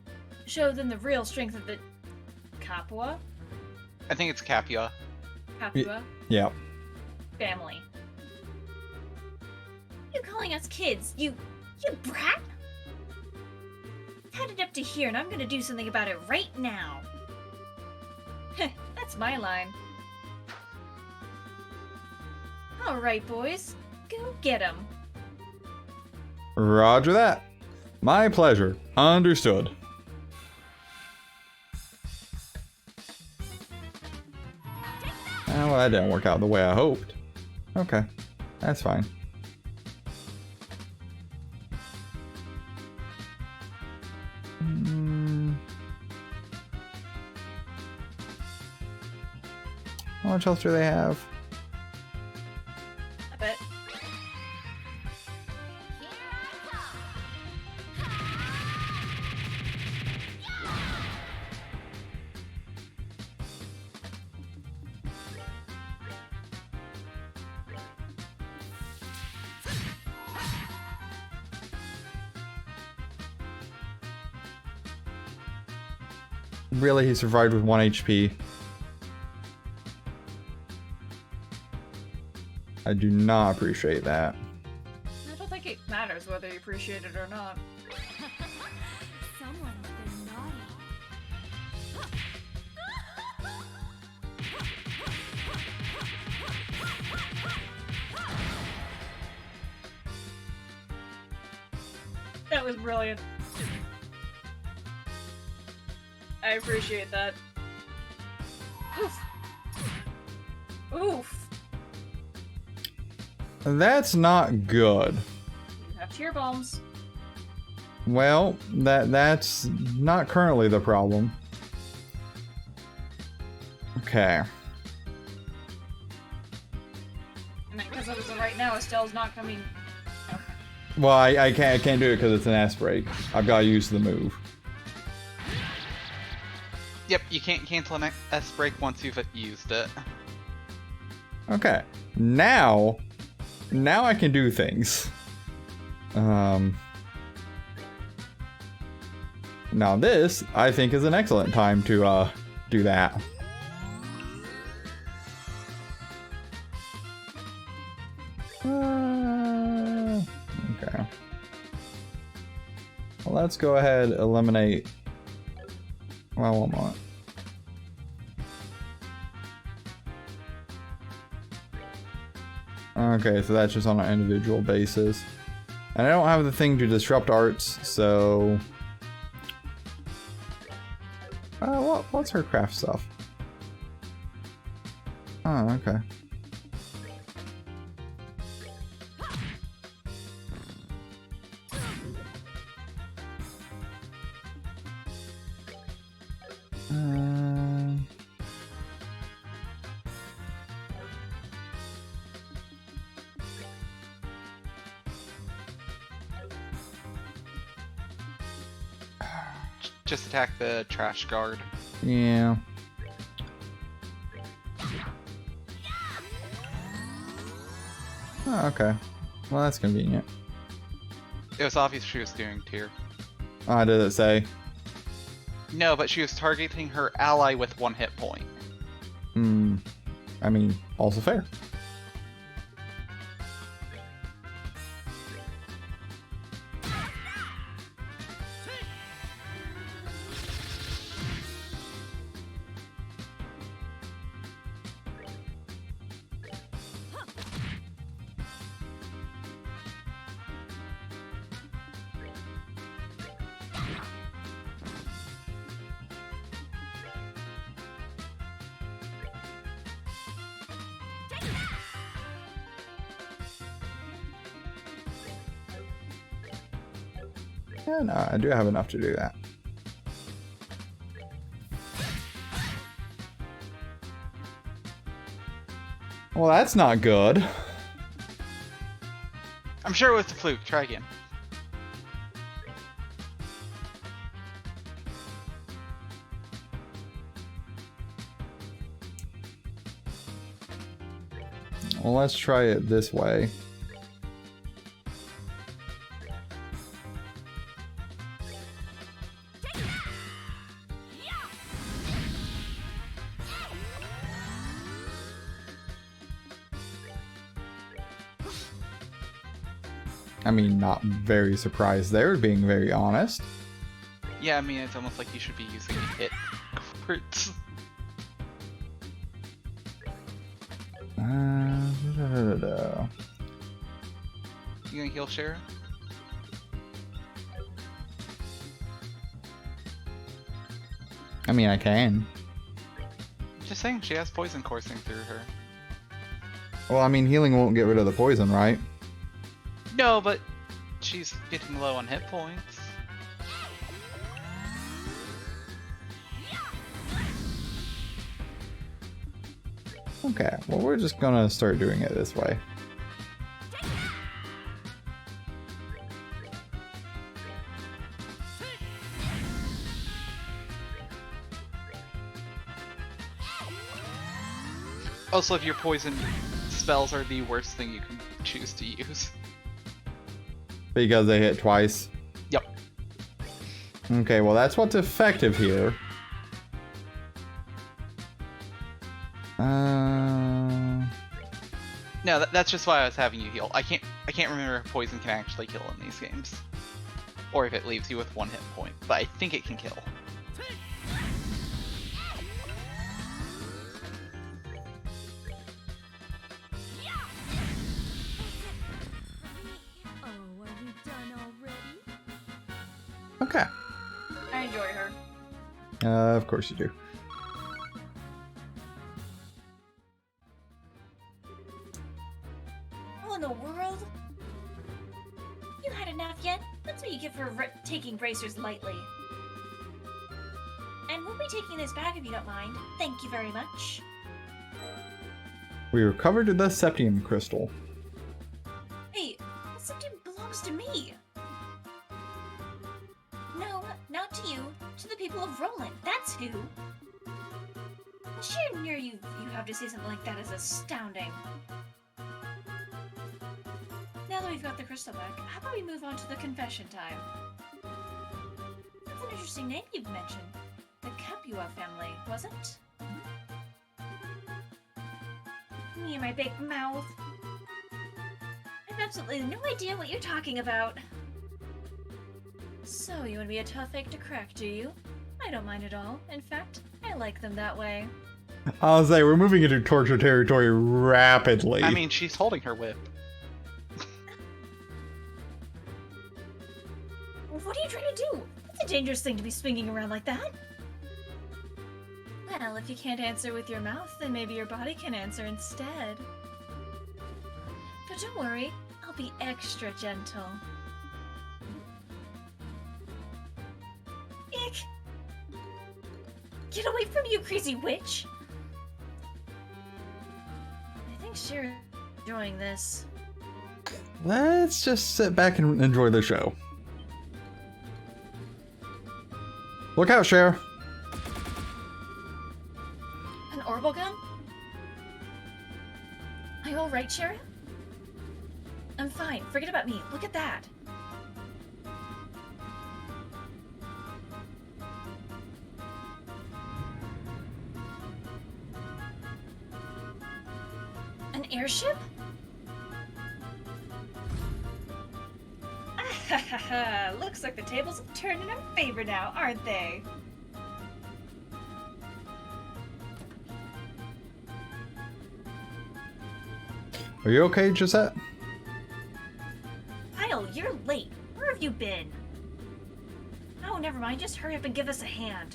them the real strength of the Capua? I think it's Capua. Capua? Yeah. Family. You calling us kids, you brat? I've had it up to here and I'm gonna do something about it right now. That's my line. Alright boys, go get 'em. Roger that. My pleasure. Understood. Well, that didn't work out the way I hoped. Okay, that's fine. How much health do they have? I bet. Really, he survived with 1 HP. I do not appreciate that. I don't think it matters whether you appreciate it or not. Someone's been naughty. That was brilliant. I appreciate that. Oof. Oof. That's not good. You have tear bombs. Well, that's not currently the problem. Okay. And because of it right now, Estelle's not coming. Okay. Well, I can't do it because it's an S break. I've got to use the move. Yep, you can't cancel an S break once you've used it. Okay. Now I can do things. Now this, I think, is an excellent time to do that. Okay. Well, let's go ahead, eliminate. Well, one moment. Okay, so that's just on an individual basis. And I don't have the thing to disrupt arts, so What's her craft stuff? Oh, okay. Just attack the trash guard. Yeah. Oh, okay. Well, that's convenient. It was obvious she was doing tier. Oh, did it say? No, but she was targeting her ally with 1 hit point. Hmm. I mean, also fair. Yeah, no, I do have enough to do that. Well, that's not good. I'm sure it was the fluke. Try again. Well, let's try it this way. I mean, not very surprised there, being very honest. Yeah, I mean, it's almost like you should be using hit crits. You gonna heal Shara? I mean, I can. Just saying, she has poison coursing through her. Well, I mean, healing won't get rid of the poison, right? No, but she's getting low on hit points. Okay, well, we're just gonna start doing it this way. Also, if your poison spells are the worst thing you can choose to use. Because they hit twice. Yep. Okay, well, that's what's effective here. No, that's just why I was having you heal. I can't remember if poison can actually kill in these games, or if it leaves you with 1 hit point. But I think it can kill. Oh, are we done already? Okay. I enjoy her. Of course you do. What in the world? You had enough yet? That's what you get for taking bracers lightly. And we'll be taking this back if you don't mind. Thank you very much. We recovered the Septium Crystal. Hey, the septum belongs to me. No, not to you. To the people of Roland. That's who. The sheer nerve you have to say something like that is astounding. Now that we've got the crystal back, how about we move on to the confession time? That's an interesting name you've mentioned. The Capua family, was it? Me and my big mouth. I have absolutely no idea what you're talking about. So, you want to be a tough egg to crack, do you? I don't mind at all. In fact, I like them that way. I'll say, we're moving into torture territory rapidly. I mean, she's holding her whip. What are you trying to do? That's a dangerous thing to be swinging around like that. Well, if you can't answer with your mouth, then maybe your body can answer instead. But don't worry, I'll be extra gentle. Ick! Get away from you, crazy witch! I think Shira's enjoying this. Let's just sit back and enjoy the show. Look out, Cher. An orbital gun? Are you alright, Shira? I'm fine. Forget about me. Look at that. An airship? Looks like the tables have turned in our favor now, aren't they? Are you okay, Gisette? Kyle, you're late. Where have you been? Oh, never mind. Just hurry up and give us a hand.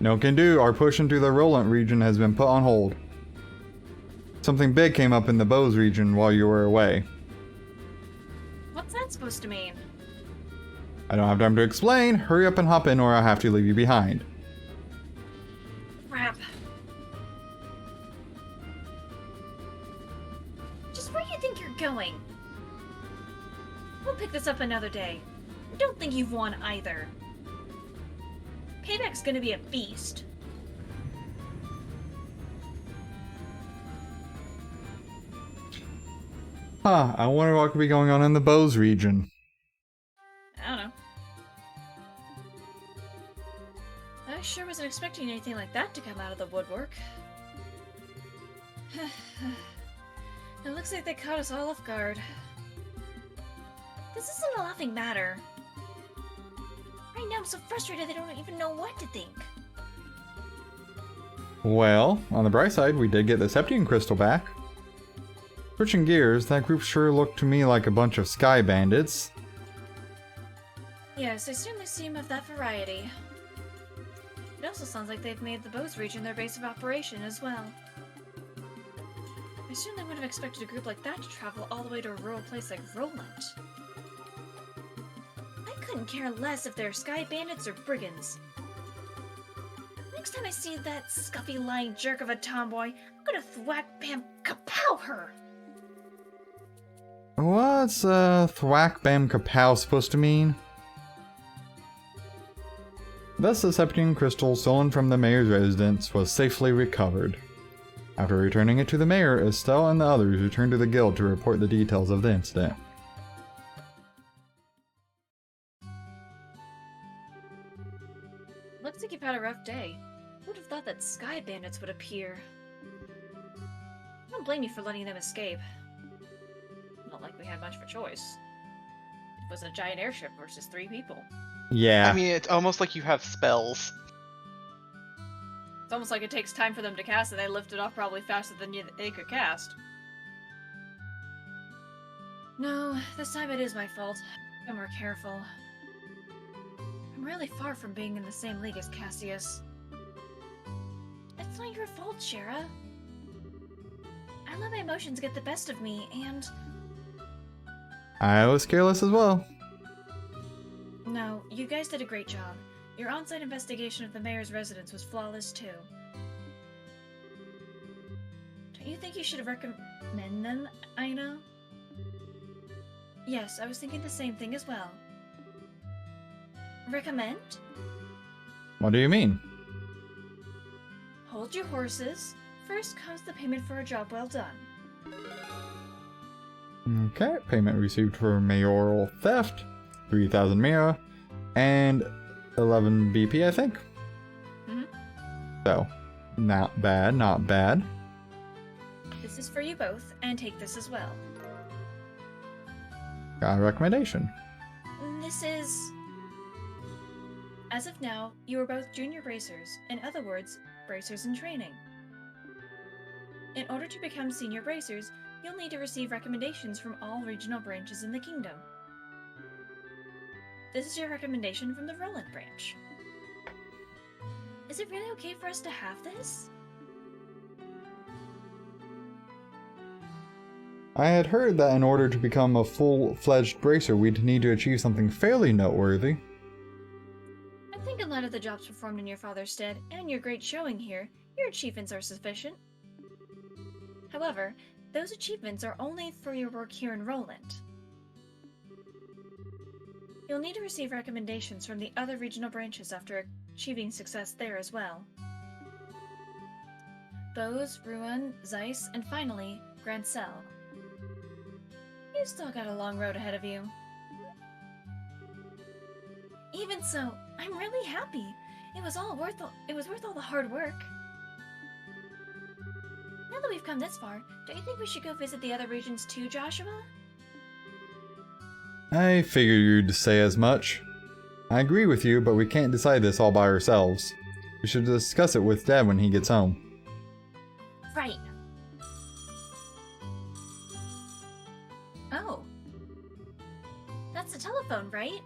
No can do. Our push into the Roland region has been put on hold. Something big came up in the Bose region while you were away. What's that supposed to mean? I don't have time to explain. Hurry up and hop in or I'll have to leave you behind. Crap. Just where do you think you're going? We'll pick this up another day. I don't think you've won either. Payback's gonna be a beast. Huh, I wonder what could be going on in the Bose region. I don't know. I sure wasn't expecting anything like that to come out of the woodwork. It looks like they caught us all off guard. This isn't a laughing matter. Right now I'm so frustrated I don't even know what to think. Well, on the bright side, we did get the Septium Crystal back. Switching gears, that group sure looked to me like a bunch of sky bandits. Yes, they certainly seem of that variety. It also sounds like they've made the Bose region their base of operation as well. I certainly would have expected a group like that to travel all the way to a rural place like Roland. I couldn't care less if they're sky bandits or brigands. Next time I see that scuffy lying jerk of a tomboy, I'm gonna thwack bam kapow her! What's thwack bam kapow supposed to mean? Thus, the Septium Crystal stolen from the mayor's residence was safely recovered. After returning it to the mayor, Estelle and the others returned to the guild to report the details of the incident. Looks like you've had a rough day. Who would have thought that sky bandits would appear? I don't blame you for letting them escape. Not like we had much of a choice. It was a giant airship versus 3 people. Yeah. I mean, it's almost like you have spells. It's almost like it takes time for them to cast, and they lift it off probably faster than they could cast. No, this time it is my fault. I'm more careful. I'm really far from being in the same league as Cassius. It's not your fault, Shira. I let my emotions get the best of me, and... I was careless as well. No, you guys did a great job. Your on-site investigation of the mayor's residence was flawless, too. Don't you think you should recommend them, Aina? Yes, I was thinking the same thing as well. Recommend? What do you mean? Hold your horses. First comes the payment for a job well done. Okay, payment received for mayoral theft, 3,000 Mira, and 11 BP, I think? Mhm. So, not bad, not bad. This is for you both, and take this as well. Got a recommendation. This is... As of now, you are both junior bracers, in other words, bracers in training. In order to become senior bracers, you'll need to receive recommendations from all regional branches in the kingdom. This is your recommendation from the Roland branch. Is it really okay for us to have this? I had heard that in order to become a full-fledged bracer, we'd need to achieve something fairly noteworthy. I think in light of the jobs performed in your father's stead and your great showing here, your achievements are sufficient. However, those achievements are only for your work here in Roland. You'll need to receive recommendations from the other regional branches after achieving success there as well. Bose, Ruan, Zeiss, and finally, Grancel. You've still got a long road ahead of you. Even so, I'm really happy. It was worth all the hard work. Now that we've come this far, don't you think we should go visit the other regions too, Joshua? I figured you'd say as much. I agree with you, but we can't decide this all by ourselves. We should discuss it with Dad when he gets home. Right. Oh. That's the telephone, right?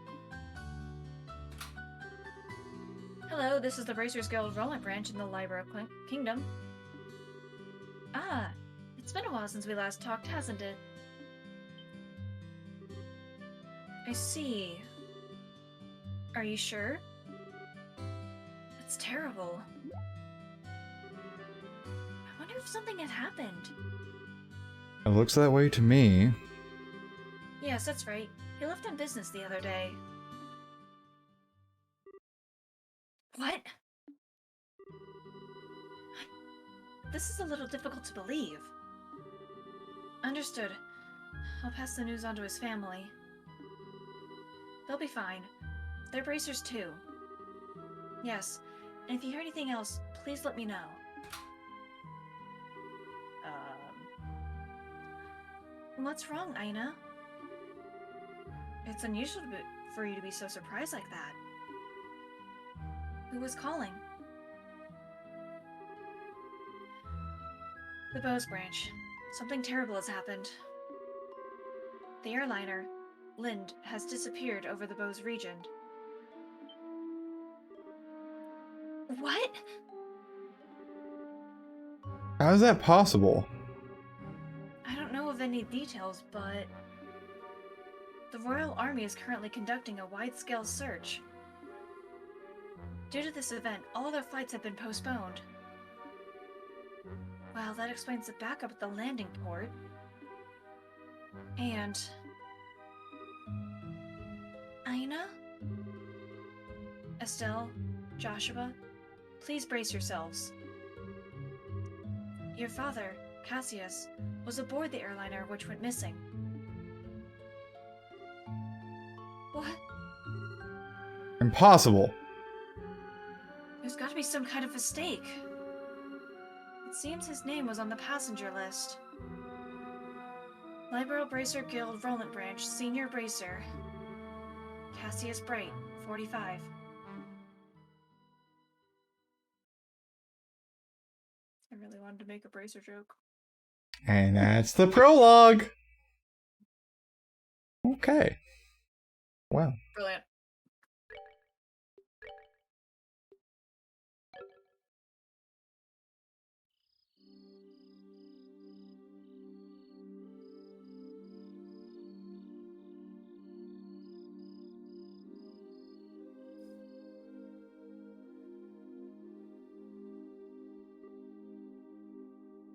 Hello, this is the Bracers Guild Roland branch in the Libra Kingdom. Ah, it's been a while since we last talked, hasn't it? I see. Are you sure? That's terrible. I wonder if something had happened. It looks that way to me. Yes, that's right. He left on business the other day. What? This is a little difficult to believe. Understood. I'll pass the news on to his family. They'll be fine. They're bracers too. Yes, and if you hear anything else, please let me know. What's wrong, Aina? It's unusual for you to be so surprised like that. Who was calling? The Bose branch. Something terrible has happened. The airliner, Lind, has disappeared over the Bose region. What? How is that possible? I don't know of any details, but the Royal Army is currently conducting a wide-scale search. Due to this event, all other flights have been postponed. Well, that explains the backup at the landing port. And Aina? Estelle? Joshua? Please brace yourselves. Your father, Cassius, was aboard the airliner which went missing. What? Impossible. There's got to be some kind of mistake. It seems his name was on the passenger list. Liberal Bracer Guild Roland Branch, Senior Bracer. Cassius Bright, 45. I really wanted to make a bracer joke. And that's the prologue. Okay. Wow. Brilliant.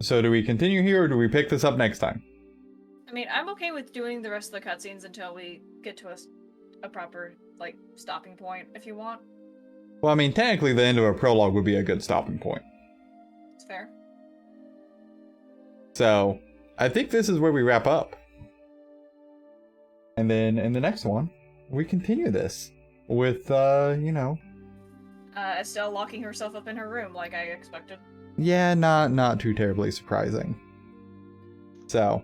So do we continue here or do we pick this up next time? I mean, I'm okay with doing the rest of the cutscenes until we get to a proper, like, stopping point, if you want. Well, I mean, technically the end of a prologue would be a good stopping point. It's fair. So, I think this is where we wrap up. And then in the next one, we continue this with, you know... Estelle locking herself up in her room like I expected. Yeah, not too terribly surprising. So,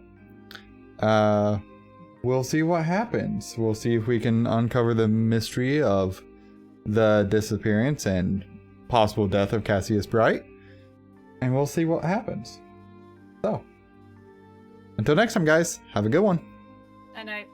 we'll see what happens. We'll see if we can uncover the mystery of the disappearance and possible death of Cassius Bright. And we'll see what happens. So, until next time, guys, have a good one. And I